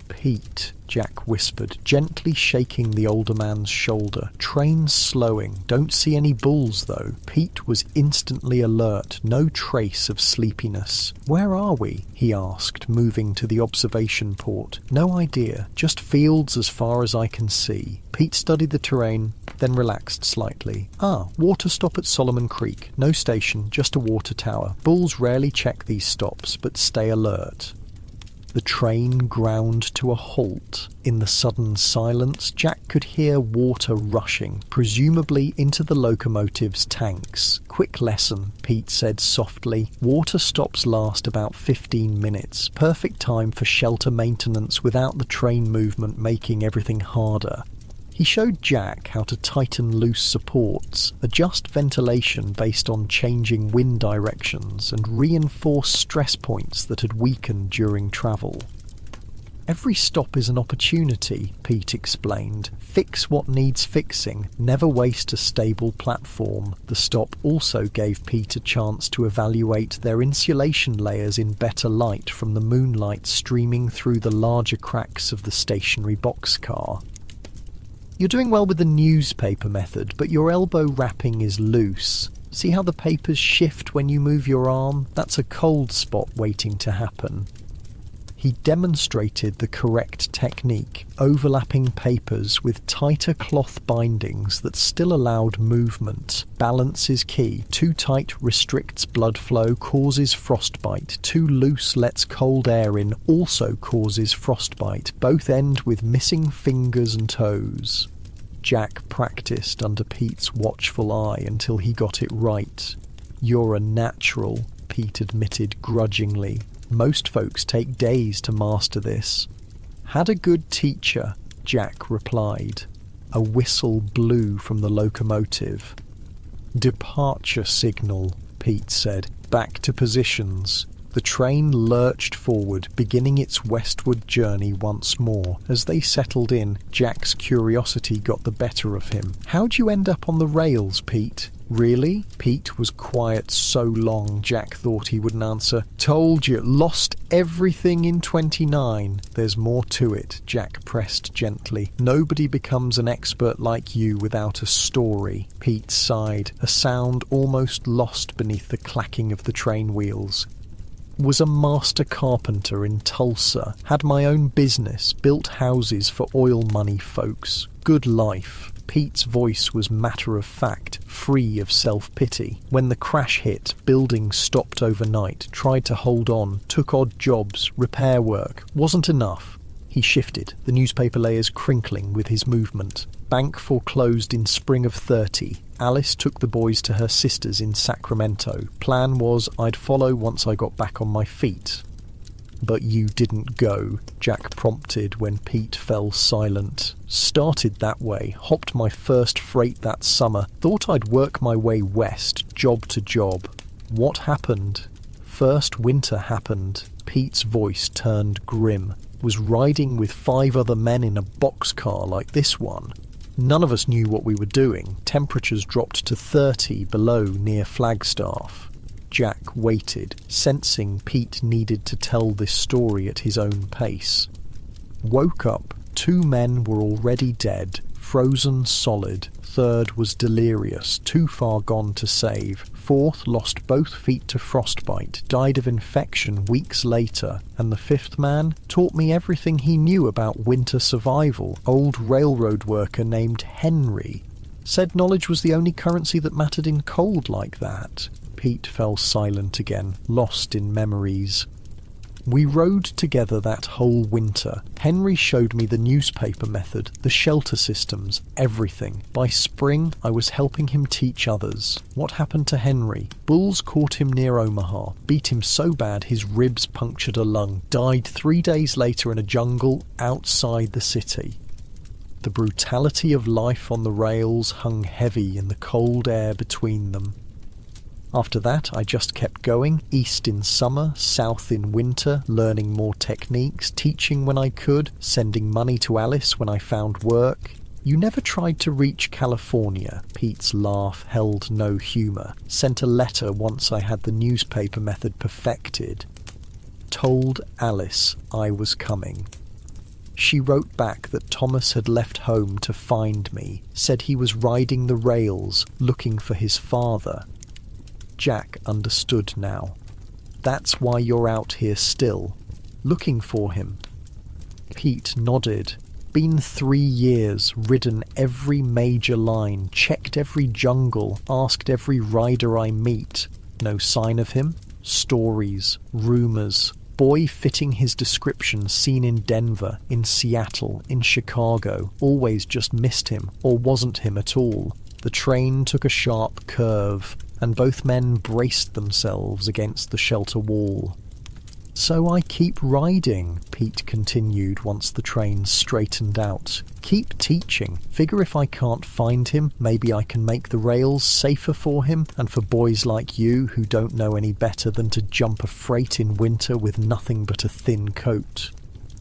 "Pete," Jack whispered, gently shaking the older man's shoulder. "Train's slowing. Don't see any bulls, though." Pete was instantly alert, no trace of sleepiness. "Where are we?" he asked, moving to the observation port. "No idea. Just fields as far as I can see." Pete studied the terrain, then relaxed slightly. Water stop at Solomon Creek. No station, just a water tower. Bulls rarely check these stops, but stay alert. The train ground to a halt. In the sudden silence, Jack could hear water rushing, presumably into the locomotive's tanks. "Quick lesson," Pete said softly. "Water stops last about 15 minutes. Perfect time for shelter maintenance without the train movement making everything harder." He showed Jack how to tighten loose supports, adjust ventilation based on changing wind directions, and reinforce stress points that had weakened during travel. "Every stop is an opportunity," Pete explained. "Fix what needs fixing, never waste a stable platform." The stop also gave Pete a chance to evaluate their insulation layers in better light from the moonlight streaming through the larger cracks of the stationary boxcar. "You're doing well with the newspaper method, but your elbow wrapping is loose. See how the papers shift when you move your arm? That's a cold spot waiting to happen." He demonstrated the correct technique, overlapping papers with tighter cloth bindings that still allowed movement. Balance is key. Too tight restricts blood flow, causes frostbite. Too loose lets cold air in, also causes frostbite. Both end with missing fingers and toes. Jack practiced under Pete's watchful eye until he got it right. "You're a natural," Pete admitted grudgingly. "Most folks take days to master this." "Had a good teacher," Jack replied. A whistle blew from the locomotive. "Departure signal," Pete said. "Back to positions." The train lurched forward, beginning its westward journey once more. As they settled in, Jack's curiosity got the better of him. "How'd you end up on the rails, Pete?" "Really?" Pete was quiet so long Jack thought he wouldn't answer. "Told you, lost everything in 29. "There's more to it," Jack pressed gently. "Nobody becomes an expert like you without a story." Pete sighed, a sound almost lost beneath the clacking of the train wheels. "Was a master carpenter in Tulsa. Had my own business, built houses for oil money folks. Good life." Pete's voice was matter-of-fact, free of self-pity. "When the crash hit, buildings stopped overnight, tried to hold on, took odd jobs, repair work. Wasn't enough." He shifted, the newspaper layers crinkling with his movement. "Bank foreclosed in spring of 30. Alice took the boys to her sister's in Sacramento. Plan was I'd follow once I got back on my feet." "But you didn't go," Jack prompted when Pete fell silent. "Started that way, hopped my first freight that summer, thought I'd work my way west, job to job." "What happened?" first winter happened, Pete's voice turned grim. Was riding with 5 other men in a boxcar like this one. None of us knew what we were doing. Temperatures dropped to 30 below near Flagstaff. Jack waited, sensing Pete needed to tell this story at his own pace. Woke up, 2 men were already dead, frozen solid. 3rd was delirious, too far gone to save. 4th lost both feet to frostbite, died of infection weeks later. And the 5th man taught me everything he knew about winter survival. Old railroad worker named Henry. Said knowledge was the only currency that mattered in cold like that. Pete fell silent again, lost in memories. We rode together that whole winter. Henry showed me the newspaper method, the shelter systems, everything. By spring, I was helping him teach others. What happened to Henry? Bulls caught him near Omaha, beat him so bad his ribs punctured a lung, died 3 days later in a jungle outside the city. The brutality of life on the rails hung heavy in the cold air between them. After that, I just kept going, east in summer, south in winter, learning more techniques, teaching when I could, sending money to Alice when I found work. You never tried to reach California. Pete's laugh held no humour. Sent a letter once I had the newspaper method perfected. Told Alice I was coming. She wrote back that Thomas had left home to find me, said he was riding the rails, looking for his father. Jack understood now. That's why you're out here still, looking for him. Pete nodded. Been 3 years, ridden every major line, checked every jungle, asked every rider I meet. No sign of him? Stories, rumours. Boy fitting his description seen in Denver, in Seattle, in Chicago. Always just missed him, or wasn't him at all. The train took a sharp curve, and both men braced themselves against the shelter wall. So I keep riding, Pete continued once the train straightened out. Keep teaching. Figure if I can't find him, maybe I can make the rails safer for him and for boys like you who don't know any better than to jump a freight in winter with nothing but a thin coat.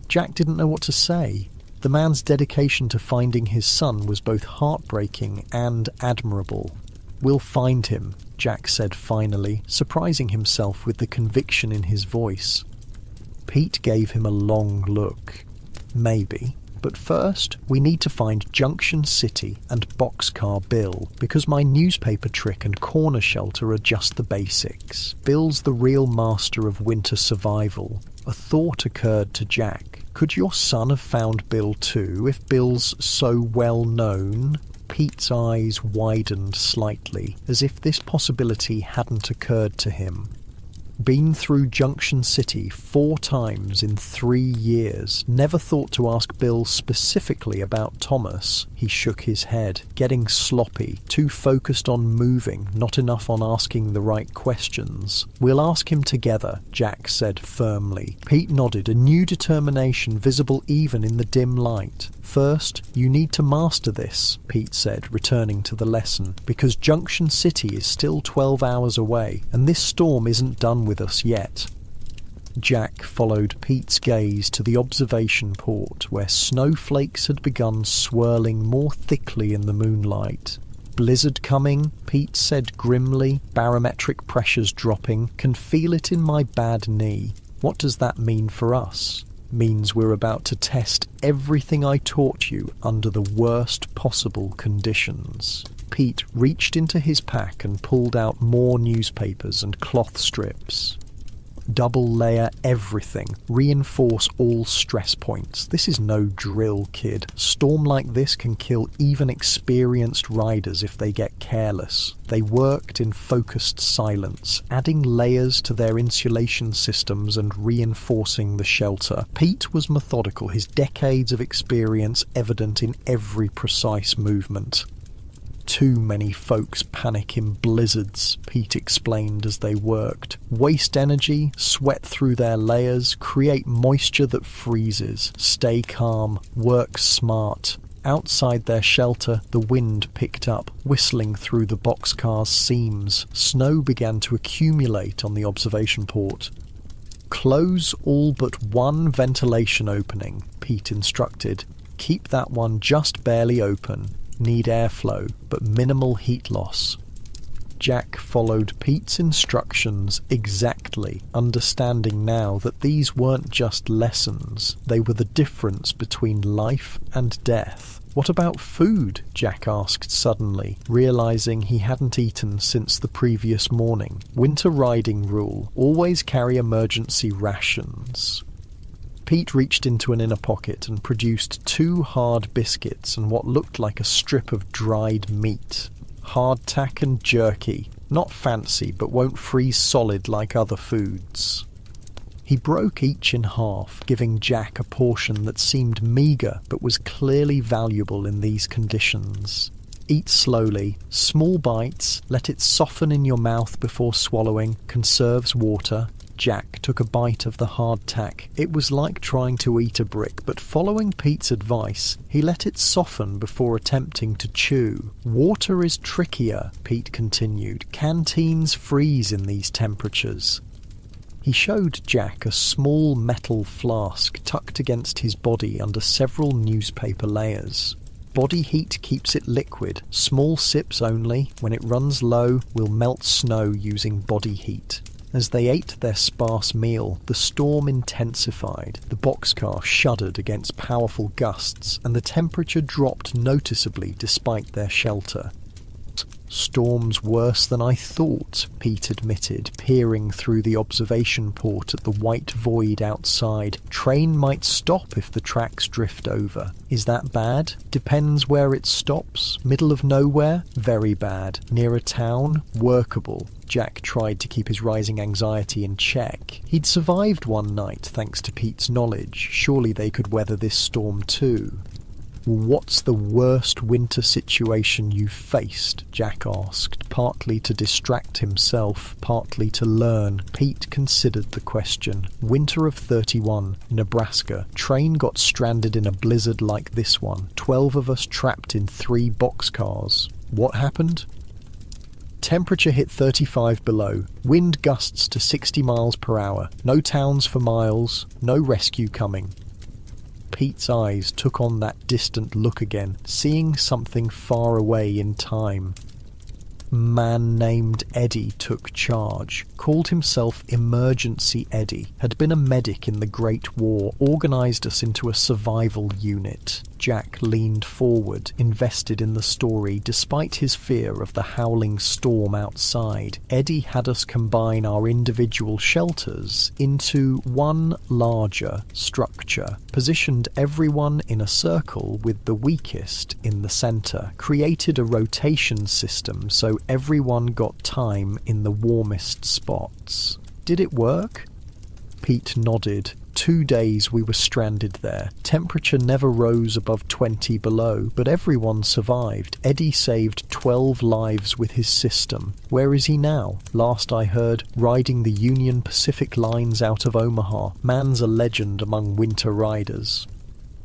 Jack didn't know what to say. The man's dedication to finding his son was both heartbreaking and admirable. We'll find him, Jack said finally, surprising himself with the conviction in his voice. Pete gave him a long look. Maybe. But first, we need to find Junction City and Boxcar Bill, because my newspaper trick and corner shelter are just the basics. Bill's the real master of winter survival. A thought occurred to Jack. Could your son have found Bill too, if Bill's so well known? Pete's eyes widened slightly, as if this possibility hadn't occurred to him. Been through Junction City 4 times in 3 years. Never thought to ask Bill specifically about Thomas. He shook his head, getting sloppy, too focused on moving, not enough on asking the right questions. We'll ask him together, Jack said firmly. Pete nodded, a new determination visible even in the dim light. First, you need to master this, Pete said, returning to the lesson, because Junction City is still 12 hours away, and this storm isn't done with us yet. Jack followed Pete's gaze to the observation port, where snowflakes had begun swirling more thickly in the moonlight. Blizzard coming, Pete said grimly, barometric pressures dropping. Can feel it in my bad knee. What does that mean for us? Means we're about to test everything I taught you under the worst possible conditions. Pete reached into his pack and pulled out more newspapers and cloth strips. Double layer everything. Reinforce all stress points. This is no drill, kid. Storm like this can kill even experienced riders if they get careless. They worked in focused silence, adding layers to their insulation systems and reinforcing the shelter. Pete was methodical, his decades of experience evident in every precise movement. Too many folks panic in blizzards, Pete explained as they worked. Waste energy, sweat through their layers, create moisture that freezes. Stay calm, work smart, Outside their shelter, the wind picked up, whistling through the boxcar's seams. Snow began to accumulate on the observation port. "Close all but one ventilation opening," Pete instructed. "Keep that one just barely open. Need airflow, but minimal heat loss." Jack followed Pete's instructions exactly, understanding now that these weren't just lessons, they were the difference between life and death. "What about food?" Jack asked suddenly, realizing he hadn't eaten since the previous morning. Winter riding rule: always carry emergency rations. Pete reached into an inner pocket and produced 2 hard biscuits and what looked like a strip of dried meat. Hardtack and jerky. Not fancy, but won't freeze solid like other foods. He broke each in half, giving Jack a portion that seemed meagre but was clearly valuable in these conditions. "Eat slowly, small bites, let it soften in your mouth before swallowing, conserves water." Jack took a bite of the hardtack. It was like trying to eat a brick, but following Pete's advice, he let it soften before attempting to chew. "Water is trickier," Pete continued. "Canteens freeze in these temperatures." He showed Jack a small metal flask tucked against his body under several newspaper layers. "Body heat keeps it liquid. Small sips only. When it runs low, we'll melt snow using body heat." As they ate their sparse meal, the storm intensified. The boxcar shuddered against powerful gusts, and the temperature dropped noticeably despite their shelter. "Storm's worse than I thought," Pete admitted, peering through the observation port at the white void outside. "Train might stop if the tracks drift over." "Is that bad?" "Depends where it stops. Middle of nowhere? Very bad. Near a town? Workable." Jack tried to keep his rising anxiety in check. He'd survived one night thanks to Pete's knowledge. Surely they could weather this storm too. "What's the worst winter situation you've faced?" Jack asked, partly to distract himself, partly to learn. Pete considered the question. "Winter of 31, Nebraska. Train got stranded in a blizzard like this one. 12 of us trapped in 3 boxcars." "What happened?" "Temperature hit 35 below. Wind gusts to 60 miles per hour. No towns for miles. No rescue coming." Pete's eyes took on that distant look again, seeing something far away in time. Man named Eddie took charge, called himself Emergency Eddie, had been a medic in the Great War, organised us into a survival unit. Jack leaned forward, invested in the story, despite his fear of the howling storm outside. Eddie had us combine our individual shelters into one larger structure, positioned everyone in a circle with the weakest in the centre, created a rotation system so everyone got time in the warmest spots. Did it work? Pete nodded. 2 days we were stranded there. Temperature never rose above 20 below, but everyone survived. Eddie saved 12 lives with his system. Where is he now? Last I heard, riding the Union Pacific lines out of Omaha. Man's a legend among winter riders.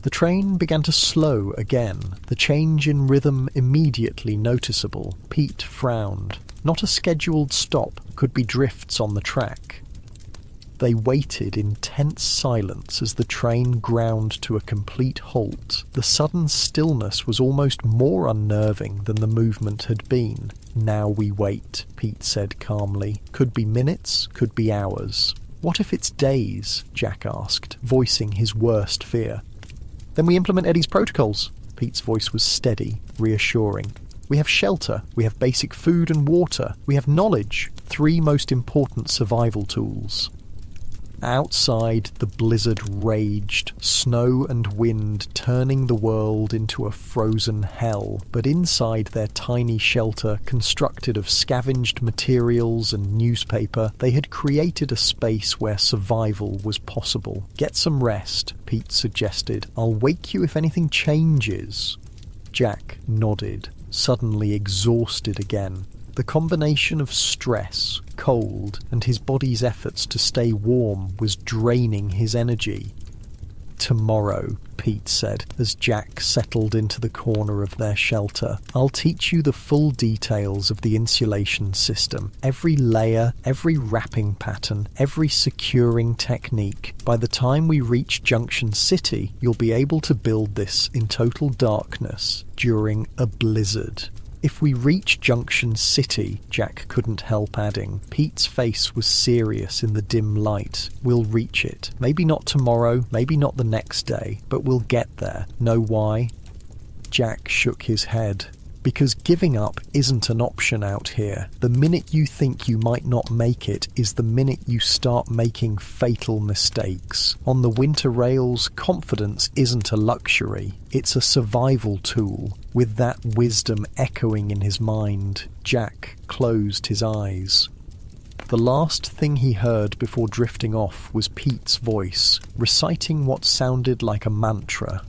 The train began to slow again, the change in rhythm immediately noticeable. Pete frowned. Not a scheduled stop, could be drifts on the track. They waited in tense silence as the train ground to a complete halt. The sudden stillness was almost more unnerving than the movement had been. "Now we wait," Pete said calmly. "Could be minutes, could be hours." "What if it's days?" Jack asked, voicing his worst fear. "Then we implement Eddie's protocols." Pete's voice was steady, reassuring. "We have shelter, we have basic food and water, we have knowledge, 3 most important survival tools." Outside, the blizzard raged, snow and wind turning the world into a frozen hell, but inside their tiny shelter, constructed of scavenged materials and newspaper, they had created a space where survival was possible. "Get some rest," Pete suggested. "I'll wake you if anything changes." Jack nodded, suddenly exhausted again. The combination of stress, cold, and his body's efforts to stay warm was draining his energy. tomorrow," Pete said, as Jack settled into the corner of their shelter. "I'll teach you the full details of the insulation system, every layer, every wrapping pattern, every securing technique. By the time we reach Junction City, you'll be able to build this in total darkness during a blizzard." "If we reach Junction City," Jack couldn't help adding. Pete's face was serious in the dim light. "We'll reach it. Maybe not tomorrow, maybe not the next day, but we'll get there. Know why?" Jack shook his head. "Because giving up isn't an option out here. The minute you think you might not make it is the minute you start making fatal mistakes. On the winter rails, confidence isn't a luxury. It's a survival tool." With that wisdom echoing in his mind, Jack closed his eyes. The last thing he heard before drifting off was Pete's voice, reciting what sounded like a mantra.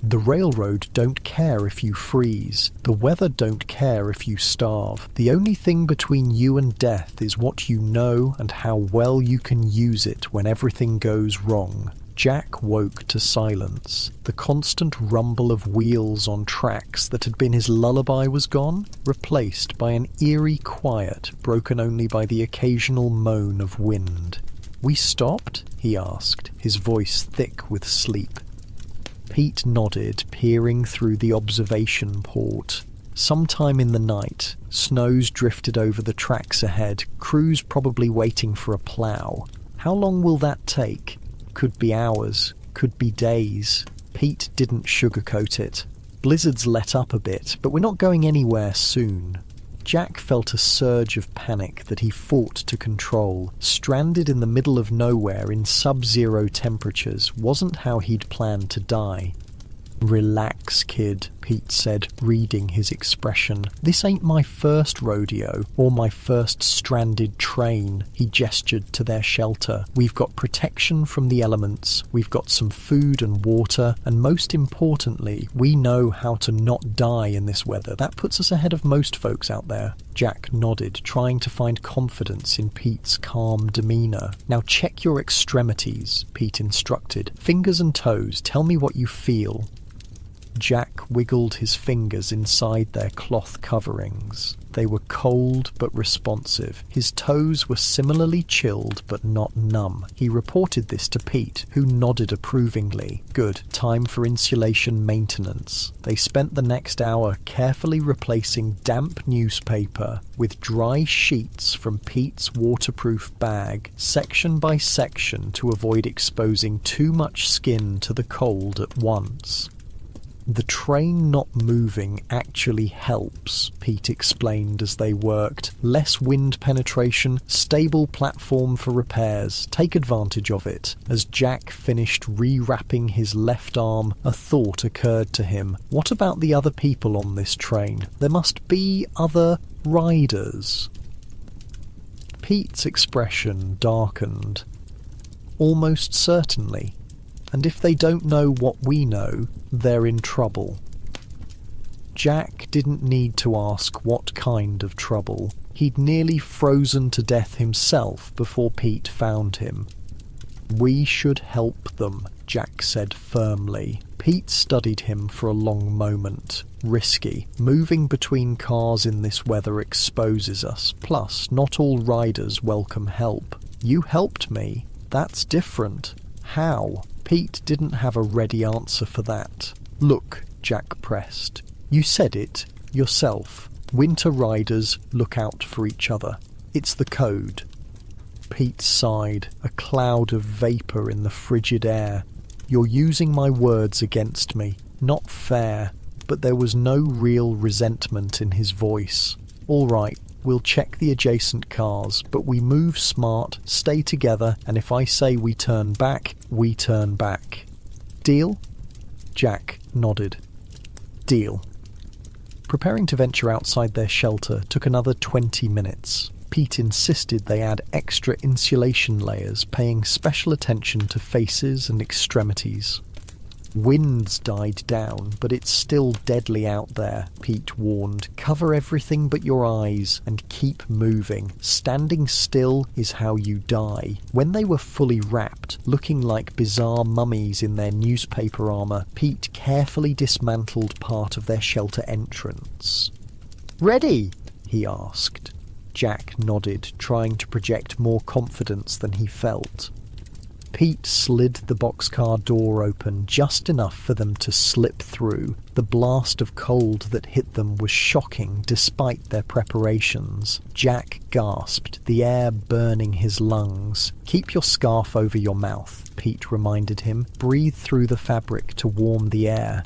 "The railroad don't care if you freeze. The weather don't care if you starve. The only thing between you and death is what you know and how well you can use it when everything goes wrong." Jack woke to silence. The constant rumble of wheels on tracks that had been his lullaby was gone, replaced by an eerie quiet broken only by the occasional moan of wind. "We stopped?" he asked, his voice thick with sleep. Pete nodded, peering through the observation port. Sometime in the night, snows drifted over the tracks ahead, crews probably waiting for a plough. How long will that take? Could be hours, could be days. Pete didn't sugarcoat it. Blizzards let up a bit, but we're not going anywhere soon. Jack felt a surge of panic that he fought to control. Stranded in the middle of nowhere in sub-zero temperatures wasn't how he'd planned to die. "Relax, kid," Pete said, reading his expression. "This ain't my first rodeo, or my first stranded train." He gestured to their shelter. "We've got protection from the elements, we've got some food and water, and most importantly, we know how to not die in this weather. That puts us ahead of most folks out there." Jack nodded, trying to find confidence in Pete's calm demeanour. "Now check your extremities," Pete instructed. "Fingers and toes, tell me what you feel." Jack wiggled his fingers inside their cloth coverings. They were cold but responsive. His toes were similarly chilled but not numb. He reported this to Pete, who nodded approvingly. "Good. Time for insulation maintenance." They spent the next hour carefully replacing damp newspaper with dry sheets from Pete's waterproof bag, section by section, to avoid exposing too much skin to the cold at once. "The train not moving actually helps," Pete explained as they worked. "Less wind penetration, stable platform for repairs. Take advantage of it." As Jack finished rewrapping his left arm, a thought occurred to him. What about the other people on this train? There must be other riders. Pete's expression darkened. "Almost certainly. And if they don't know what we know, they're in trouble." Jack didn't need to ask what kind of trouble. He'd nearly frozen to death himself before Pete found him. "We should help them," Jack said firmly. Pete studied him for a long moment. "Risky. Moving between cars in this weather exposes us. Plus, not all riders welcome help." "You helped me. That's different." "How?" Pete didn't have a ready answer for that. "Look," Jack pressed. "You said it yourself. Winter riders look out for each other. It's the code." Pete sighed, a cloud of vapour in the frigid air. "You're using my words against me. Not fair." But there was no real resentment in his voice. "All right. We'll check the adjacent cars, but we move smart, stay together, and if I say we turn back, we turn back. Deal?" Jack nodded. "Deal." Preparing to venture outside their shelter took another 20 minutes. Pete insisted they add extra insulation layers, paying special attention to faces and extremities. Winds died down, but it's still deadly out there, Pete warned. Cover everything but your eyes and keep moving. Standing still is how you die. When they were fully wrapped, looking like bizarre mummies in their newspaper armour, Pete carefully dismantled part of their shelter entrance. "Ready?" he asked. Jack nodded, trying to project more confidence than he felt. Pete slid the boxcar door open just enough for them to slip through. The blast of cold that hit them was shocking despite their preparations. Jack gasped, the air burning his lungs. "Keep your scarf over your mouth," Pete reminded him. "Breathe through the fabric to warm the air."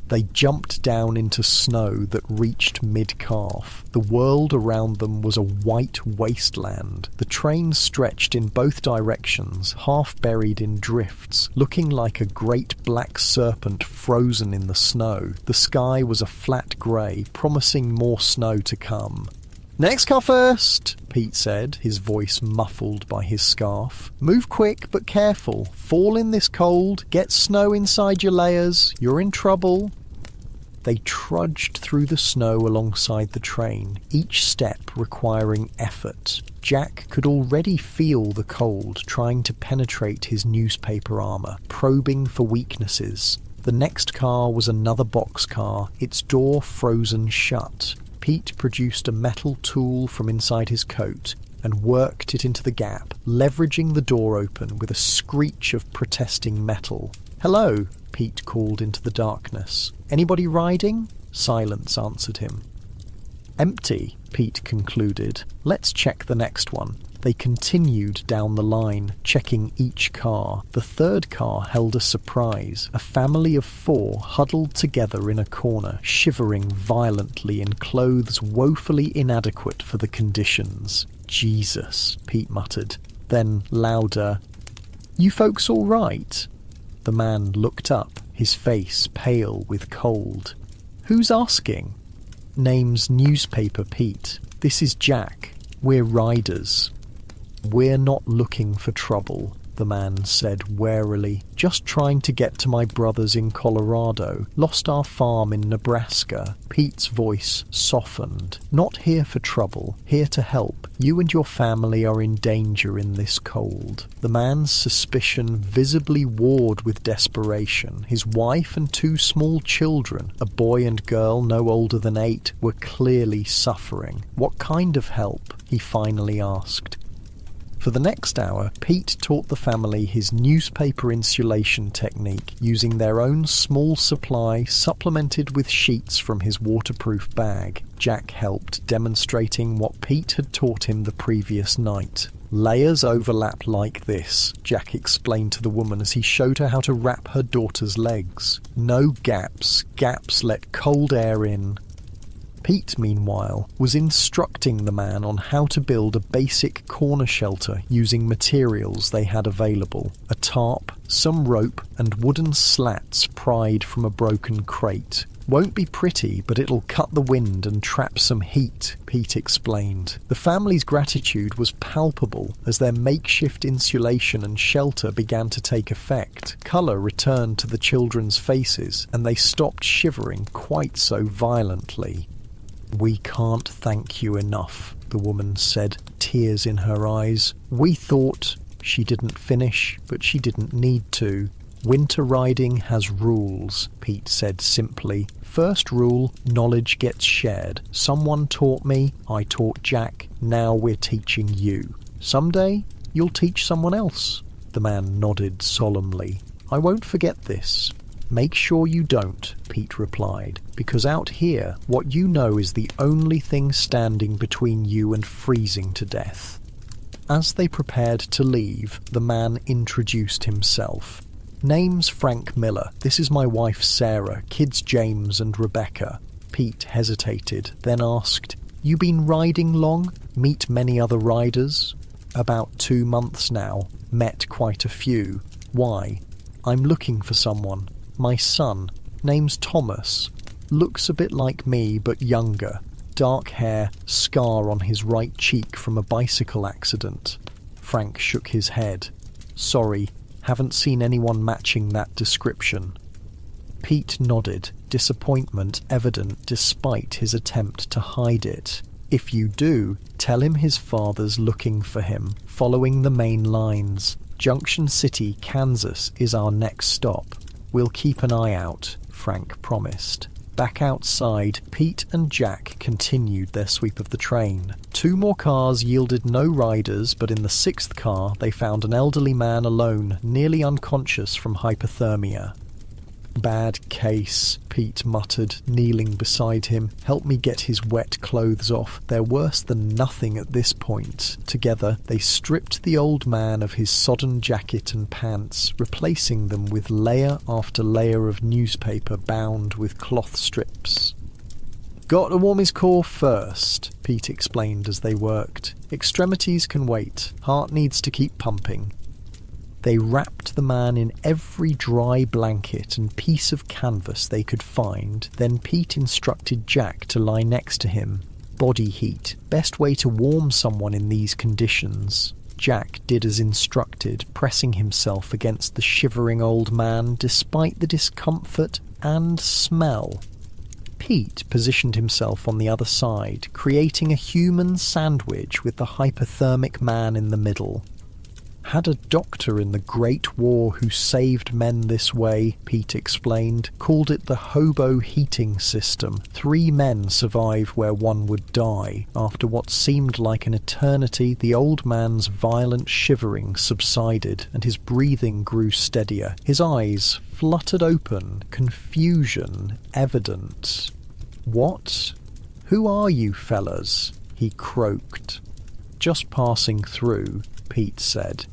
They jumped down into snow that reached mid-calf. The world around them was a white wasteland. The train stretched in both directions, half buried in drifts, looking like a great black serpent frozen in the snow. The sky was a flat grey, promising more snow to come. "Next car first," Pete said, his voice muffled by his scarf. "Move quick but careful. Fall in this cold. Get snow inside your layers. You're in trouble." They trudged through the snow alongside the train, each step requiring effort. Jack could already feel the cold trying to penetrate his newspaper armour, probing for weaknesses. The next car was another boxcar, its door frozen shut. Pete produced a metal tool from inside his coat and worked it into the gap, leveraging the door open with a screech of protesting metal. "Hello," Pete called into the darkness. "Anybody riding?" Silence answered him. "Empty," Pete concluded. "Let's check the next one." They continued down the line, checking each car. The third car held a surprise. A family of 4 huddled together in a corner, shivering violently in clothes woefully inadequate for the conditions. "Jesus," Pete muttered. Then, louder, "You folks all right?" The man looked up, his face pale with cold. "Who's asking?" "Name's Newspaper Pete. This is Jack. We're riders." "We're not looking for trouble," the man said warily. "Just trying to get to my brothers in Colorado. Lost our farm in Nebraska." Pete's voice softened. "Not here for trouble. Here to help. You and your family are in danger in this cold." The man's suspicion visibly warred with desperation. His wife and 2 small children, a boy and girl no older than 8, were clearly suffering. "What kind of help?" he finally asked. For the next hour, Pete taught the family his newspaper insulation technique using their own small supply supplemented with sheets from his waterproof bag. Jack helped, demonstrating what Pete had taught him the previous night. "Layers overlap like this," Jack explained to the woman as he showed her how to wrap her daughter's legs. "No gaps. Gaps let cold air in." Pete, meanwhile, was instructing the man on how to build a basic corner shelter using materials they had available. A tarp, some rope, and wooden slats pried from a broken crate. "Won't be pretty, but it'll cut the wind and trap some heat," Pete explained. The family's gratitude was palpable as their makeshift insulation and shelter began to take effect. Colour returned to the children's faces, and they stopped shivering quite so violently. "We can't thank you enough," the woman said, tears in her eyes. "We thought—" She didn't finish, but she didn't need to. "Winter riding has rules," Pete said simply. "First rule, knowledge gets shared. Someone taught me, I taught Jack, now we're teaching you. Someday, you'll teach someone else." The man nodded solemnly. "I won't forget this." "Make sure you don't," Pete replied, "because out here, what you know is the only thing standing between you and freezing to death." As they prepared to leave, the man introduced himself. "Name's Frank Miller. This is my wife Sarah, kids James and Rebecca." Pete hesitated, then asked, "You been riding long? Meet many other riders?" "About 2 months now. Met quite a few." "Why?" "I'm looking for someone. My son, name's Thomas, looks a bit like me but younger, dark hair, scar on his right cheek from a bicycle accident." Frank shook his head. "Sorry, haven't seen anyone matching that description." Pete nodded, disappointment evident despite his attempt to hide it. If you do, tell him his father's looking for him, following the main lines. Junction City, Kansas is our next stop. We'll keep an eye out, Frank promised. Back outside, Pete and Jack continued their sweep of the train. 2 more cars yielded no riders, but in the 6th car they found an elderly man alone, nearly unconscious from hypothermia. "Bad case," Pete muttered, kneeling beside him. "Help me get his wet clothes off. They're worse than nothing at this point." Together, they stripped the old man of his sodden jacket and pants, replacing them with layer after layer of newspaper bound with cloth strips. "Got to warm his core first," Pete explained as they worked. "Extremities can wait. Heart needs to keep pumping." They wrapped the man in every dry blanket and piece of canvas they could find. Then Pete instructed Jack to lie next to him. Body heat. Best way to warm someone in these conditions. Jack did as instructed, pressing himself against the shivering old man despite the discomfort and smell. Pete positioned himself on the other side, creating a human sandwich with the hypothermic man in the middle. "Had a doctor in the Great War who saved men this way," Pete explained. "Called it the hobo heating system. 3 men survive where 1 would die." After what seemed like an eternity, the old man's violent shivering subsided and his breathing grew steadier. His eyes fluttered open, confusion evident. "What? Who are you fellas?" he croaked. "Just passing through," Pete said.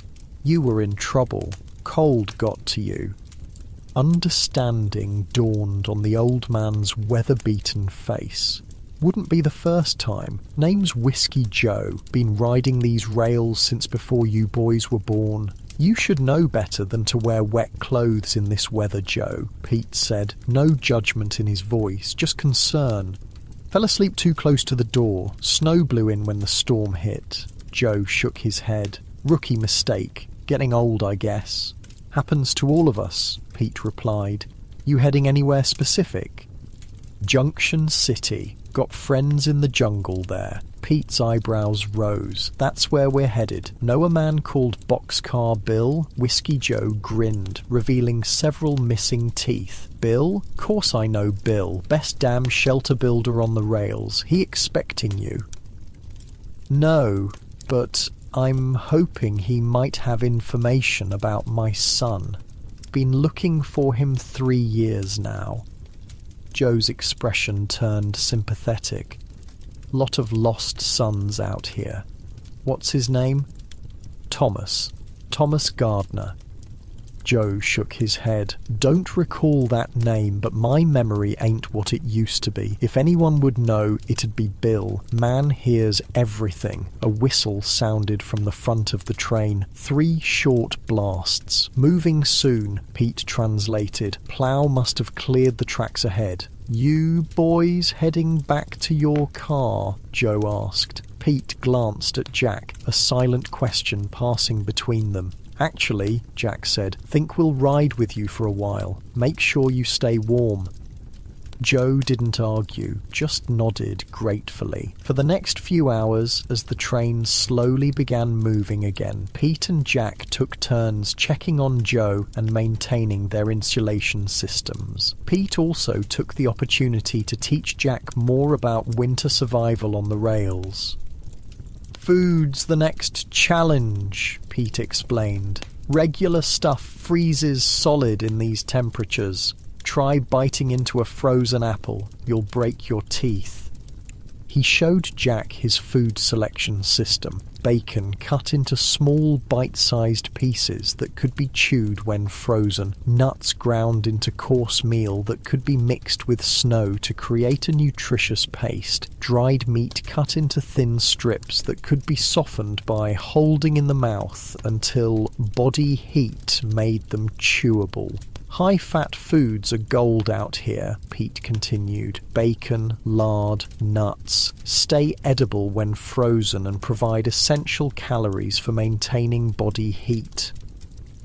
"You were in trouble. Cold got to you." Understanding dawned on the old man's weather-beaten face. "Wouldn't be the first time. Name's Whiskey Joe. Been riding these rails since before you boys were born. You should know better than to wear wet clothes in this weather, Joe," Pete said. No judgment in his voice, just concern. "Fell asleep too close to the door. Snow blew in when the storm hit." Joe shook his head. "Rookie mistake. Getting old, I guess." "Happens to all of us," Pete replied. "You heading anywhere specific?" "Junction City. Got friends in the jungle there." Pete's eyebrows rose. "That's where we're headed. Know a man called Boxcar Bill?" Whiskey Joe grinned, revealing several missing teeth. "Bill? Course I know Bill. Best damn shelter builder on the rails. He expecting you?" "No, but I'm hoping he might have information about my son. Been looking for him 3 years now." Joe's expression turned sympathetic. "Lot of lost sons out here. What's his name?" "Thomas. Thomas Gardner." Joe shook his head. "Don't recall that name, but my memory ain't what it used to be. If anyone would know, it'd be Bill. Man hears everything." A whistle sounded from the front of the train. 3 short blasts. "Moving soon," Pete translated. "Plow must have cleared the tracks ahead." "You boys heading back to your car?" Joe asked. Pete glanced at Jack, a silent question passing between them. "Actually," Jack said, "think we'll ride with you for a while. Make sure you stay warm." Joe didn't argue, just nodded gratefully. For the next few hours, as the train slowly began moving again, Pete and Jack took turns checking on Joe and maintaining their insulation systems. Pete also took the opportunity to teach Jack more about winter survival on the rails. "Food's the next challenge," Pete explained. "Regular stuff freezes solid in these temperatures. Try biting into a frozen apple. You'll break your teeth." He showed Jack his food selection system. Bacon cut into small bite-sized pieces that could be chewed when frozen. Nuts ground into coarse meal that could be mixed with snow to create a nutritious paste. Dried meat cut into thin strips that could be softened by holding in the mouth until body heat made them chewable. "High-fat foods are gold out here," Pete continued. "Bacon, lard, nuts. Stay edible when frozen and provide essential calories for maintaining body heat."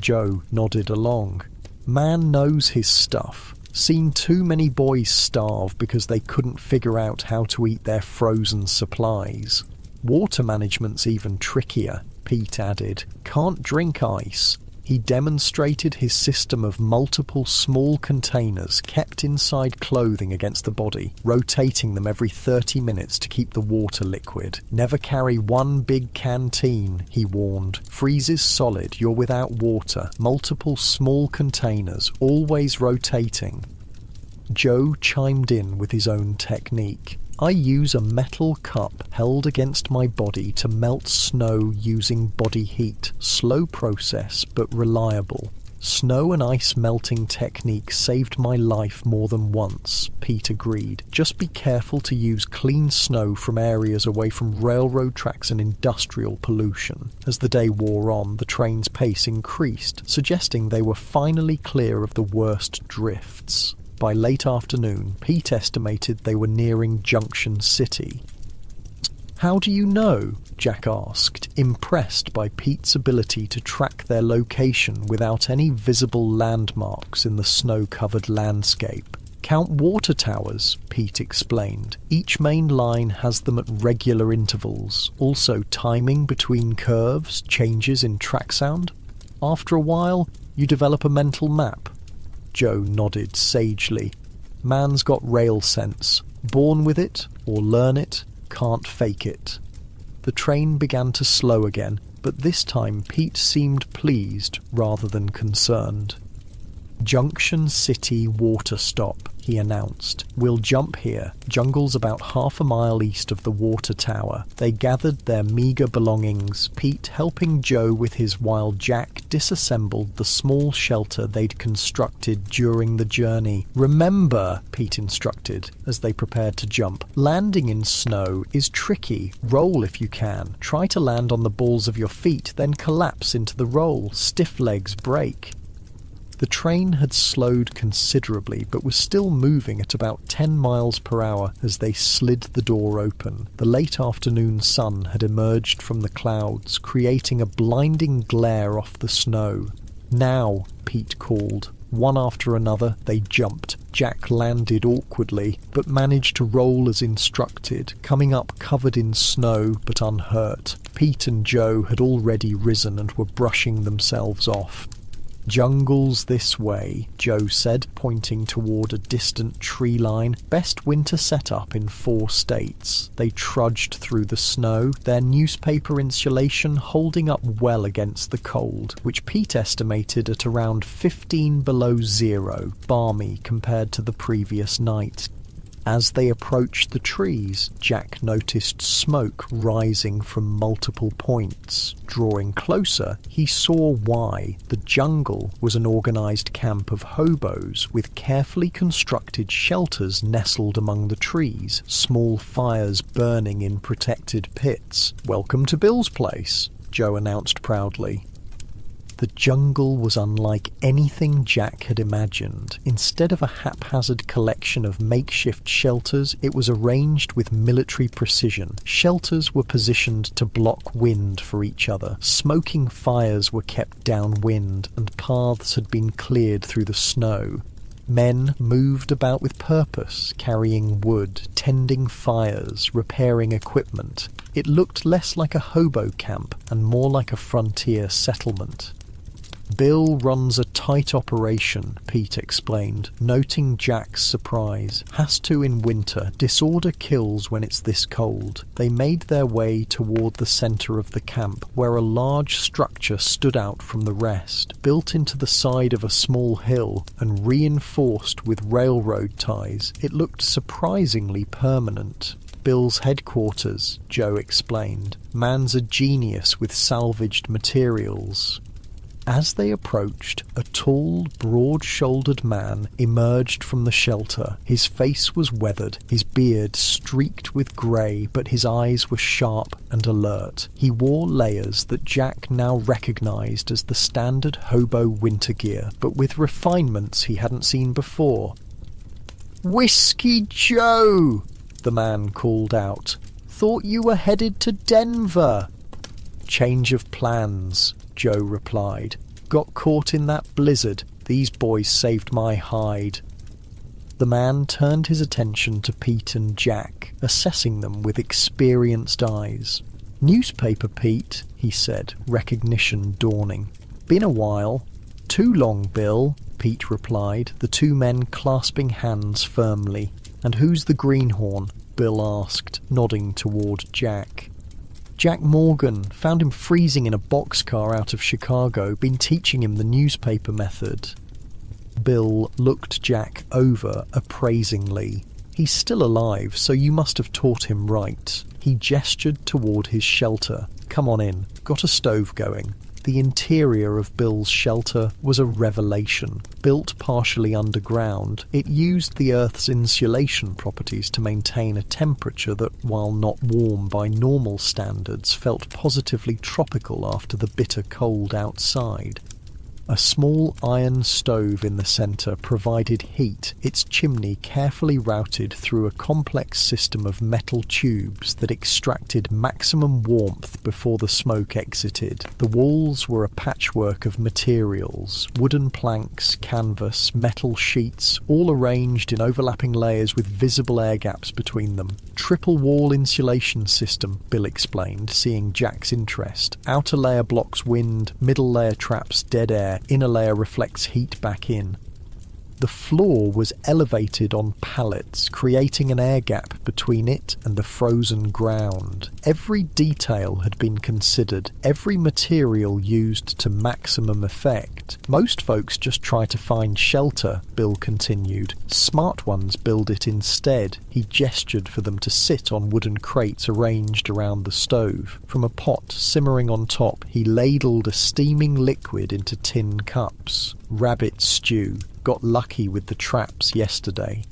Joe nodded along. Man knows his stuff. Seen too many boys starve because they couldn't figure out how to eat their frozen supplies. Water management's even trickier, Pete added. Can't drink ice. He demonstrated his system of multiple small containers kept inside clothing against the body, rotating them every 30 minutes to keep the water liquid. Never carry one big canteen, he warned. Freezes solid, you're without water. Multiple small containers, always rotating. Joe chimed in with his own technique. I use a metal cup held against my body to melt snow using body heat. Slow process, but reliable. Snow and ice melting technique saved my life more than once, Pete agreed. Just be careful to use clean snow from areas away from railroad tracks and industrial pollution. As the day wore on, the train's pace increased, suggesting they were finally clear of the worst drifts. By late afternoon, Pete estimated they were nearing Junction City. How do you know? Jack asked, impressed by Pete's ability to track their location without any visible landmarks in the snow-covered landscape. Count water towers, Pete explained. Each main line has them at regular intervals. Also timing between curves, changes in track sound. After a while, you develop a mental map. Joe nodded sagely. Man's got rail sense. Born with it, or learn it, can't fake it. The train began to slow again, but this time Pete seemed pleased rather than concerned. Junction City water stop, he announced. We'll jump here. Jungle's about half a mile east of the water tower. They gathered their meagre belongings, Pete helping Joe with his while Jack disassembled the small shelter they'd constructed during the journey. Remember, Pete instructed as they prepared to jump, landing in snow is tricky. Roll if you can. Try to land on the balls of your feet, then collapse into the roll. Stiff legs break. The train had slowed considerably, but was still moving at about 10 miles per hour as they slid the door open. The late afternoon sun had emerged from the clouds, creating a blinding glare off the snow. Now, Pete called. One after another, they jumped. Jack landed awkwardly, but managed to roll as instructed, coming up covered in snow but unhurt. Pete and Joe had already risen and were brushing themselves off. Jungle's this way, Joe said, pointing toward a distant tree line. Best winter setup in 4 states. They trudged through the snow, their newspaper insulation holding up well against the cold, which Pete estimated at around 15 below zero, balmy compared to the previous night. As they approached the trees, Jack noticed smoke rising from multiple points. Drawing closer, he saw why. The jungle was an organized camp of hobos with carefully constructed shelters nestled among the trees, small fires burning in protected pits. "Welcome to Bill's place," Joe announced proudly. The jungle was unlike anything Jack had imagined. Instead of a haphazard collection of makeshift shelters, it was arranged with military precision. Shelters were positioned to block wind for each other. Smoking fires were kept downwind, and paths had been cleared through the snow. Men moved about with purpose, carrying wood, tending fires, repairing equipment. It looked less like a hobo camp and more like a frontier settlement. "Bill runs a tight operation," Pete explained, noting Jack's surprise. "Has to in winter. Disorder kills when it's this cold." They made their way toward the center of the camp, where a large structure stood out from the rest, built into the side of a small hill and reinforced with railroad ties. It looked surprisingly permanent. "Bill's headquarters," Joe explained. "Man's a genius with salvaged materials." As they approached, a tall, broad-shouldered man emerged from the shelter. His face was weathered, his beard streaked with grey, but his eyes were sharp and alert. He wore layers that Jack now recognized as the standard hobo winter gear, but with refinements he hadn't seen before. "Whiskey Joe!" the man called out. "Thought you were headed to Denver." "Change of plans," Joe replied. "Got caught in that blizzard. These boys saved my hide." The man turned his attention to Pete and Jack, assessing them with experienced eyes. "Newspaper, Pete," he said, recognition dawning. "Been a while." "Too long, Bill," Pete replied, the two men clasping hands firmly. "And who's the greenhorn?" Bill asked, nodding toward Jack. "Jack Morgan. Found him freezing in a boxcar out of Chicago. Been teaching him the newspaper method." Bill looked Jack over appraisingly. "He's still alive, so you must have taught him right." He gestured toward his shelter. "Come on in. Got a stove going." The interior of Bill's shelter was a revelation. Built partially underground, it used the Earth's insulation properties to maintain a temperature that, while not warm by normal standards, felt positively tropical after the bitter cold outside. A small iron stove in the centre provided heat, its chimney carefully routed through a complex system of metal tubes that extracted maximum warmth before the smoke exited. The walls were a patchwork of materials, wooden planks, canvas, metal sheets, all arranged in overlapping layers with visible air gaps between them. "Triple wall insulation system," Bill explained, seeing Jack's interest. "Outer layer blocks wind, middle layer traps dead air, inner layer reflects heat back in." The floor was elevated on pallets, creating an air gap between it and the frozen ground. Every detail had been considered, every material used to maximum effect. "Most folks just try to find shelter," Bill continued. "Smart ones build it instead." He gestured for them to sit on wooden crates arranged around the stove. From a pot simmering on top, he ladled a steaming liquid into tin cups. "Rabbit stew. Got lucky with the traps yesterday."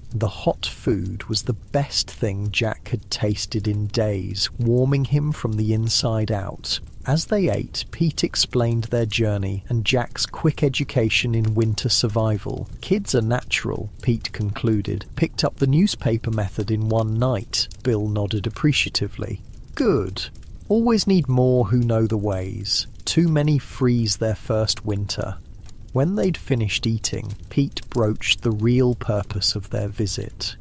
The hot food was the best thing Jack had tasted in days, warming him from the inside out. As they ate, Pete explained their journey and Jack's quick education in winter survival. "Kids are natural," Pete concluded. "Picked up the newspaper method in one night." Bill nodded appreciatively. "Good. Always need more who know the ways. Too many freeze their first winter." When they'd finished eating, Pete broached the real purpose of their visit.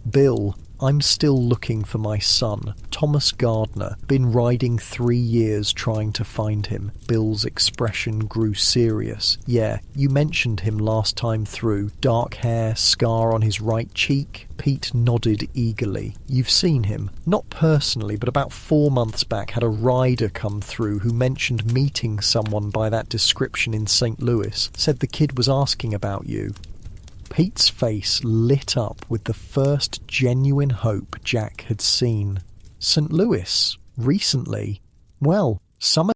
"Bill, I'm still looking for my son, Thomas Gardner. Been riding 3 years trying to find him." Bill's expression grew serious. "Yeah, you mentioned him last time through. Dark hair, scar on his right cheek." Pete nodded eagerly. "You've seen him?" "Not personally, but about 4 months back had a rider come through who mentioned meeting someone by that description in St. Louis. Said the kid was asking about you." Pete's face lit up with the first genuine hope Jack had seen. "St. Louis? Recently? Well, summer